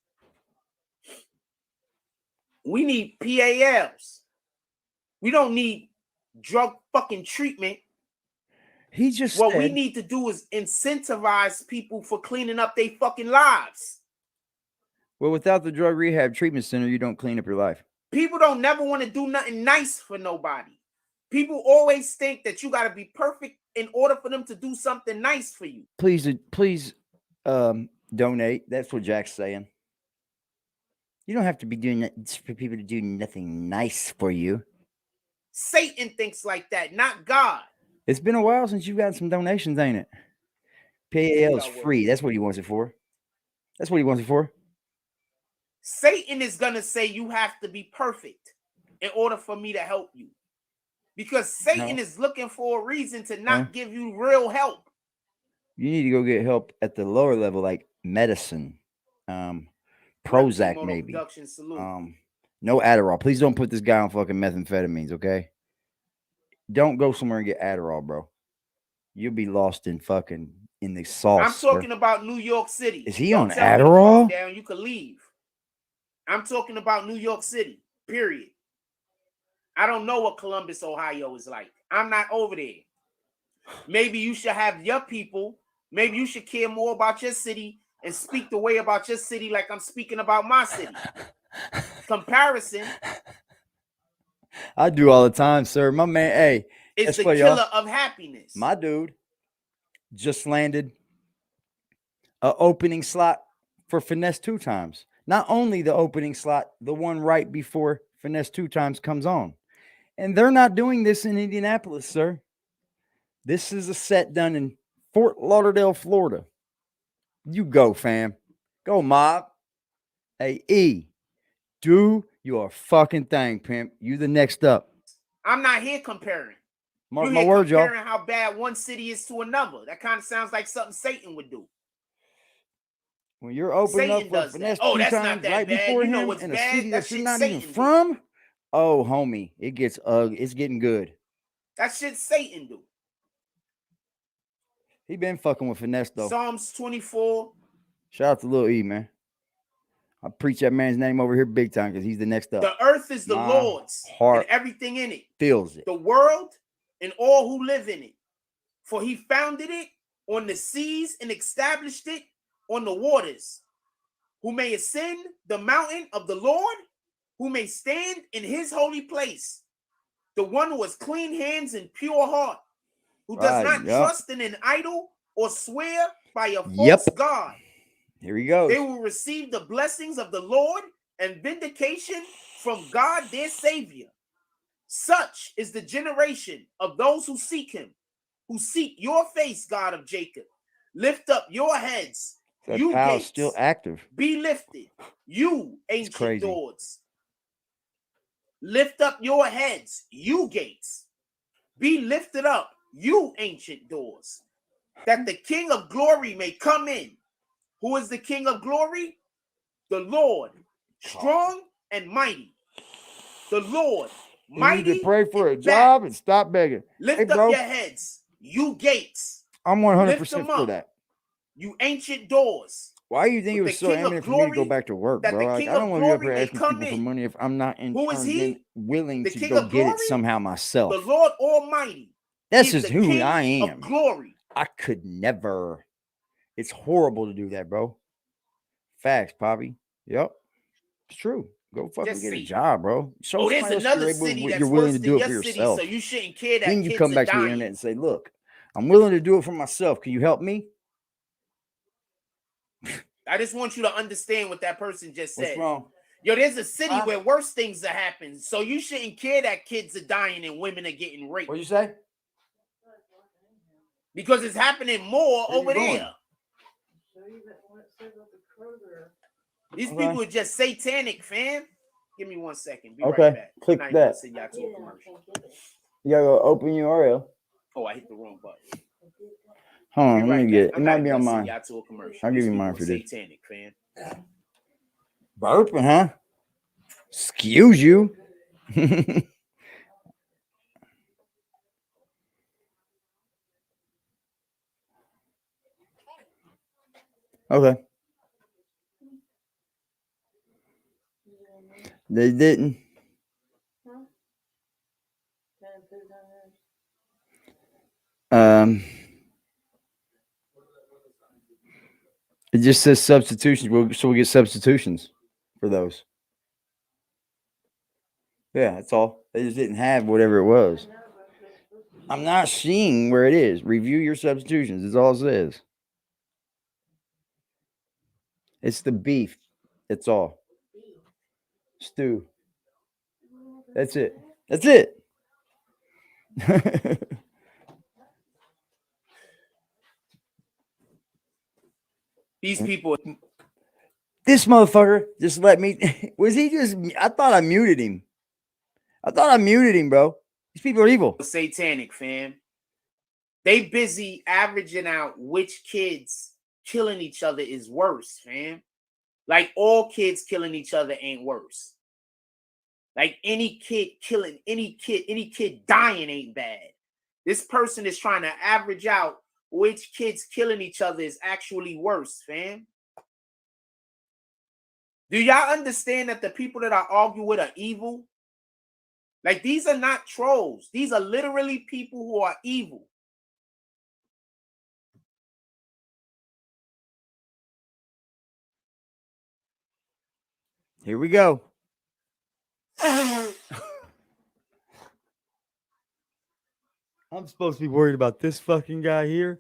We need PALs. We don't need drug fucking treatment. He just what said, we need to do is incentivize people for cleaning up their fucking lives. Well, without the drug rehab treatment center, you don't clean up your life. People don't never want to do nothing nice for nobody. People always think that you got to be perfect in order for them to do something nice for you. Please donate. That's what Jack's saying. You don't have to be doing that for people to do nothing nice for you. Satan thinks like that, not God. It's been a while since you've gotten some donations, ain't it? PAL is free. That's what he wants it for. That's what he wants it for. Satan is going to say you have to be perfect in order for me to help you. Because Satan is looking for a reason to not give you real help. You need to go get help at the lower level, like medicine, Prozac, maybe. No Adderall. Please don't put this guy on fucking methamphetamines, okay? Don't go somewhere and get Adderall, bro. You'll be lost in fucking in the sauce. I'm talking about New York City. Is he on Adderall? Down, you can leave. I'm talking about New York City, period. I don't know what Columbus, Ohio is like. I'm not over there. Maybe you should have your people. Maybe you should care more about your city and speak the way about your city like I'm speaking about my city. Comparison. I do all the time, sir. My man, hey. It's the killer of happiness. My dude just landed an opening slot for Finesse 2 times. Not only the opening slot, the one right before Finesse 2 times comes on. And they're not doing this in Indianapolis, sir. This is a set done in Fort Lauderdale, Florida. You go, fam. Go, mob. Hey, E, do your fucking thing, pimp. You the next up. I'm not here comparing. Mark my words, y'all. Comparing how bad one city is to another. That kind of sounds like something Satan would do. When you're opening up for Finesse 2 times right before him in a city that you're not even from, oh, homie, it gets it's getting good. That shit Satan do. He been fucking with Finesse though. Psalms 24. Shout out to Lil E, man. I preach that man's name over here big time because he's the next up. The earth is the Lord's and everything in it. Feels it. The world and all who live in it. For he founded it on the seas and established it on the waters. Who may ascend the mountain of the Lord, who may stand in his holy place. The one who has clean hands and pure heart, who does not trust in an idol or swear by a false god. Here he goes. They will receive the blessings of the Lord and vindication from God their Savior. Such is the generation of those who seek him, who seek your face, God of Jacob. Lift up your heads, that you gates. Still active. Be lifted, you ancient doors. Lift up your heads, you gates. Be lifted up, you ancient doors, that the King of glory may come in. Who is the King of glory? The Lord, strong and mighty. The Lord, mighty. You need to pray for a job and stop begging. Lift up your heads, you gates. I'm 100% for that. You ancient doors. Why do you think it was so eminent for me to go back to work, bro? Like, I don't want to be up here asking people for money if I'm not willing to go get it somehow myself. The Lord Almighty. That's just who I am. Glory. I could never. It's horrible to do that, bro. Facts, Poppy. Yep. It's true. Go fucking get a job, bro. Show there's another city that's you're willing to do it for yourself. So you shouldn't care that then you come back to the internet and say, look, I'm willing to do it for myself. Can you help me? I just want you to understand what that person just said. What's wrong? Yo, there's a city where worse things are happening. So you shouldn't care that kids are dying and women are getting raped. What'd you say? Because it's happening more over there. These people are just satanic, fam. Give me 1 second. Be right back. Click that. You gotta go open URL. Oh, I hit the wrong button. Hold on, let me get it. It might be on mine. mine. Commercial. I'll give you mine for this. Satanic, fam. Burping, huh? Excuse you. Okay. They didn't. It just says substitutions. So we get substitutions for those. Yeah, that's all. They just didn't have whatever it was. I'm not seeing where it is. Review your substitutions. That's all it says. It's the beef. That's all. Stew. That's it. That's it. These people. This motherfucker just let me. Was he just? I thought I muted him. Bro. These people are evil. Satanic, fam. They busy averaging out which kids killing each other is worse, fam. Like all kids killing each other ain't worse. Like any kid killing any kid dying ain't bad. This person is trying to average out which kids killing each other is actually worse, fam. Do y'all understand that the people that I argue with are evil? Like, these are not trolls. These are literally people who are evil. Here we go. I'm supposed to be worried about this fucking guy here.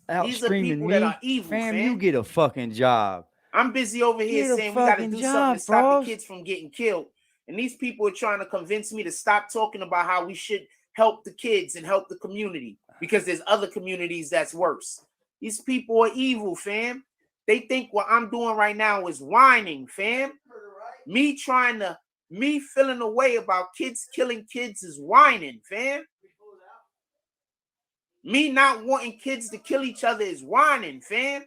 Out These are screaming people me. that are evil, fam. You get a fucking job. I'm busy over here saying we got to do something to stop the kids from getting killed. And these people are trying to convince me to stop talking about how we should help the kids and help the community because there's other communities that's worse. These people are evil, fam. They think what I'm doing right now is whining, fam. Me feeling a way about kids killing kids is whining, fam. Me not wanting kids to kill each other is whining, fam.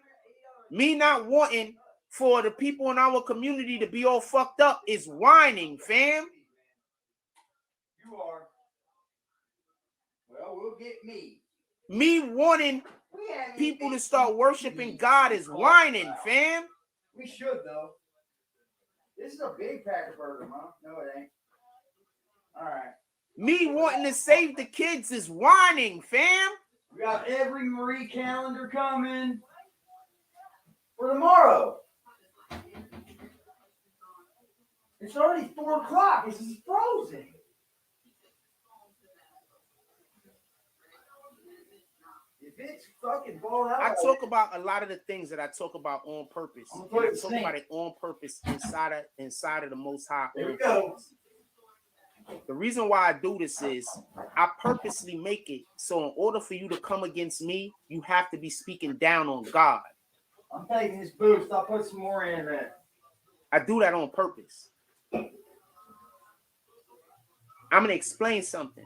Me not wanting for the people in our community to be all fucked up is whining, fam. You are. Well, we'll get me. Me wanting people to start worshiping God is whining, fam. We should, though. This is a big pack of burger, Mom. No, it ain't. All right. Me wanting to save the kids is whining, fam. We got every Marie calendar coming for tomorrow. It's already 4 o'clock. This is frozen. If it's fucking balled out. I talk about a lot of the things that I talk about on purpose. And I talk about it on purpose inside of the Most High. Here we go. The reason why I do this is I purposely make it so in order for you to come against me, you have to be speaking down on God. I'm taking this boost. I'll put some more in there. I do that on purpose. I'm going to explain something.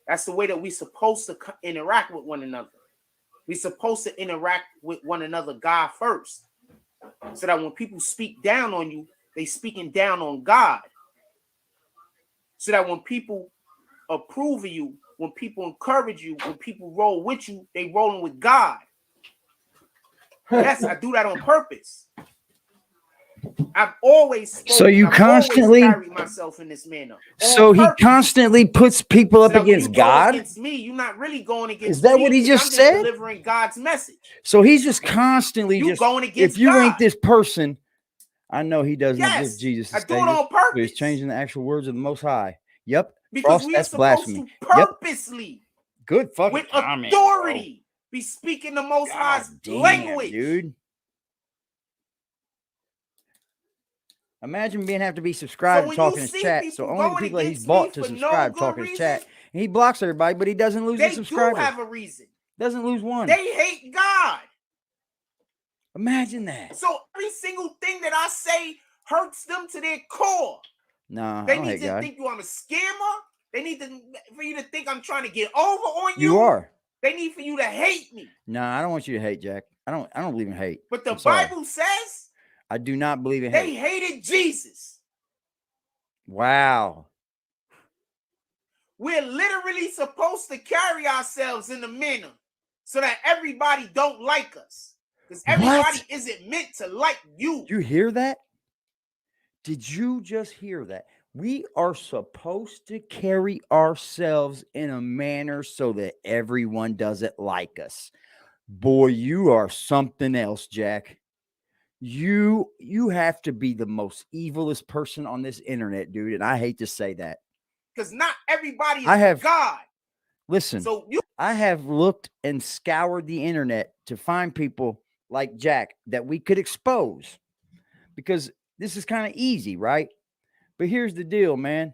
That's the way that we're supposed to interact with one another. We're supposed to interact with one another, God first. So that when people speak down on you, they speaking down on God. So that when people approve of you, when people encourage you, when people roll with you, they rolling with God. Yes, I do that on purpose. I've always spoken, so you constantly carried myself in this manner. So he constantly puts people up against God. Against me, you're not really going against. Is that me, what he just I'm said? Delivering God's message. So he's just constantly you just going against. If you God. ain't this person, I know he doesn't yes, give Jesus. I do it on purpose. He's changing the actual words of the Most High. Yep. Because we are supposed to purposely, yep. Good fucking with comment, authority, be speaking the Most High's language, dude. Imagine have to be subscribed So to talk in his chat. So only the people that he's bought to subscribe talk in his chat. And he blocks everybody, but he doesn't lose a subscriber. They do have a reason. Doesn't lose one. They hate God. Imagine that. So every single thing that I say hurts them to their core. Nah, they need to think I'm a scammer. They need for you to think I'm trying to get over on you. You are. They need for you to hate me. Nah, I don't want you to hate, Jack. I don't believe in hate. But the Bible says I do not believe in hate. They hated Jesus. Wow. We're literally supposed to carry ourselves in a manner so that everybody don't like us. Because everybody isn't meant to like you. You hear that? Did you just hear that? We are supposed to carry ourselves in a manner so that everyone doesn't like us. Boy, you are something else, Jack. You have to be the most evilest person on this internet, dude. And I hate to say that. Because not everybody is God. Listen, I have looked and scoured the internet to find people like Jack that we could expose. Because this is kind of easy, right? But here's the deal, man.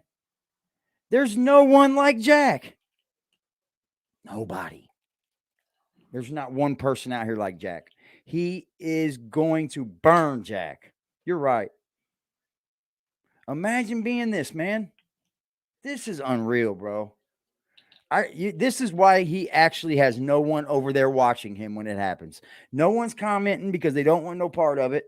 There's no one like Jack. Nobody. There's not one person out here like Jack. He is going to burn Jack. You're right. Imagine being this, man. This is unreal, bro. This is why he actually has no one over there watching him when it happens. No one's commenting because they don't want no part of it.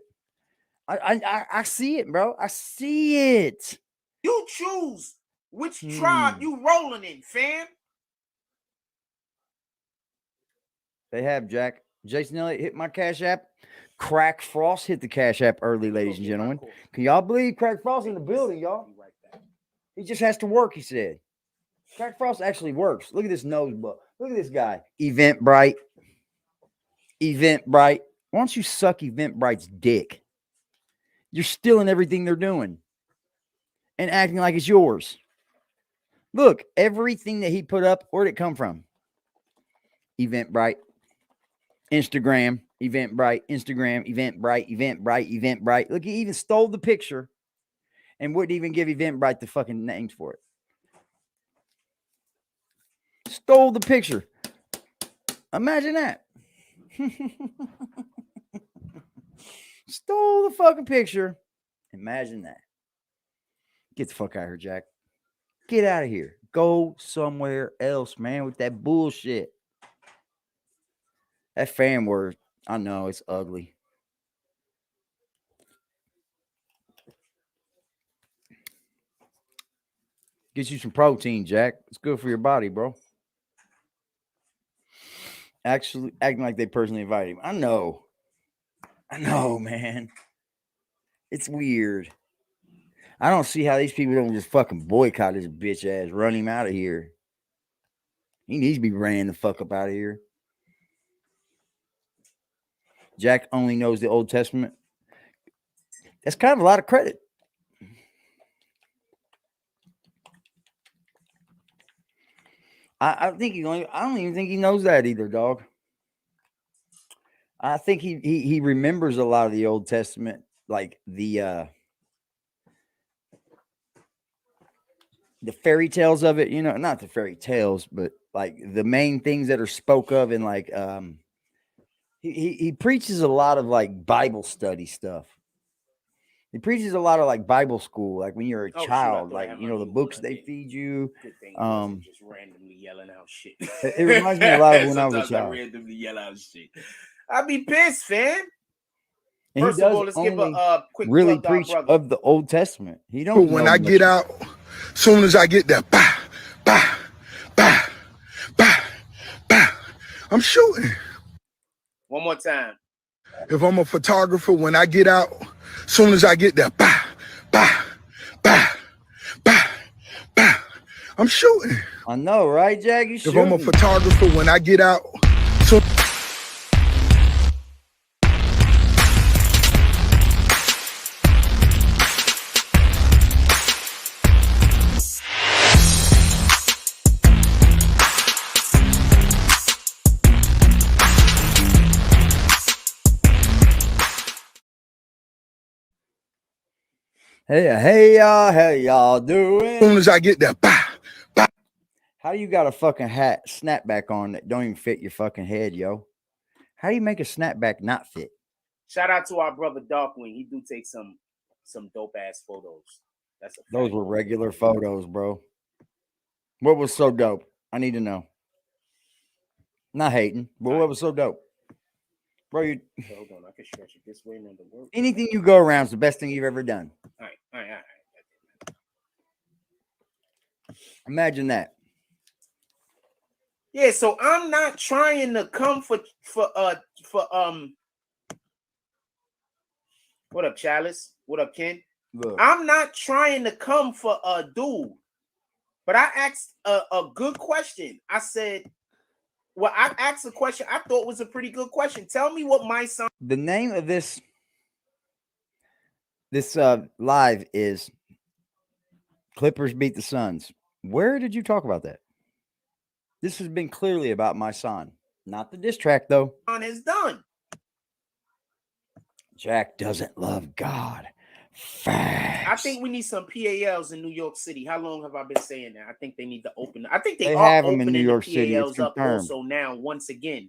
I see it, bro. I see it. You choose which tribe you rolling in, fam. They have, Jack. Jason Elliott hit my Cash App. Crack Frost hit the Cash App early, ladies and gentlemen. Can y'all believe Crack Frost in the building, y'all? He just has to work, he said. Crack Frost actually works. Look at this nose book. Look at this guy. Eventbrite. Eventbrite. Why don't you suck Eventbrite's dick? You're stealing everything they're doing and acting like it's yours. Look, everything that he put up, where'd it come from? Eventbrite. Instagram, Eventbrite, Instagram, Eventbrite, Eventbrite, Eventbrite. Look, he even stole the picture and wouldn't even give Eventbrite the fucking names for it. Stole the picture. Imagine that. Stole the fucking picture. Imagine that. Get the fuck out of here, Jack. Get out of here. Go somewhere else, man, with that bullshit. That fan word, I know it's ugly. Get you some protein, Jack. It's good for your body, bro. Actually, acting like they personally invited him. I know, man. It's weird. I don't see how these people don't just fucking boycott his bitch ass, run him out of here. He needs to be ran the fuck up out of here. Jack only knows the Old Testament. That's kind of a lot of credit. I think I don't even think he knows that either, dog. I think he remembers a lot of the Old Testament, like the fairy tales of it, you know, not the fairy tales, but like the main things that are spoke of in like he preaches a lot of like Bible study stuff. He preaches a lot of like Bible school, like when you're a child, like, you know, the books they feed you. Just randomly yelling out shit. It reminds me a lot of when I was a child. I randomly yell out shit. I'd be pissed, fam. And First of all, let's give a quick really preach of the Old Testament. He don't. But when I get out, soon as I get there, bah, bah, bah, bah, bah, I'm shooting. One more time. If I'm a photographer, when I get out, soon as I get there, bah, bah, bah, bah, bah, I'm shooting. I know, right, Jack? You shooting. If I'm a photographer, when I get out, so Hey, y'all, how y'all doing? As soon as I get there, bah, bah. How you got a fucking hat snapback on that don't even fit your fucking head, yo? How do you make a snapback not fit? Shout out to our brother Darkwing. He do take some dope ass photos. That's a fact. Those were regular photos, bro. What was so dope? I need to know. Not hating, but what was so dope? Bro, you hold on, I can stretch it this way and the work. Anything you go around is the best thing you've ever done. All right. Imagine that. Yeah, so I'm not trying to come for what up, Chalice? What up, Ken? Look. I'm not trying to come for a dude, but I asked a good question. I said, well, I asked a question I thought was a pretty good question. Tell me what my son. The name of this live is Clippers beat the Suns. Where did you talk about that? This has been clearly about my son, not the diss track though. Has done. Jack doesn't love God. Facts. I think we need some PALs in New York City. How long have I been saying that? I think they need to open. I think they are have them opening in New York the City. PALs It's up confirmed. also now once again.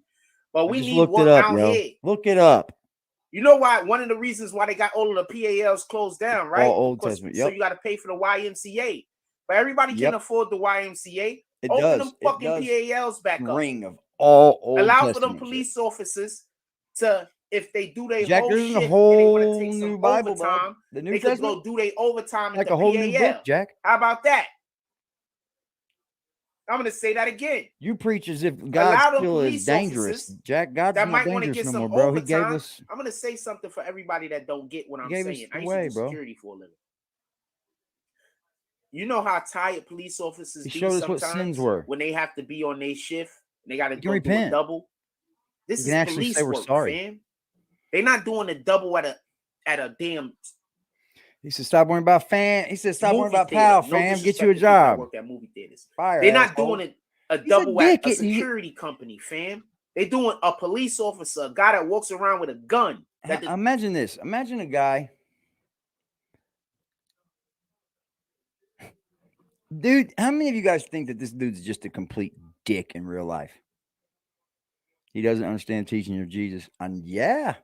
But we just need looked one it up, out yo. here. Look it up. You know why? One of the reasons why they got all of the PALs closed down, right? All Old Testament. Yep. So you got to pay for the YMCA. But everybody can't afford the YMCA. It Open does. them fucking PALs back up. Ring of all Old Allow Testament for them police officers to, if they do their Jack, whole there's shift a whole and they want to take new some Bible, overtime, the New they could Testament? go do their overtime Like at the a whole PAL. new book, Jack. How about that? I'm going to say that again. You preach as if God still is dangerous. Jack, God's that not might want to dangerous get no some more, bro. overtime. He gave us. I'm going to say something for everybody that don't get what I'm gave saying. us I the used to way, do bro. security for a living. You know how tired police officers He be showed us sometimes what sins were. when they have to be on their shift and they got to go do a repent. double. This You is can actually police say we're work, sorry. fam. They're not doing a double at a damn. He said, "Stop worrying about fam." He said, "Stop worrying about theater. pal, No fam. Get disrespect you a to people that job." work at movie theaters. Fire, They're not asshole. doing a He's double a at dick. a security company, fam. They're doing a police officer, a guy that walks around with a gun. Imagine this. Imagine a guy. Dude, how many of you guys think that this dude's just a complete dick in real life? He doesn't understand teaching of Jesus. And yeah.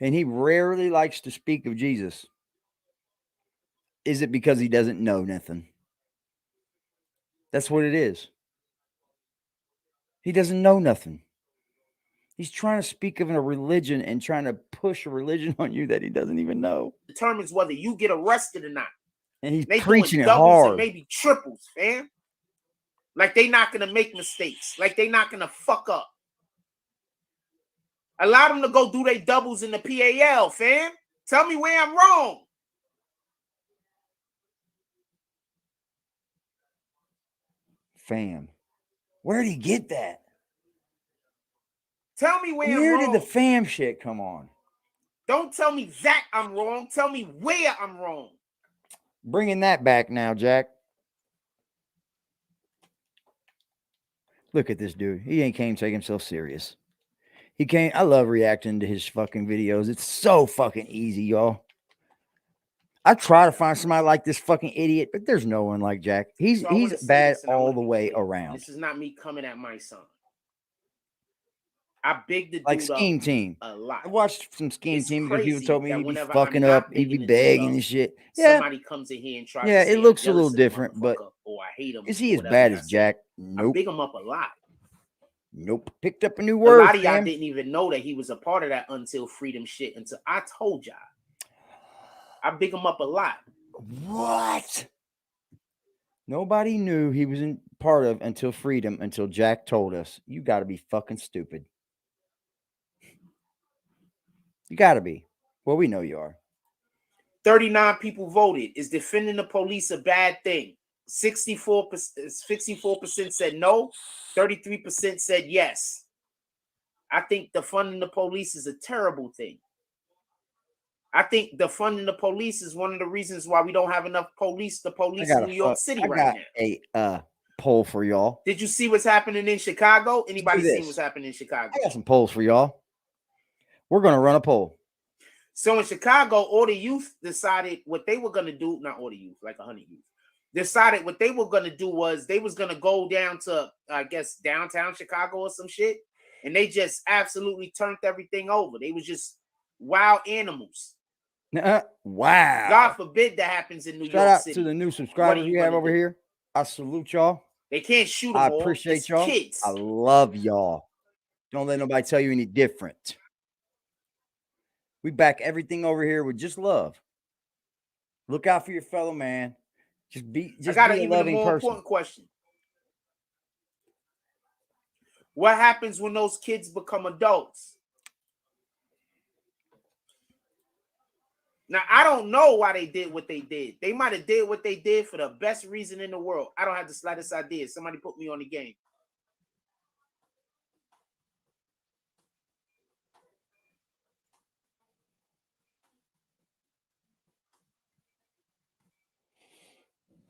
And he rarely likes to speak of Jesus. Is it because he doesn't know nothing? That's what it is. He doesn't know nothing. He's trying to speak of a religion and trying to push a religion on you that he doesn't even know. Determines whether you get arrested or not. And he's they preaching doing it doubles hard. And maybe triples, fam. Like they not gonna make mistakes. Like they not gonna fuck up. Allow them to go do their doubles in the PAL, fam. Tell me where I'm wrong. Fam, where'd he get that? Tell me where I'm wrong. Where did the fam shit come on? Don't tell me that I'm wrong. Tell me where I'm wrong. Bringing that back now, Jack. Look at this dude. He ain't can't take himself serious. He can't. I love reacting to his fucking videos. It's so fucking easy, y'all. I try to find somebody like this fucking idiot, but there's no one like Jack. He's bad all the way around. This is not me coming at my son. I big the dude like Scheme up Team a lot. I watched some Scheme Team because people told me he'd be whenever fucking I'm up, not he'd be bigging the dude begging up, and shit. Yeah, somebody comes in here and tries yeah, to say it looks I'm a little jealous of the different, but motherfucker or I hate him. is he or as whatever bad I as say. Jack? I Nope. big him up a lot. Nope. Picked up a new A word. lot of y'all fam. didn't even know that he was a part of that Until Freedom shit until I told y'all. I big him up a lot. What? Nobody knew he was in part of Until Freedom until Jack told us. You got to be fucking stupid. You got to be. Well, we know you are. 39 people voted. Is defending the police a bad thing? 64% said no. 33% said yes. I think defunding the police is a terrible thing. I think defunding the police is one of the reasons why we don't have enough police in New York City right now. I got a poll for y'all. Did you see what's happening in Chicago? Anybody seen what's happening in Chicago? I got some polls for y'all. We're going to run a poll. So in Chicago, all the youth decided what they were going to do. Not all the youth, like 100 youth. Decided what they were going to do was they was going to go down to, I guess, downtown Chicago or some shit. And they just absolutely turned everything over. They was just wild animals. Wow. God forbid that happens in New York Shout out City. to the new subscribers we have over here. I salute y'all. They can't shoot them I all. appreciate It's y'all. kids. I love y'all. Don't let nobody tell you any different. We back everything over here with just love. Look out for your fellow man. Just be a loving person. Important question. What happens when those kids become adults? Now, I don't know why they did what they did. They might have did what they did for the best reason in the world. I don't have the slightest idea. Somebody put me on the game.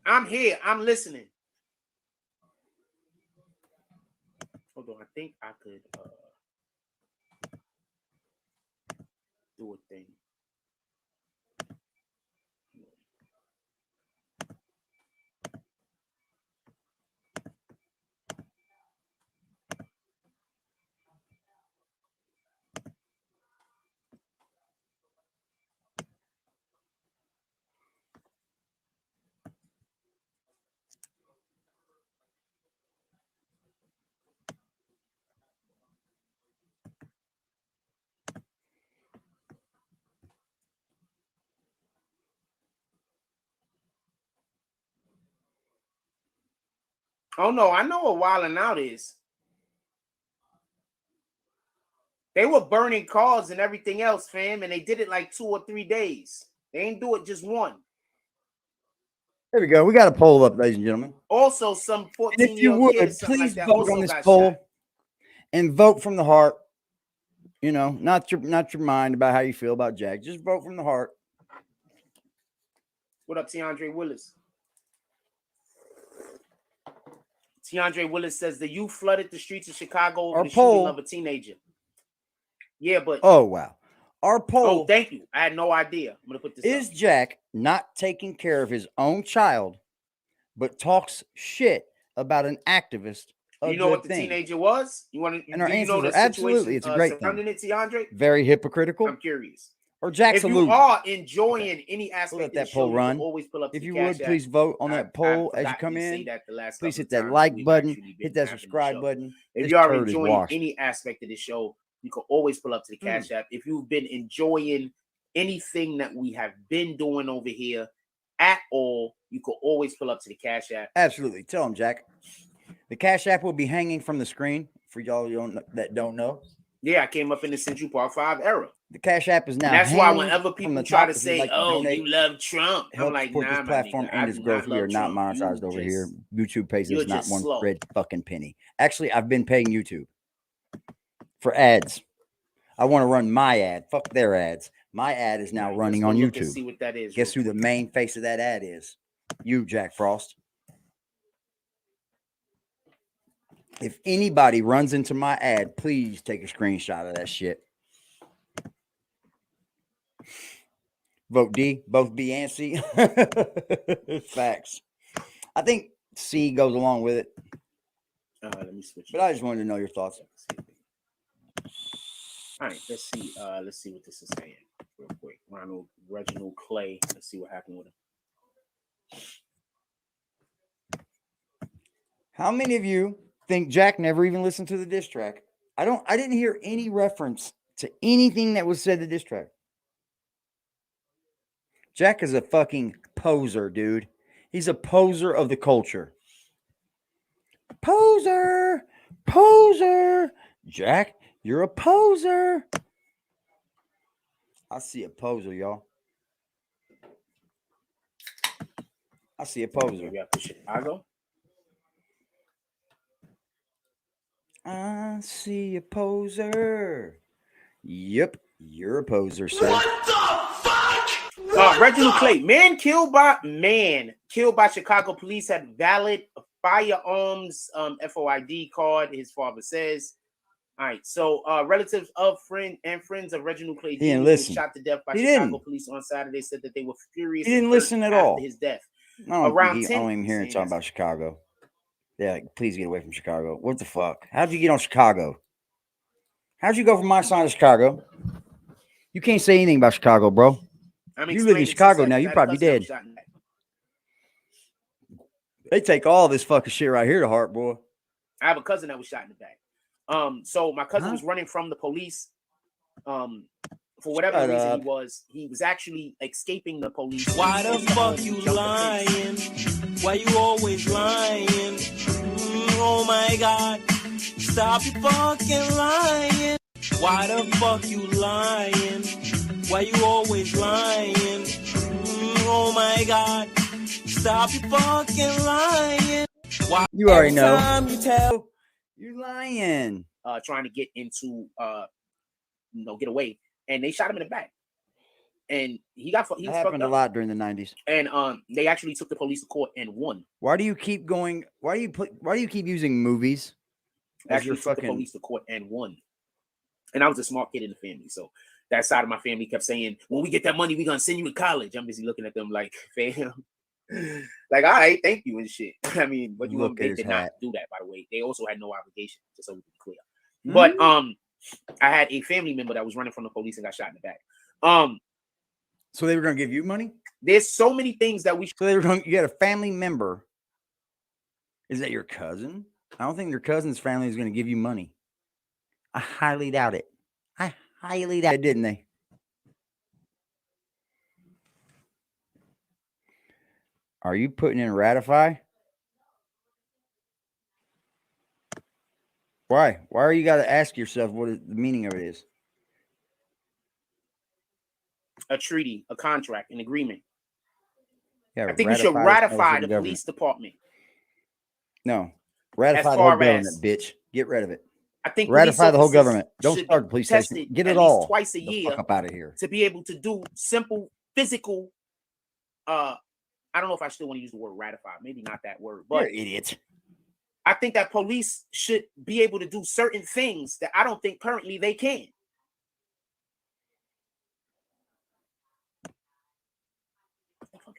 I'm here. I'm listening. Hold on. I think I could do a thing. Oh no, I know what wilding out is. They were burning cars and everything else, fam, and they did it like 2 or 3 days. They ain't do it just one. There we go. We got a poll up, ladies and gentlemen. Also, some 14-year-old if you would, kid or something please like that vote on this poll and vote from the heart. You know, not your mind about how you feel about Jack. Just vote from the heart. What up, Tiandre Willis? Tiandre Willis says the youth flooded the streets of Chicago over the shooting of a teenager. Yeah, but oh wow, our poll. Oh, thank you. I had no idea. I'm gonna put this. Is up. Jack not taking care of his own child, but talks shit about an activist? You know what the teenager was? You want to? And our answers know the absolutely. It's a great thing. It, Tiandre? Very hypocritical. I'm curious. Or Jack's if you are enjoying any aspect of that poll run, always pull up if you would, please vote on that poll as you come in. Please hit that like button, hit that subscribe button. If you are enjoying any aspect of the show, you can always pull up to the Cash App. If you've been enjoying anything that we have been doing over here at all, you can always pull up to the Cash App. Absolutely. Tell them, Jack. The Cash App will be hanging from the screen for y'all that don't know. Yeah, I came up in the Central Park 5 era. The Cash App is now. And that's why whenever people try to say, "Oh, you love Trump," I'm like, "Nah, this platform and its growth. We are not monetized over here. YouTube pays us not one red fucking penny. Actually, I've been paying YouTube for ads. I want to run my ad. Fuck their ads. My ad is now running on YouTube. See what that is. Guess who the main face of that ad is? You, Jack Frost. If anybody runs into my ad, please take a screenshot of that shit. Vote D, both B and C. Facts. I think C goes along with it. Let me switch. But I just wanted to know your thoughts. All right, let's see. Let's see what this is saying real quick. Reginald Clay. Let's see what happened with him. How many of you think Jack never even listened to the diss track? I didn't hear any reference to anything that was said to diss track. Jack is a fucking poser, dude. He's a poser of the culture. Poser. Poser. Jack, you're a poser. I see a poser, y'all. I see a poser. We got to Chicago. I see a poser. Yep, you're a poser, sir. What the fuck? Reginald Clay, man killed by Chicago police had valid firearms FOID card. His father says All right, so relatives of friends of Reginald Clay Jr. didn't was listen. shot to death by He Chicago didn't. police on Saturday said that they were furious. He didn't and hurt listen at after all. his death. I don't Around think I 10 don't even hear him saying talking this. about Chicago. Yeah, like, please get away from Chicago. What the fuck? How'd you get on Chicago? How'd you go from MYSONNE to Chicago? You can't say anything about Chicago, bro. You live in Chicago now. You probably dead. They take all this fucking shit right here to heart, boy. I have a cousin that was shot in the back. So my cousin was running from the police. For whatever reason he was actually escaping the police. Why the fuck you lying? Why you always lying? Oh my God, stop you fucking lying. Why the fuck you lying? Why you always lying? Oh my God, stop you fucking lying. Why you already know. You tell you're lying. Trying to get into get away, and they shot him in the back, and he was happened a lot during the 90s. And they actually took the police to court and won. Why do you keep going? Why do you keep using movies? Actually took the police to court and won. And I was a smart kid in the family, so that side of my family kept saying, "When we get that money, we're gonna send you to college." I'm busy looking at them like, fam, like, all right, thank you and shit. I mean, but they did not do that, by the way. They also had no obligation, just so we can be clear. But I had a family member that was running from the police and got shot in the back. So they were gonna give you money? There's so many things that we. So they were going. You had a family member. Is that your cousin? I don't think your cousin's family is going to give you money. I highly doubt it. I highly doubt it, didn't they? Are you putting in ratify? Why? Why are you got to ask yourself what the meaning of it is? A treaty, a contract, an agreement. Yeah, I think we should ratify the police department. No. Ratify the whole government, bitch. Get rid of it. I think ratify the whole government. Don't start the police station. Get it all twice a year. Fuck up out of here. To be able to do simple physical. I don't know if I still want to use the word ratify. Maybe not that word, but you're an idiot. I think that police should be able to do certain things that I don't think currently they can.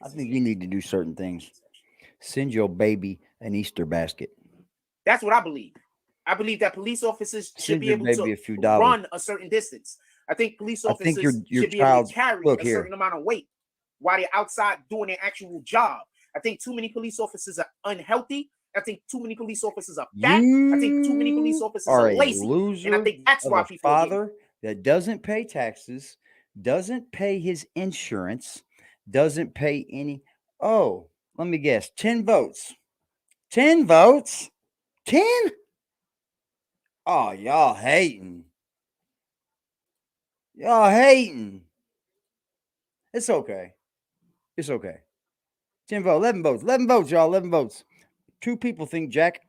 I think you need to do certain things. Send your baby an Easter basket. That's what I believe. I believe that police officers should be able to run a certain distance. I think police officers should be able to carry a certain amount of weight while they're outside doing their actual job. I think too many police officers are unhealthy. I think too many police officers are fat. I think too many police officers are lazy. And I think that's why people father that doesn't pay taxes, doesn't pay his insurance, doesn't pay any. Oh, let me guess. 10 votes. 10 votes? 10? Oh, y'all hating. Y'all hating. It's okay. It's okay. 10 votes, 11 votes. 11 votes, y'all. 11 votes. 2 people think Jack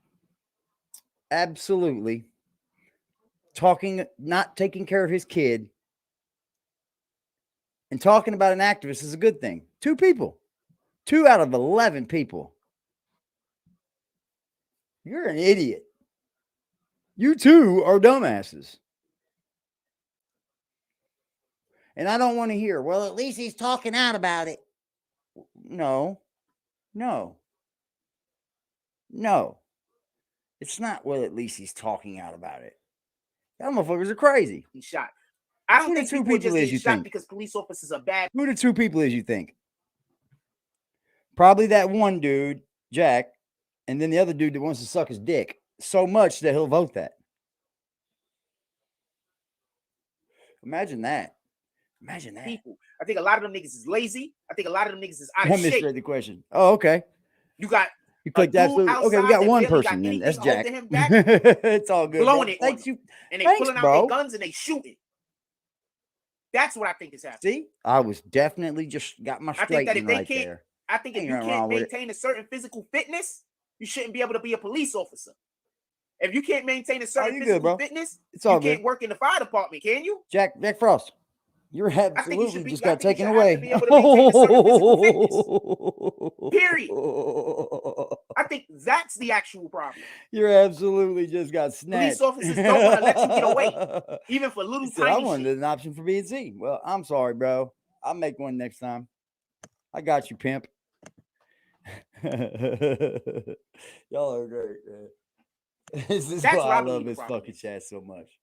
absolutely not taking care of his kid and talking about an activist is a good thing. 2 people. 2 out of 11 people. You're an idiot. You 2 are dumbasses. And I don't want to hear, well, at least he's talking out about it. No. It's not, well, at least he's talking out about it. That motherfuckers are crazy. He's shot. I don't think 2 people is you shot because police officers are bad. Who the 2 people is you think? Probably that one dude, Jack, and then the other dude that wants to suck his dick so much that he'll vote that. Imagine that. Imagine that. People. I think a lot of them niggas is lazy. I think a lot of them niggas is out of I shape. misread the question. Oh, okay. You clicked absolutely. Okay, we got one person. Then. That's Jack. It's all good. Blowing it. Thanks you. And they pulling out their guns and they shooting. That's what I think is happening. See, I was definitely just got my straightening right there. I think if you can't maintain a certain physical fitness, you shouldn't be able to be a police officer. If you can't maintain a certain physical fitness, you can't work in the fire department, can you? Jack Frost. You're absolutely just got I think taken you should away. have to be able to maintain a certain physical fitness. Period. I think that's the actual problem. You're absolutely just got snatched. Police officers don't want to let you get away, even for little tiny I wanted shit. an option for B and C. Well, I'm sorry, bro. I'll make one next time. I got you, pimp. Y'all are great, man. This is That's why what I I believe love the this problem fucking is. chat so much.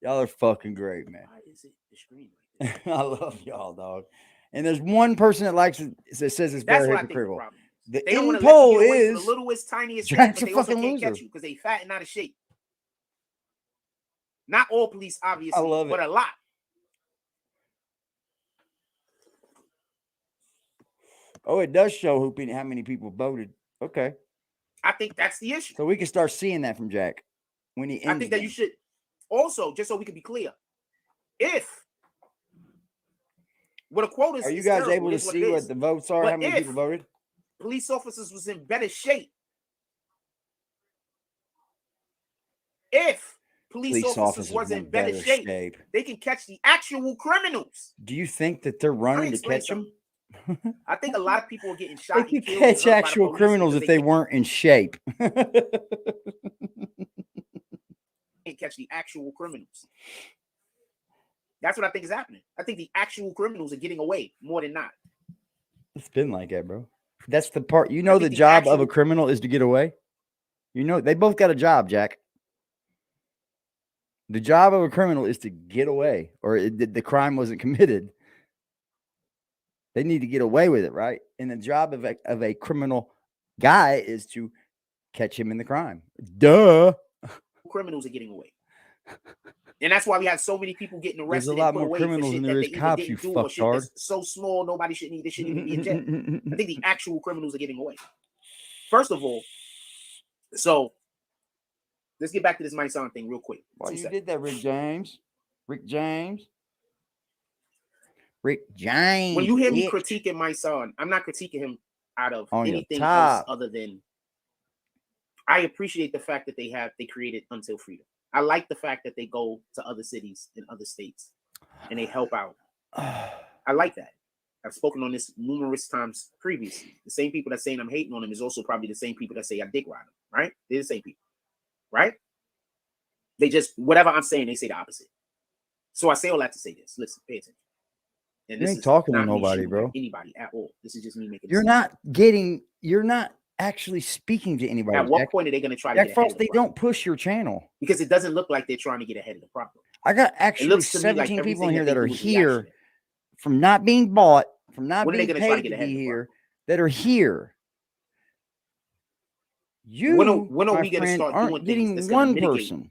Y'all are fucking great, man. Why is it the screen like this? I love y'all, dog. And there's one person that likes it that says it's That's very what I think the hypocritical. problem is. The They don't end want to let you poll get away for is the littlest, tiniest shit, Jack's but a they also fucking can't loser. catch you because they fat and out of shape. Not all police, obviously, I love it. but a lot. Oh, it does show how many people voted. Okay. I think that's the issue. So we can start seeing that from Jack when he ends. I think that you should also, just so we can be clear, if what a quote is, are you guys able to see what the votes are? But How many people voted? Police officers was in better shape. If police officers was in better shape, they can catch the actual criminals. Do you think that they're running to catch them? I think a lot of people are getting shot. They could catch actual criminals if they weren't in shape. Can't catch the actual criminals. That's what I think is happening. I think the actual criminals are getting away more than not. It's been like that, bro. That's the part. You know, the job of a criminal is to get away. You know, they both got a job, Jack. The job of a criminal is to get away, or the crime wasn't committed. They need to get away with it, right? And the job of a criminal guy is to catch him in the crime. Duh. Criminals are getting away. And that's why we have so many people getting arrested. There's a lot more criminals than there is cops, you fucktard. So small, nobody shouldn't even be in jail. I think the actual criminals are getting away. First of all, so let's get back to this MYSONNE thing real quick. Why you did that, Rick James? Rick James. When you hear me critiquing MYSONNE, I'm not critiquing him out of anything else other than I appreciate the fact that they created Until Freedom. I like the fact that they go to other cities and other states and they help out. I like that. I've spoken on this numerous times previously. The same people that saying I'm hating on them is also probably the same people that say I dick ride them, right? They're the same people, right? They just, whatever I'm saying, they say the opposite. So I say all that to say this. Listen, pay attention. And You this ain't is talking to not me nobody, shooting bro. at anybody at all. This is just me making. You're not actually speaking to anybody. At what point are they going to try to get ahead of they don't push your channel because it doesn't look like they're trying to get ahead of the problem. I got actually 17 people in here that are here from not being bought, from not being paid to be here, that are here. You, when are we going to start doing getting things one person,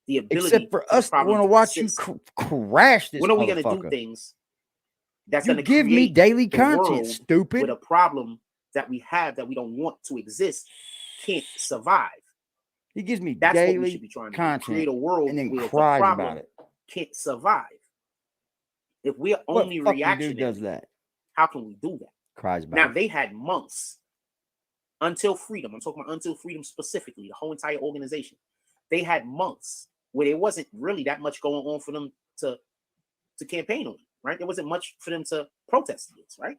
the ability, except for us that want to watch you crash this. When are we going to do things that's going to give me daily content, stupid? With a problem that we have that we don't want to exist can't survive. He gives me that's daily what we should be trying to content, create a world and then where cries the problem about it. Can't survive. If we're only reactionary, does that? How can we do that? Cries about now it. They had months until freedom. I'm talking about Until Freedom specifically, the whole entire organization. They had months where there wasn't really that much going on for them to campaign on, right? There wasn't much for them to protest against, right?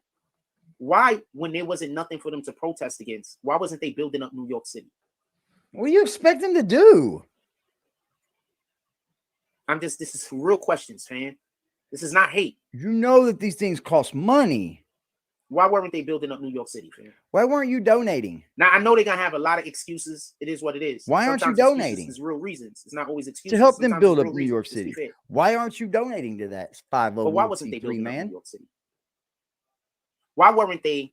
Why, when there wasn't nothing for them to protest against, why wasn't they building up New York City? What do you expect them to do? This is real questions, man. This is not hate. You know that these things cost money. Why weren't they building up New York City, man? Why weren't you donating? Now, I know they're going to have a lot of excuses. It is what it is. Why aren't you donating? There's real reasons. It's not always excuses. To help them Sometimes build up New York City. Why aren't you donating to that 501c3, but why wasn't they building man? up New York City? Why weren't they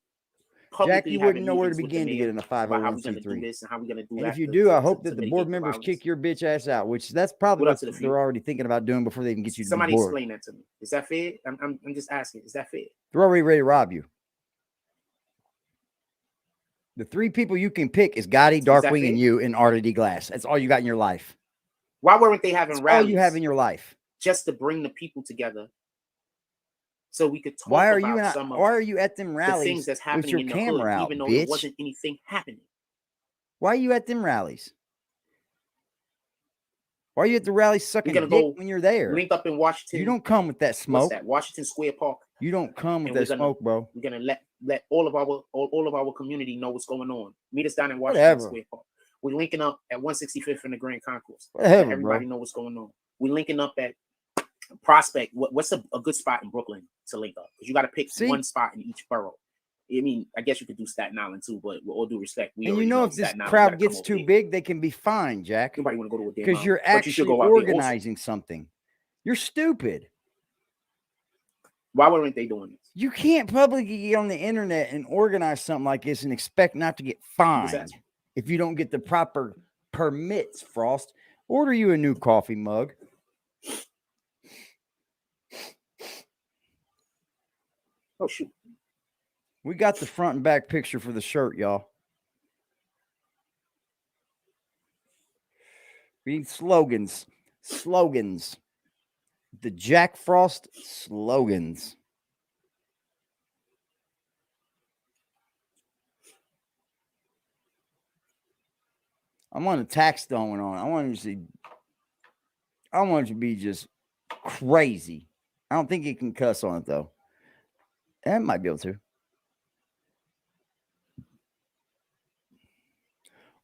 Jack, you wouldn't know where to begin to get in a 501c3. And how we going to do and that if you do, I hope that the board members kick your bitch ass out, which that's probably what they're already thinking about doing before they even get you to somebody the board. Explain that to me. Is that fair? I'm just asking. Is that fair? They're already ready to rob you. The three people you can pick is Gotti, Darkwing, and you, and Artie D. Glass. That's all you got in your life. Why weren't they having rallies? All you have in your life. Just to bring the people together, so we could talk why are you at them rallies the things that's happening with your in the camera hood, out, even though bitch? there wasn't anything happening? Why are you at them rallies? Why are you at the rally sucking dick when you're there? Link up in Washington. You don't come with that smoke. What's that? Washington Square Park. You don't come with that smoke, bro. We're gonna let all of our community know what's going on. Meet us down in Washington Square Park. We're linking up at 165th in the Grand Concourse. Whatever, everybody know what's going on. We're linking up at Prospect. What's a good spot in Brooklyn to link up? Because you got to pick one spot in each borough. I mean, I guess you could do Staten Island too, but with all due respect, and you know if this crowd gets too big, they can be fined, Jack. Nobody want to go to a damn because you're actually organizing something. You're stupid. Why weren't they doing this? You can't publicly get on the internet and organize something like this and expect not to get fined if you don't get the proper permits. Frost, order you a new coffee mug. Oh shoot. We got the front and back picture for the shirt, y'all. Read slogans. Slogans. The Jack Frost slogans. I'm on a tax going on. I want it to be just crazy. I don't think you can cuss on it though. I might be able to.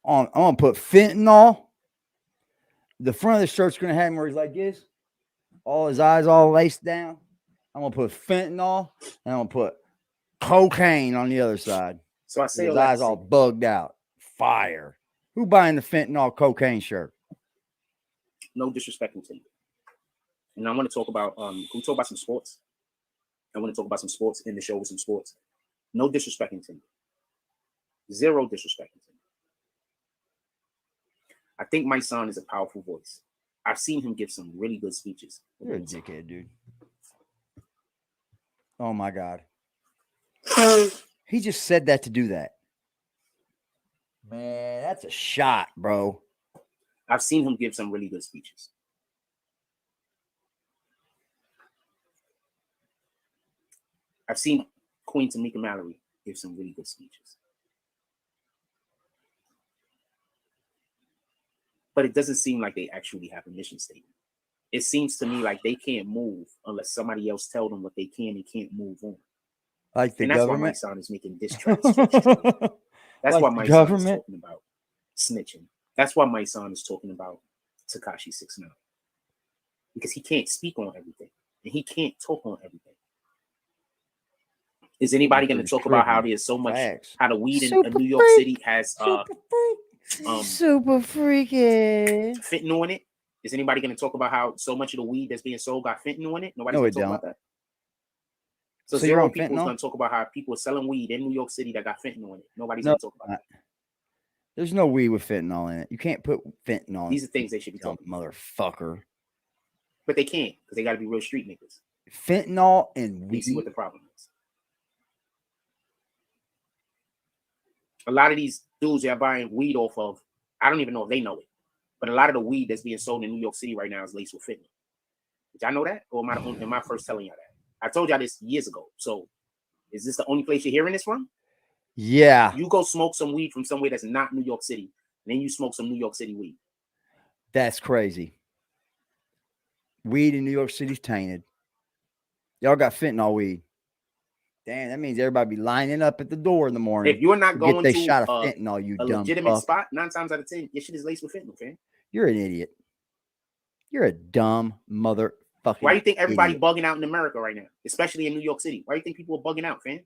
I'm gonna put fentanyl. The front of the shirt's gonna have him where he's like this, all his eyes all laced down. I'm gonna put fentanyl and I'm gonna put cocaine on the other side. So I say his eyes all bugged out. Fire. Who buying the fentanyl cocaine shirt? No disrespecting to you. And I want to talk about we talk about some sports. I want to talk about some sports in the show with some sports. No disrespecting to you. Zero disrespecting to you. I think MYSONNE is a powerful voice. I've seen him give some really good speeches. You're a dickhead, dude. Oh my God. He just said that to do that. Man, that's a shot, bro. I've seen him give some really good speeches. I've seen Queen Tamika Mallory give some really good speeches. But it doesn't seem like they actually have a mission statement. It seems to me like they can't move unless somebody else tell them what they can and can't move on. Like the government? That's why MYSONNE is making diss tracks. That's like why MYSONNE is talking about snitching. That's why MYSONNE is talking about Tekashi 6ix9ine. Because he can't speak on everything. And he can't talk on everything. Is anybody going to talk about how there's so much, how the weed in New York City has super freaky fentanyl in it? Is anybody going to talk about how so much of the weed that's being sold got fentanyl in it? Nobody's going to talk about that. So zero people is going to talk about how people are selling weed in New York City that got fentanyl in it. Nobody's going to talk about that. There's no weed with fentanyl in it. You can't put fentanyl in it. These are things they should be talking about. Motherfucker. But they can't because they got to be real street niggas. Fentanyl and weed. You see what the problem is. A lot of these dudes that are buying weed off of, I don't even know if they know it, but a lot of the weed that's being sold in New York City right now is laced with fentanyl. Did y'all know that? Or am I first telling y'all that? I told y'all this years ago. So is this the only place you're hearing this from? Yeah. You go smoke some weed from somewhere that's not New York City, and then you smoke some New York City weed. That's crazy. Weed in New York City's tainted. Y'all got fentanyl weed. Damn, that means everybody be lining up at the door in the morning. If you're not going to shot of fentanyl, you a dumb legitimate fuck. spot, 9 times out of 10, your shit is laced with fentanyl, fam. You're an idiot. You're a dumb motherfucking Why do you think everybody bugging out in America right now, especially in New York City? Why do you think people are bugging out, fam?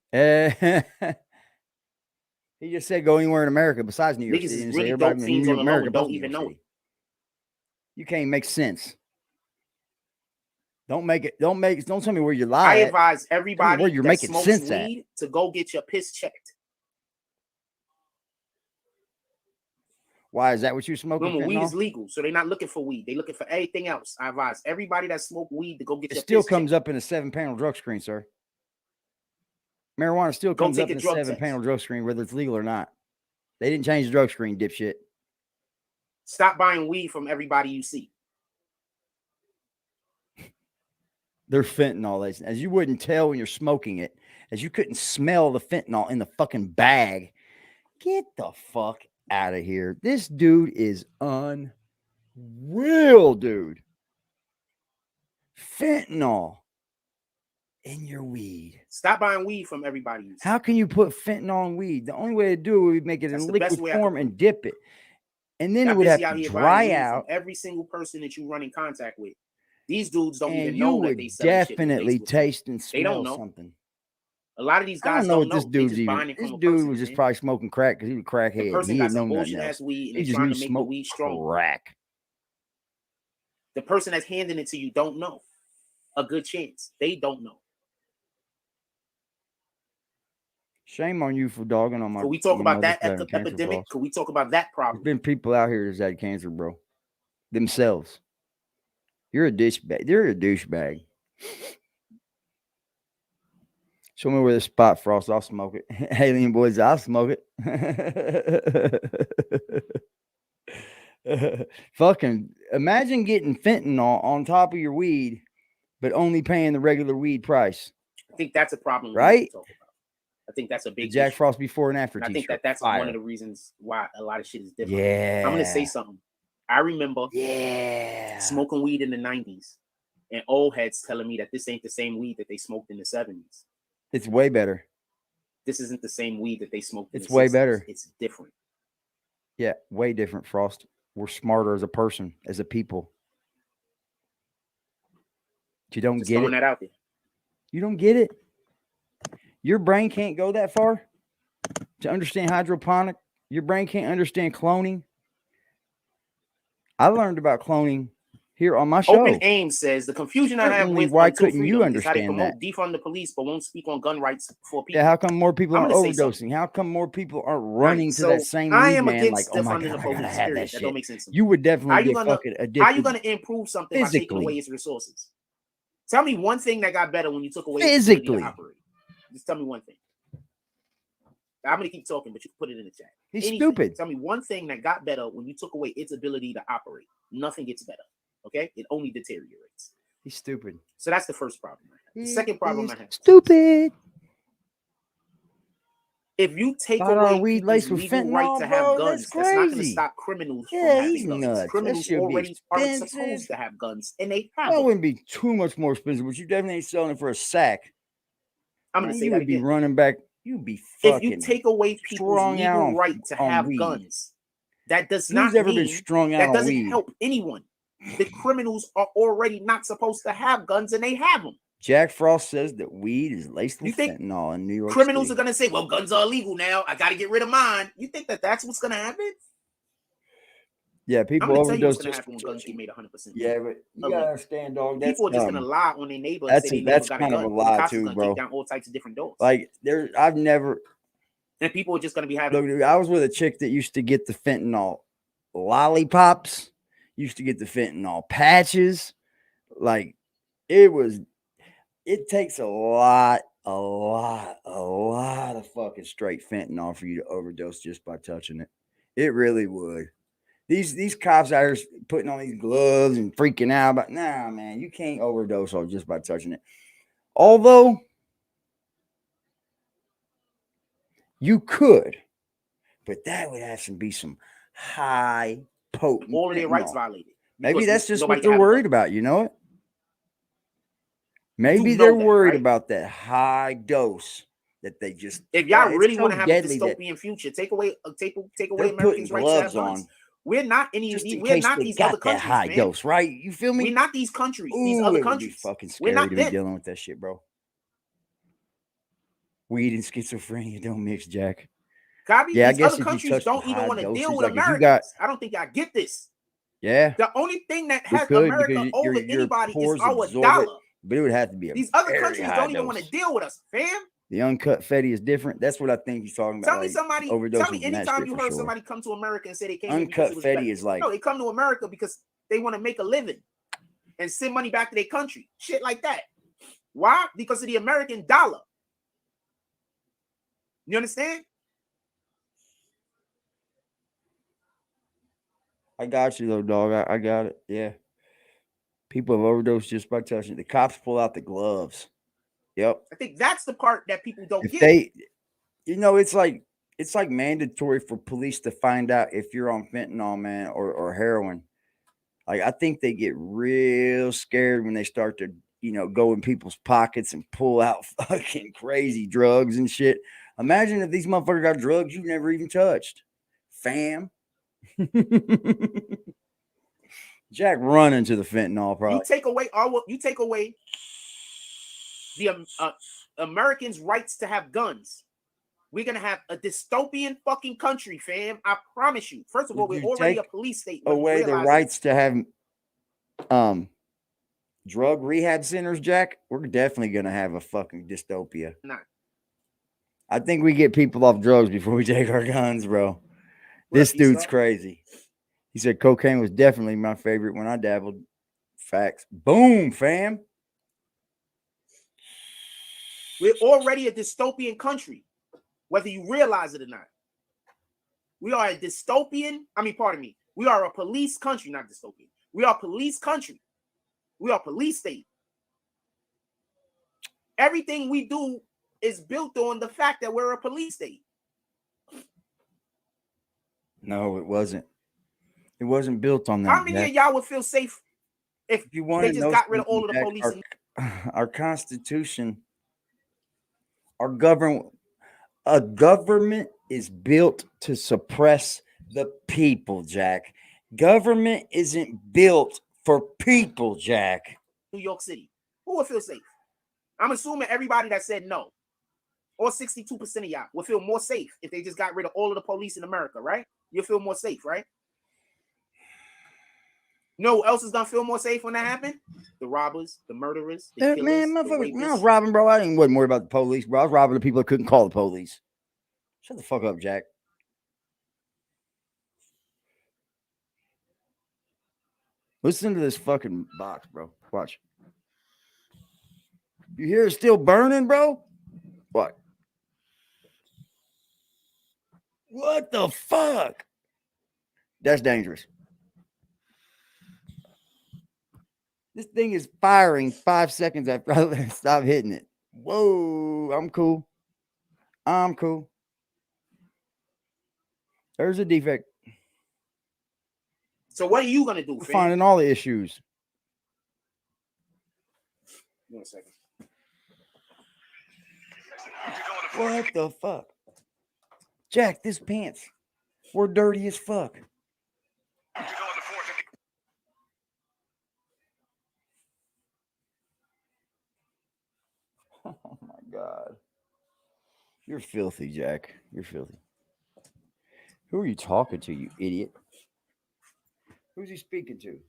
He just said go anywhere in America besides New York Niggas City. is really dope fiends on the low and don't even know it. You can't make sense. Don't tell me where you lie. I advise everybody where you're making sense weed to go get your piss checked. Why is that what you smoking? Remember, weed is legal, so they're not looking for weed. They're looking for anything else. I advise everybody that smoke weed to go get your piss checked. It still comes up in a 7-panel drug screen, sir. Marijuana still comes up in a 7-panel drug screen, whether it's legal or not. They didn't change the drug screen, dipshit. Stop buying weed from everybody you see. They're fentanyl, as you wouldn't tell when you're smoking it, as you couldn't smell the fentanyl in the fucking bag. Get the fuck out of here. This dude is Real, dude. Fentanyl in your weed. Stop buying weed from everybody. How can you put fentanyl in weed? The only way to do it would make it in liquid form and dip it. And then it would have to dry out. Every single person that you run in contact with. These dudes don't even you know would that they sell definitely taste and smell they don't know something. A lot of these guys don't know don't what this dude's even. This dude was just probably smoking crack because he was a crackhead. The person he got didn't some know bullshit nothing ass else. weed and He they're just trying knew to make the smoke weed strong. crack. The person that's handing it to you don't know. A good chance. They don't know. Shame on you for dogging on my. Could we talk about that epidemic? Could we talk about that problem? There's been people out here that's had cancer, bro. Themselves. You're a douchebag. You're a douchebag. Show me where the spot, Frost. I'll smoke it. Alien boys, I'll smoke it. Fucking imagine getting fentanyl on top of your weed, but only paying the regular weed price. I think that's a problem, right? I think that's a big Jack issue. Frost before and after. And I think that's one of the reasons why a lot of shit is different. I'm gonna say something. I remember smoking weed in the 90s and old heads telling me that this ain't the same weed that they smoked in the 70s. It's way better. This isn't the same weed that they smoked in the 60s. It's way better. It's different. Yeah, way different, Frost. We're smarter as a person, as a people. You don't Just get throwing it. that out there. You don't get it. Your brain can't go that far to understand hydroponic. Your brain can't understand cloning. I learned about cloning here on my show. Open Aim says the confusion I have with why couldn't you understand is how they promote that? defund the police but won't speak on gun rights for people. Yeah, how come more people aren't overdosing? How come more people aren't running to that same weed man? Like, oh my God, I gotta have that shit. That don't make sense. You would definitely get fucking addicted. How are you gonna improve something by taking away its resources? Tell me one thing that got better when you took away its ability to operate. Just tell me one thing. I'm gonna keep talking, but you can put it in the chat. He's stupid. Tell me one thing that got better when you took away its ability to operate. Nothing gets better. Okay, it only deteriorates. He's stupid. So that's the first problem I have. The second problem I have. Stupid. If you take away people's legal right to have guns, that's not going to stop criminals from having guns. Nuts. Criminals already aren't supposed to have guns, and they have. That wouldn't be too much more expensive, but you definitely ain't selling it for a sack. I'm going to say you that would be again. running back. You'd be fucking. If you take away people's legal right to have guns, that does not mean that doesn't help anyone. The criminals are already not supposed to have guns, and they have them. Jack Frost says that weed is laced with fentanyl in New York. Criminals are going to say, well, guns are illegal now. I got to get rid of mine. You think that that's what's going to happen? Yeah, people I'm gonna overdose. Tell you what's going to happen when guns get made 100%. Yeah, but you got to understand, dog. People are just going to lie on their neighbor. That's kind of a lie, too, bro. Take down all types of different doors. Like, I've never. And people are just going to be having. Look, dude, I was with a chick that used to get the fentanyl lollipops, used to get the fentanyl patches. Like, it takes a lot of fucking straight fentanyl for you to overdose just by touching it. It really would. These cops out here putting on these gloves and freaking out about, nah, man, you can't overdose on just by touching it. Although you could, but that would have to be some high potent. All of their rights violated. Maybe that's just what they're worried about. You know it? Maybe they're worried about that high dose that they just. If y'all really want to have a dystopian future, take away Americans' rights to have guns. We're not any of these. We're not these other countries. High dose, right? You feel me? We're not these countries. These other countries. Fucking scary to be dealing with that shit, bro. Weed and schizophrenia don't mix, Jack. Copy? Yeah, I guess other countries don't even want to deal with Americans. I don't think y'all get this. Yeah. The only thing that has America over anybody is our dollar. But it would have to be these other countries don't even want to deal with us, fam. The uncut Fetty is different. That's what I think he's talking about. Tell me somebody. Tell me anytime you heard somebody come to America and say they came. Uncut Fetty is like no, they come to America because they want to make a living and send money back to their country. Shit like that. Why? Because of the American dollar. You understand? I got you though, dog. I got it. Yeah. People have overdosed just by touching it. The cops pull out the gloves. Yep. I think that's the part that people don't get. It's like mandatory for police to find out if you're on fentanyl, man, or heroin. Like, I think they get real scared when they start to, go in people's pockets and pull out fucking crazy drugs and shit. Imagine if these motherfuckers got drugs you never even touched, fam. Jack running to the fentanyl, probably. You take away the Americans' rights to have guns. We're gonna have a dystopian fucking country, fam. I promise you. First of all, we're already a police state. Away the rights to have drug rehab centers, Jack. We're definitely gonna have a fucking dystopia. Nah. I think we get people off drugs before we take our guns, bro. This dude's crazy. He said cocaine was definitely my favorite when I dabbled. Facts. Boom, fam. We're already a dystopian country, whether you realize it or not. We are a dystopian. We are a police country, not dystopian. We are a police country. We are a police state. Everything we do is built on the fact that we're a police state. No, it wasn't. It wasn't built on that. How many of y'all would feel safe if you they just got rid of all of the police? Our Constitution, a government is built to suppress the people, Jack. Government isn't built for people, Jack. New York City. Who would feel safe? I'm assuming everybody that said no, or 62% of y'all would feel more safe if they just got rid of all of the police in America, right? You'll feel more safe, right? You know who else is gonna feel more safe when that happened? The robbers, the murderers, the killers, man, motherfucker, when I was robbing, bro, I wasn't worried about the police, bro. I was robbing the people that couldn't call the police. Shut the fuck up, Jack. Listen to this fucking box, bro. Watch. You hear it still burning, bro? What? What the fuck? That's dangerous. This thing is firing 5 seconds after I stop hitting it. Whoa, I'm cool. I'm cool. There's a defect. So what are you gonna do? Finding all the issues. Give me a second. What the fuck? Jack, this pants. We're dirty as fuck. Oh my God. You're filthy, Jack. You're filthy. Who are you talking to, you idiot? Who's he speaking to?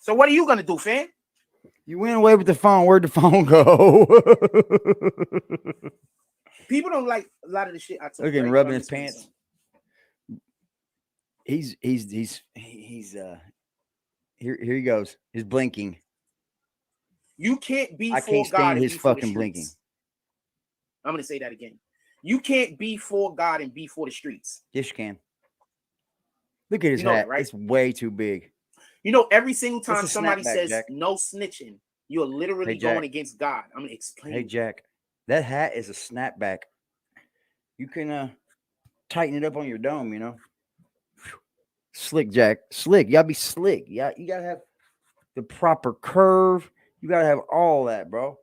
So what are you gonna do, fam? You went away with the phone. Where'd the phone go? People don't like a lot of the shit I took. Look at him rubbing his pants. He's here he goes. He's blinking. You can't be I for can't God stand and his be for the fucking blinking. streets. I'm gonna say that again. You can't be for God and be for the streets. Yes, you can. Look at his hat. Right? It's way too big. You know, every single time somebody snapback, says Jack. No snitching, you're literally going against God. I'm gonna explain. Hey, Jack, that hat is a snapback. You can tighten it up on your dome, you know. Slick, Jack. Slick. You gotta be slick. Yeah, you gotta have the proper curve. You gotta have all that, bro.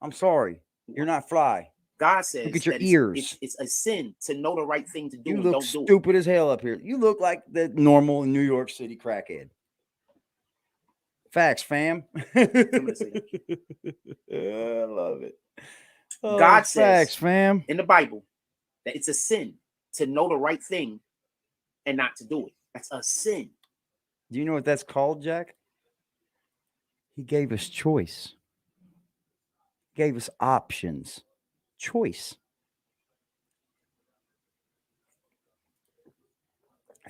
I'm sorry. You're not fly. God says look at your ears. It's a sin to know the right thing to do. You and look don't do stupid as hell up here. You look like the normal New York City crackhead. Facts, fam. I love it. Oh, God says facts, fam. in the Bible that it's a sin to know the right thing and not to do it. That's a sin. Do you know what that's called, Jack? He gave us choice. He gave us options. Choice.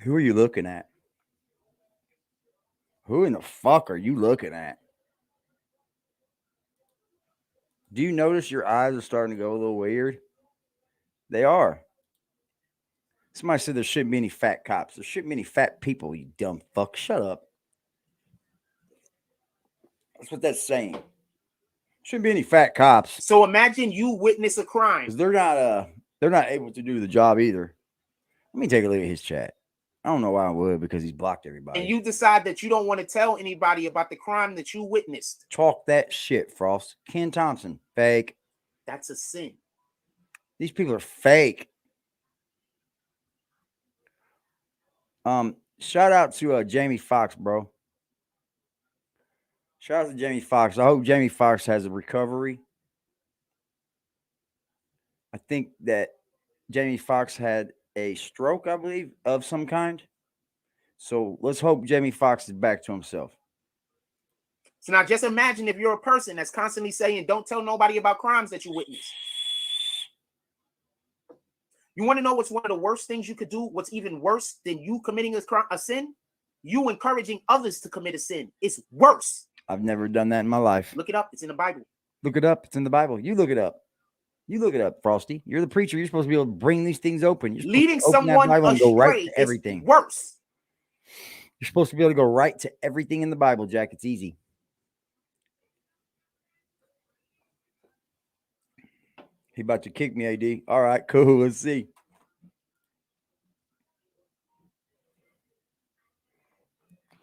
Who are you looking at? Who in the fuck are you looking at? Do you notice your eyes are starting to go a little weird? They are. Somebody said there shouldn't be any fat cops. There shouldn't be any fat people, you dumb fuck. Shut up. That's what that's saying. Shouldn't be any fat cops. So imagine you witness a crime. They're not able to do the job either. Let me take a look at his chat. I don't know why I would, because he's blocked everybody. And you decide that you don't want to tell anybody about the crime that you witnessed. Talk that shit, Frost. Ken Thompson, fake. That's a sin. These people are fake. Shout out to Jamie Foxx, bro. Shout out to Jamie Foxx. I hope Jamie Foxx has a recovery. I think that Jamie Foxx had a stroke, I believe, of some kind. So let's hope Jamie Foxx is back to himself. So now just imagine if you're a person that's constantly saying, don't tell nobody about crimes that you witnessed. You want to know what's one of the worst things you could do? What's even worse than you committing a sin? You encouraging others to commit a sin. It's worse. I've never done that in my life. Look it up. It's in the Bible. Look it up. It's in the Bible. You look it up. You look it up, Frosty. You're the preacher. You're supposed to be able to bring these things open. You're leading someone astray go right to everything. Is worse. You're supposed to be able to go right to everything in the Bible, Jack. It's easy. He about to kick me, AD. All right, cool. Let's see.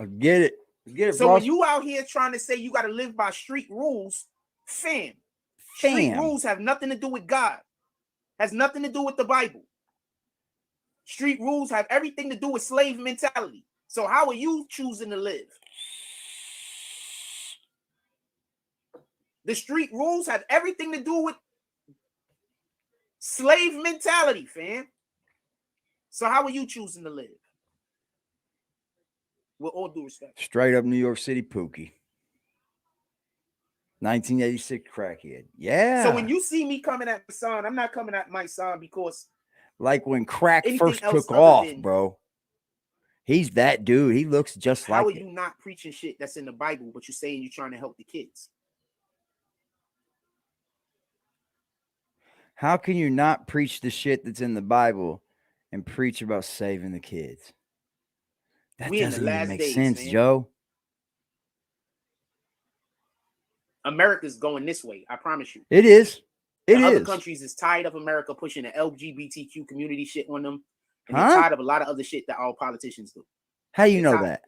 I get it. So when you out here trying to say you got to live by street rules, street rules have nothing to do with God. Has nothing to do with the Bible. Street rules have everything to do with slave mentality. So how are you choosing to live? The street rules have everything to do with slave mentality, fam. So how are you choosing to live? With all due respect. Straight up New York City Pookie. 1986 crackhead. Yeah. So when you see me coming at MYSONNE, I'm not coming at MYSONNE because like when crack first took off, bro. He's that dude. He looks just like. How are you not preaching shit that's in the Bible, but you're saying you're trying to help the kids? How can you not preach the shit that's in the Bible and preach about saving the kids? That doesn't even make sense, man. Joe. America's going this way. I promise you. It is. Other countries is tired of America pushing the LGBTQ community shit on them. And they're tired of a lot of other shit that all politicians do. How you know that?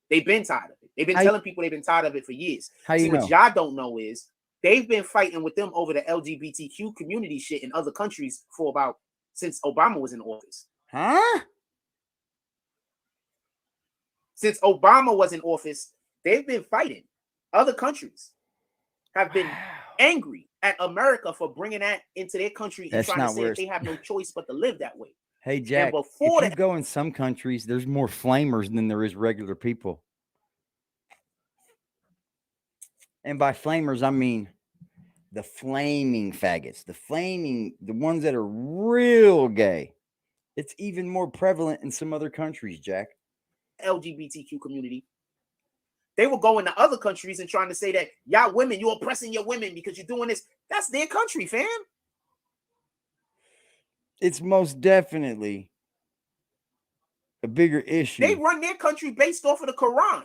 They've been tired of it. They've been telling people they've been tired of it for years. How you know? What y'all don't know is they've been fighting with them over the LGBTQ community shit in other countries for about since Obama was in office. Huh? Since Obama was in office, they've been fighting. Other countries have been angry at America for bringing that into their country and trying to say that they have no choice but to live that way. Hey, Jack, if you go in some countries, there's more flamers than there is regular people. And by flamers, I mean the flaming faggots, the ones that are real gay. It's even more prevalent in some other countries, Jack. LGBTQ community. They will go into other countries and trying to say that y'all women, you're oppressing your women because you're doing this. That's their country, fam. It's most definitely a bigger issue. They run their country based off of the Quran.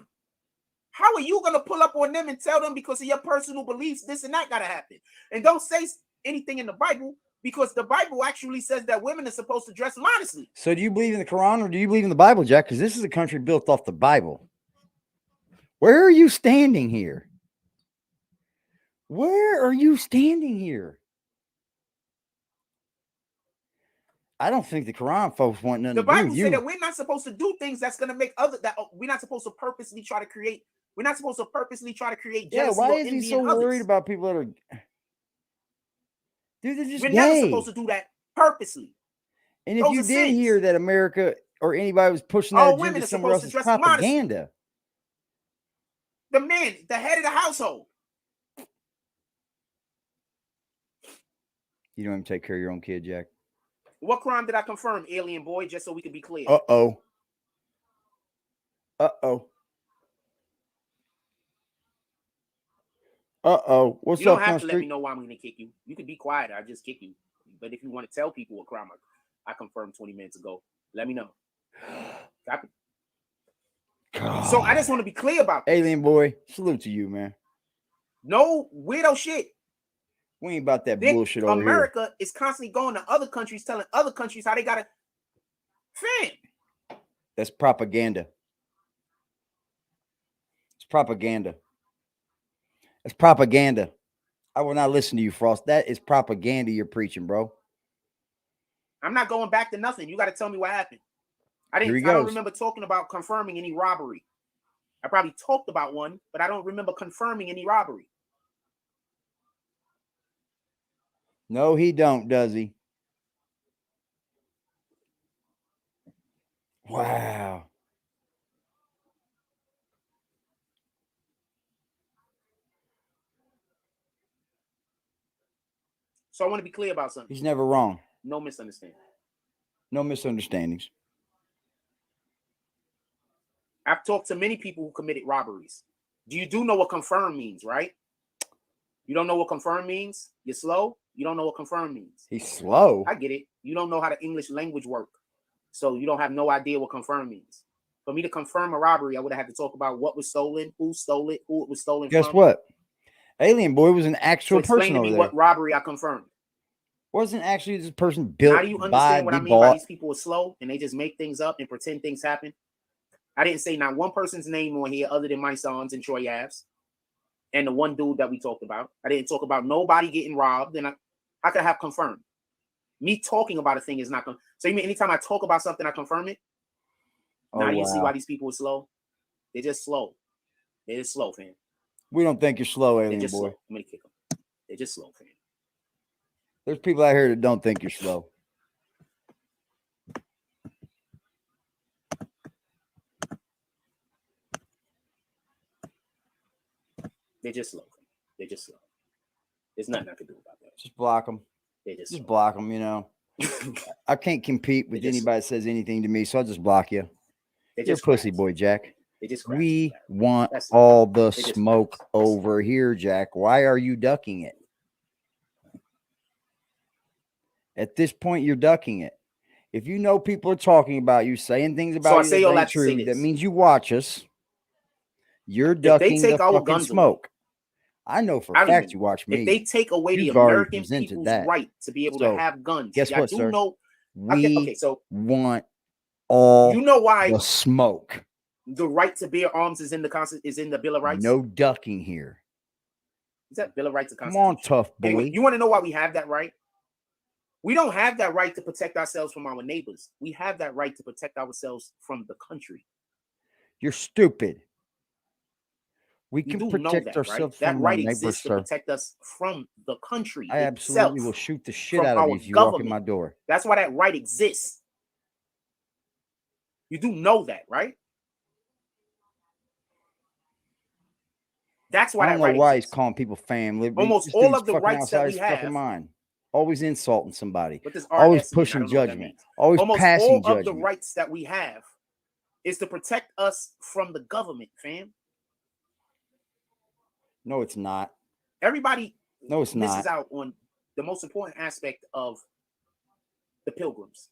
How are you going to pull up on them and tell them because of your personal beliefs, this and that got to happen? And don't say anything in the Bible because the Bible actually says that women are supposed to dress modestly. So do you believe in the Quran or do you believe in the Bible, Jack? Because this is a country built off the Bible. Where are you standing here? Where are you standing here? I don't think the Quran folks want nothing to do with you. The Bible said that we're not supposed to do things that's going to make we're not supposed to purposely try to create. We're not supposed to purposely try to create jealousy. Yeah, why is he so worried about people that are? Dude, they're just We're gay. never supposed to do that purposely. And if you did hear that America or anybody was pushing that agenda somewhere else, it's propaganda. The man, the head of the household. You don't even take care of your own kid, Jack. What crime did I confirm, alien boy? Just so we can be clear. Uh-oh. What's up, you don't have to let me know why I'm going to kick you. You can be quiet. I just kick you. But if you want to tell people what crime I confirmed 20 minutes ago, let me know. Copy. God. So I just want to be clear about this. Alien boy, salute to you, man. No weirdo shit. We ain't about that bullshit over America is constantly going to other countries, telling other countries how they got to Fam. That's propaganda. It's propaganda. It's propaganda. I will not listen to you, Frost. That is propaganda you're preaching, bro. I'm not going back to nothing. You got to tell me what happened. I don't remember talking about confirming any robbery. I probably talked about one, but I don't remember confirming any robbery. No, he don't, does he? Wow. So I want to be clear about something. He's never wrong. No misunderstanding. No misunderstandings. I've talked to many people who committed robberies. You do know what confirm means, right? You don't know what confirm means? You're slow? You don't know what confirm means. He's slow. I get it. You don't know how the English language work. So you don't have no idea what confirm means. For me to confirm a robbery, I would have had to talk about what was stolen, who stole it, who it was stolen from. Guess what? Alien Boy was an actual so person to over me there. What robbery I confirmed. Wasn't actually this person built. Now do you understand what I mean by these people are slow and they just make things up and pretend things happen? I didn't say not one person's name on here other than MYSONNE's and Troy Ave's and the one dude that we talked about. I didn't talk about nobody getting robbed. And how could I have confirmed? Me talking about a thing is not. So you mean anytime I talk about something, I confirm it? Oh, now you see why these people are slow? They're just slow. They're just slow, fam. We don't think you're slow, Alien Boy. Slow. I'm gonna kick them. They're just slow, fam. There's people out here that don't think you're slow. They're just slow. They're just slow. There's nothing I can do about that. Just block them. They're just block them, you know. I can't compete with anybody that says anything to me, so I'll just block you. You're a pussy boy, Jack. We want all the smoke over here, Jack. Why are you ducking it? At this point, you're ducking it. If you know people are talking about you, saying things about you that ain't true, that means you watch us. You're ducking the fucking smoke. I know for a fact you watch me. If they take away the American people's right to be able to have guns, guess what, sir? We want all you know why the smoke. The right to bear arms is in the Bill of Rights. No ducking here. Is that Bill of Rights? Come on, tough boy. Anyway, you want to know why we have that right? We don't have that right to protect ourselves from our neighbors. We have that right to protect ourselves from the country. You're stupid. We can protect ourselves from our neighbors, sir. To protect us from the country. I absolutely will shoot the shit out of you if you walk in my door. That's why that right exists. You do know that, right? That's why I don't know why he's calling people family. Almost all of the rights that we have. Always insulting somebody. Always pushing judgment. Always passing judgment. All of the rights that we have is to protect us from the government, fam. No, it's not. Everybody misses out on the most important aspect of the Pilgrims.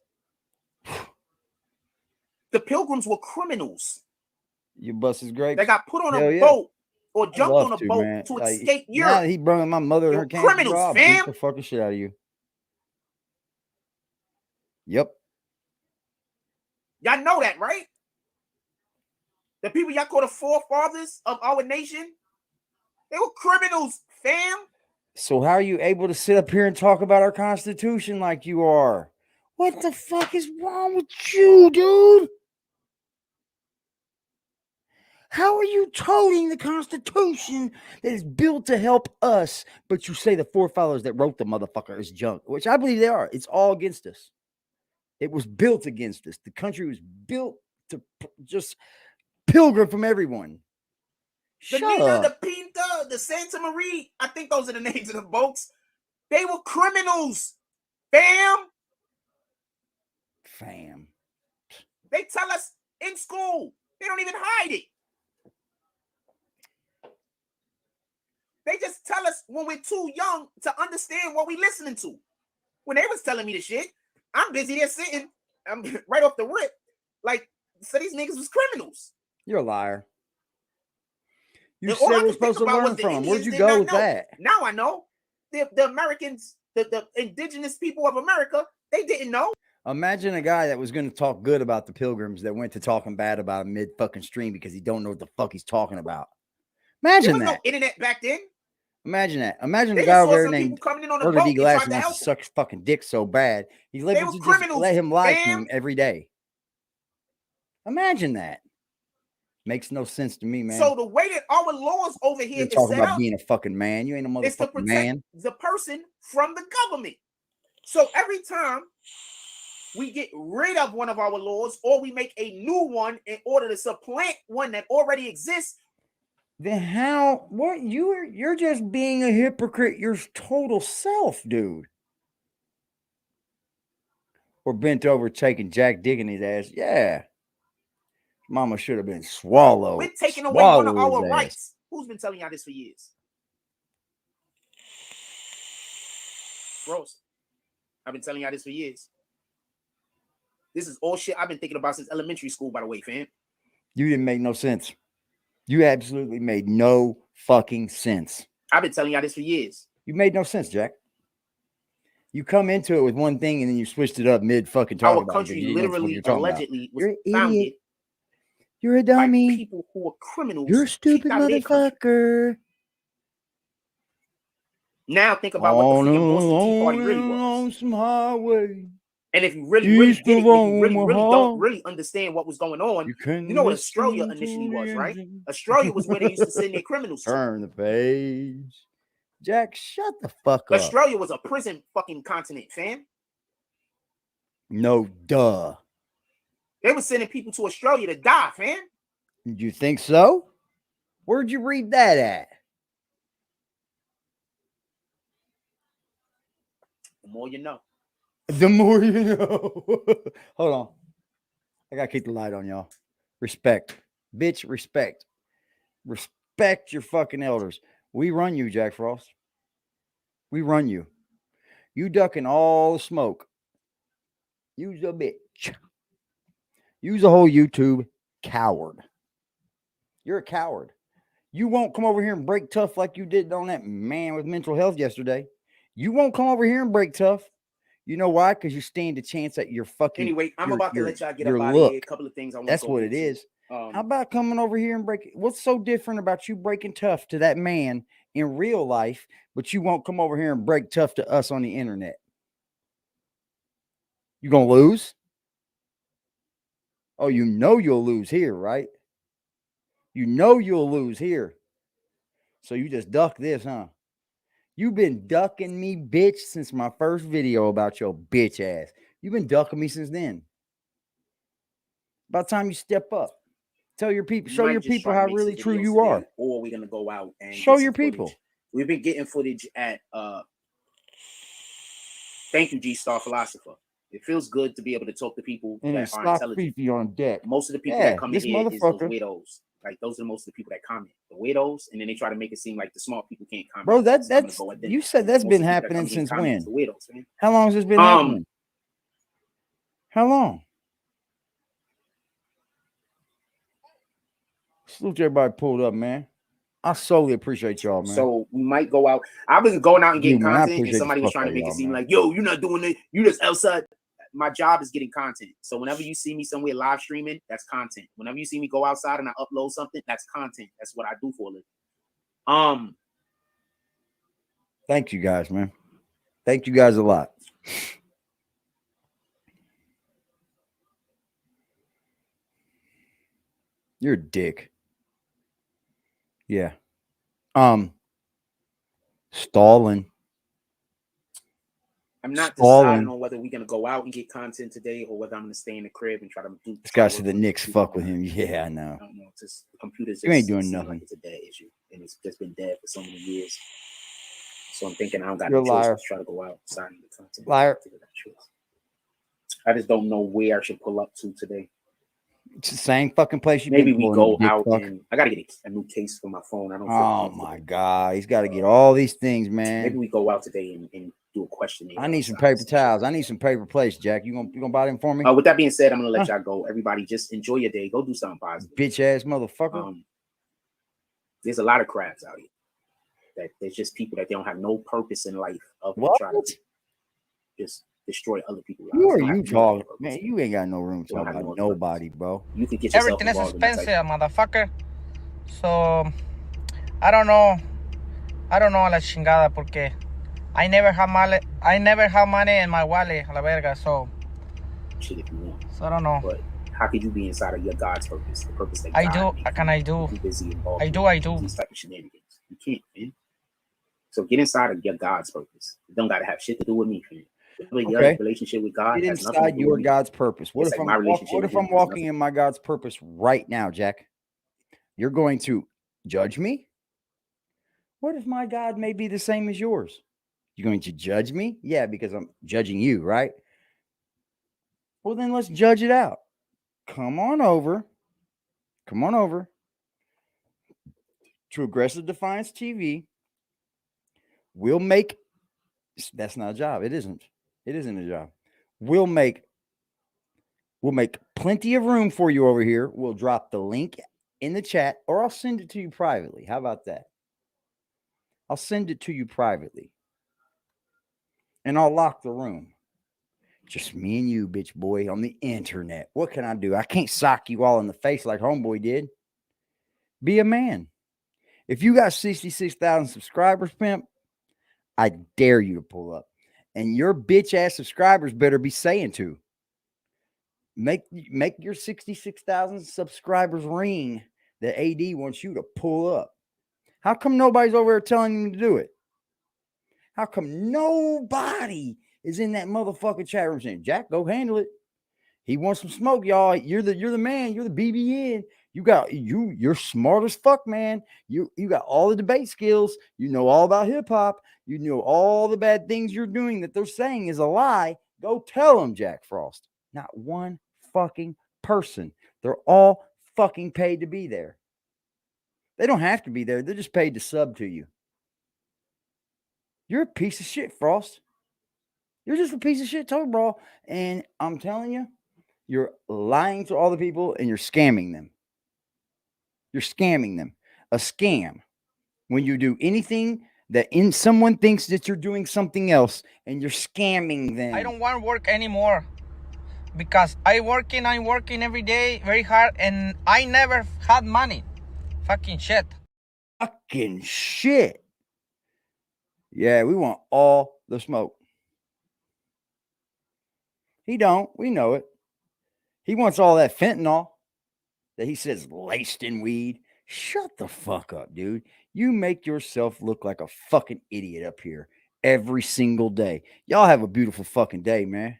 The Pilgrims were criminals. Your bus is great. They got put on a boat or jumped on a boat to escape Europe. Now he brought my mother and her cancer. Criminals, fam. Beat the fucking shit out of you. Yep. Y'all know that, right? The people y'all call the forefathers of our nation, they were criminals, fam. So how are you able to sit up here and talk about our Constitution like you are? What the fuck is wrong with you, dude? How are you toting the Constitution that is built to help us, but you say the forefathers that wrote the motherfucker is junk, which I believe they are. It's all against us. It was built against us. The country was built to just pilgrim from everyone. The Nina, the Pinta, the Santa Maria, I think those are the names of the boats. They were criminals, fam. They tell us in school. They don't even hide it. They just tell us when we're too young to understand what we're listening to. When they was telling me the shit, I'm busy there sitting. I'm right off the rip. Like, so these niggas was criminals. You're a liar. You said we're supposed to learn from them. Where'd you go with that? Now I know. The Americans, the indigenous people of America, they didn't know. Imagine a guy that was going to talk good about the Pilgrims that went to talking bad about him mid fucking stream because he don't know what the fuck he's talking about. Imagine there was that. no internet back then. Imagine that. Imagine They a guy just saw over there some people named coming in on a Murder boat D. and Glass tried who to wants to help suck his fucking dick so bad. He's living was to just criminals, let him lie to fam. him every day. Imagine that. Makes no sense to me, man. So the way that our laws over here You're is talking set about up, being a fucking man. You ain't a is to motherfucking protect man. the person from the government. So every time we get rid of one of our laws or we make a new one in order to supplant one that already exists, then how? What? You're just being a hypocrite. Your total self, dude. Or bent over taking Jack dick in his ass. Yeah. Mama should have been swallowed. we're taking away one of our rights. Who's been telling y'all this for years? Gross. I've been telling y'all this for years. This is all shit I've been thinking about since elementary school, by the way, fam. You didn't make no sense. You absolutely made no fucking sense. I've been telling y'all this for years. You made no sense, Jack. You come into it with one thing and then you switched it up mid fucking talk. Our country literally, allegedly, was founded. You're a dummy. By people who were criminals. You're a stupid motherfucker. Now think about what the freaking Boston Tea Party really was. Some highway. And if you really get it, if you really don't really understand what was going on, you know what Australia initially was, right? Australia was where they used to send their criminals to. Turn the page. Jack, shut the fuck up. Australia was a prison fucking continent, fam. No, duh. They were sending people to Australia to die, fam. You think so? Where'd you read that at? The more you know. The more you know. Hold on. I gotta keep the light on, y'all. Respect. Bitch, respect. Respect your fucking elders. We run you, Jack Frost. We run you. You ducking all the smoke. Use a bitch. Use a whole YouTube coward. You're a coward. You won't come over here and break tough like you did on that man with mental health yesterday. You won't come over here and break tough. You know why? Because you stand a chance that you're fucking. Anyway, I'm about to let y'all get up out of here. A couple of things I want to That's what it is. How about coming over here and break? What's so different about you breaking tough to that man in real life, but you won't come over here and break tough to us on the internet? You gonna lose? Oh, you know you'll lose here, right? You know you'll lose here. So you just duck this, huh? You've been ducking me, bitch, since my first video about your bitch ass. You've been ducking me since then. About time you step up. Tell your people, show your people how really true you are. Or we're gonna go out and show your people. We've been getting footage at thank you, G Star Philosopher. It feels good to be able to talk to people and that are intelligent. On deck. Most of the people that come in here is those weirdos. Like those are most of the people that comment. The weirdos, and then they try to make it seem like the smart people can't comment. Bro, that's you said that's been happening since when? The weirdos, man. How long has this been happening? How long? Salute everybody pulled up, man. I solely appreciate y'all, man. So we might go out. I was going out and getting content, and somebody was trying to make it seem like, yo, you're not doing it. You just outside. My job is getting content. So whenever you see me somewhere live streaming, that's content. Whenever you see me go outside and I upload something, that's content. That's what I do for a living. Thank you guys, man. Thank you guys a lot. You're a dick. Yeah. Stalling. I'm not deciding on whether we're gonna go out and get content today or whether I'm gonna stay in the crib and try to do. This guy said the Knicks fuck with him. Yeah, I know. I don't know. It's just the computer's. You ain't doing nothing. Like it's a dead issue, and it's just been dead for so many years. So I'm thinking I don't got no choice to try to go outside and get content. Liar. I just don't know where I should pull up to today. It's the same fucking place you. Maybe we go out and I gotta get a new case for my phone. I don't. Oh my god, he's got to get all these things, man. Maybe we go out today and do a questionnaire. I need some paper towels. I need some paper plates, Jack. You gonna buy them for me? With that being said, I'm gonna let y'all go. Everybody, just enjoy your day. Go do something positive. Bitch ass motherfucker. There's a lot of crabs out here. That there's just people that they don't have no purpose in life. Of what? Trying to just destroy other people's Who lives. are you talking? Man, you ain't got no room to talk about nobody, bro. You can get yourself everything is involved in that expensive, motherfucker. So I don't know a la chingada porque I never have money in my wallet, a la verga. So shit if you want. So I don't know. But how could you be inside of your God's purpose? The purpose that I God do. made Can you? I do? You're busy involved I do. These type of shenanigans. You can't, man. So get inside of your God's purpose. It don't got to have shit to do with me, man. Your relationship with God get has nothing to inside do your with me. God's purpose. What It's if like I'm walking in my God's purpose right now, Jack? You're going to judge me? What if my God may be the same as yours? You're going to judge me? Yeah, because I'm judging you, right? Well, then let's judge it out. Come on over to Aggressive Defiance TV. We'll make, that's not a job. It isn't a job. We'll make plenty of room for you over here. We'll drop the link in the chat, or I'll send it to you privately. How about that? I'll send it to you privately. And I'll lock the room. Just me and you, bitch boy, on the internet. What can I do? I can't sock you all in the face like homeboy did. Be a man. If you got 66,000 subscribers, pimp, I dare you to pull up. And your bitch ass subscribers better be saying to. Make your 66,000 subscribers ring that AD wants you to pull up. How come nobody's over there telling him to do it? How come nobody is in that motherfucking chat room saying, Jack, go handle it? He wants some smoke, y'all. You're the man. You're the BBN. You're smart as fuck, man. You got all the debate skills. You know all about hip hop. You know all the bad things you're doing that they're saying is a lie. Go tell them, Jack Frost. Not one fucking person. They're all fucking paid to be there. They don't have to be there. They're just paid to sub to you. You're a piece of shit, Frost. You're just a piece of shit, too, bro. And I'm telling you, you're lying to all the people and you're scamming them. You're scamming them. A scam. When you do anything that someone thinks that you're doing something else and you're scamming them. I don't want to work anymore because I'm working every day very hard and I never had money. Fucking shit. Fucking shit. Yeah, we want all the smoke. He don't. We know it. He wants all that fentanyl that he says laced in weed. Shut the fuck up, dude. You make yourself look like a fucking idiot up here every single day. Y'all have a beautiful fucking day, man.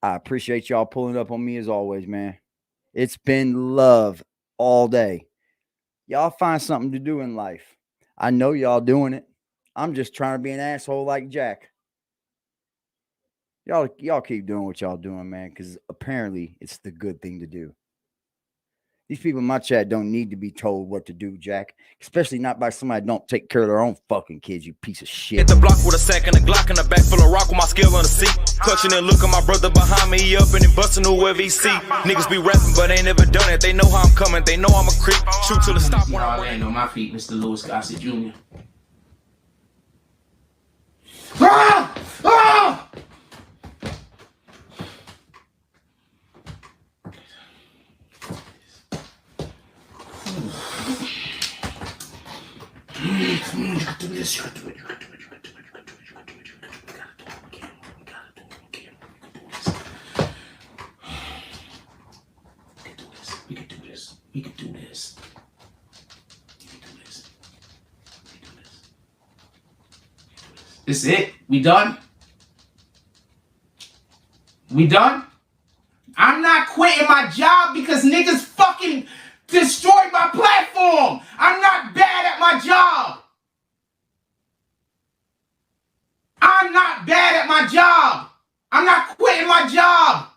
I appreciate y'all pulling up on me as always, man. It's been love all day. Y'all find something to do in life. I know y'all doing it. I'm just trying to be an asshole like Jack. Y'all keep doing what y'all doing, man, because apparently it's the good thing to do. These people in my chat don't need to be told what to do, Jack. Especially not by somebody that don't take care of their own fucking kids, you piece of shit. Hit the block with a sack and a Glock in the back full of rock with my skill on the seat. Clutching and look at my brother behind me, he up and he busting whoever he see. Niggas be rapping, but ain't never done it. They know how I'm coming, they know I'm a creep. Shoot till the stop when I land on my feet, Mr. Louis Gossett Jr. Ah! Ah! Come on, you can do this, you can do it, you can do it, you can do it, you can do it, you can do it, you can do it, we gotta do it, we can do this. We can do this, we can do this. This is it? We done? We done? I'm not quitting my job because niggas fucking destroyed my platform. I'm not bad at my job. I'm not bad at my job. I'm not quitting my job.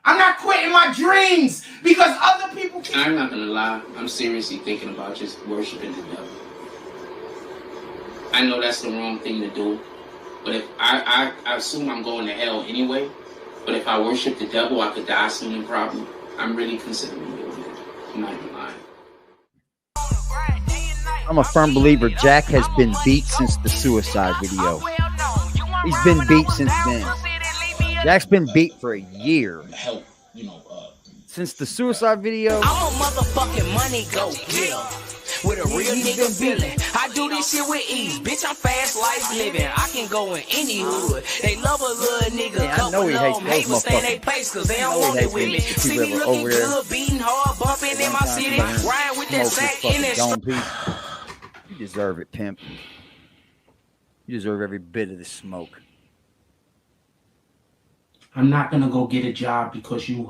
I'm not quitting my dreams because other people can. I'm not gonna lie. I'm seriously thinking about just worshiping the devil. I know that's the wrong thing to do, but if I assume I'm going to hell anyway. But if I worship the devil, I could die soon and probably. I'm really considering doing it. I'm not even lying. I'm a firm believer Jack has been beat since the suicide video. He's been beat since then. Jack's been beat for a year. Help, Since the suicide video. I'm a motherfucking money go getter. With a real nigga feeling. I do this shit with ease. Bitch, I'm fast life living. I can go in any hood. They love a little nigga. Yeah, I know he hates those hate stay in they motherfuckers. place cause they don't want it with me. See me looking good, beating hard, bumping in my city. Riding with that sack in that You deserve it, pimp. You deserve every bit of the smoke. I'm not gonna go get a job because you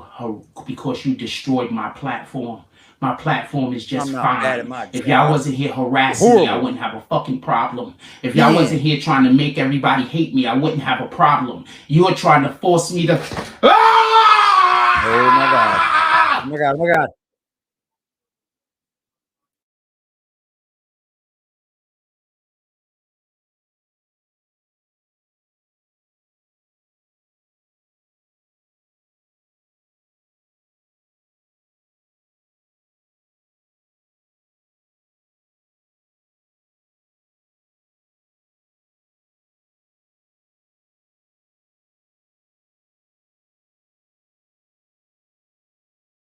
destroyed my platform. My platform is just fine. If y'all wasn't here harassing me, I wouldn't have a fucking problem. If y'all wasn't here trying to make everybody hate me, I wouldn't have a problem. You're trying to force me to. Oh my God! Oh my God! Oh my God!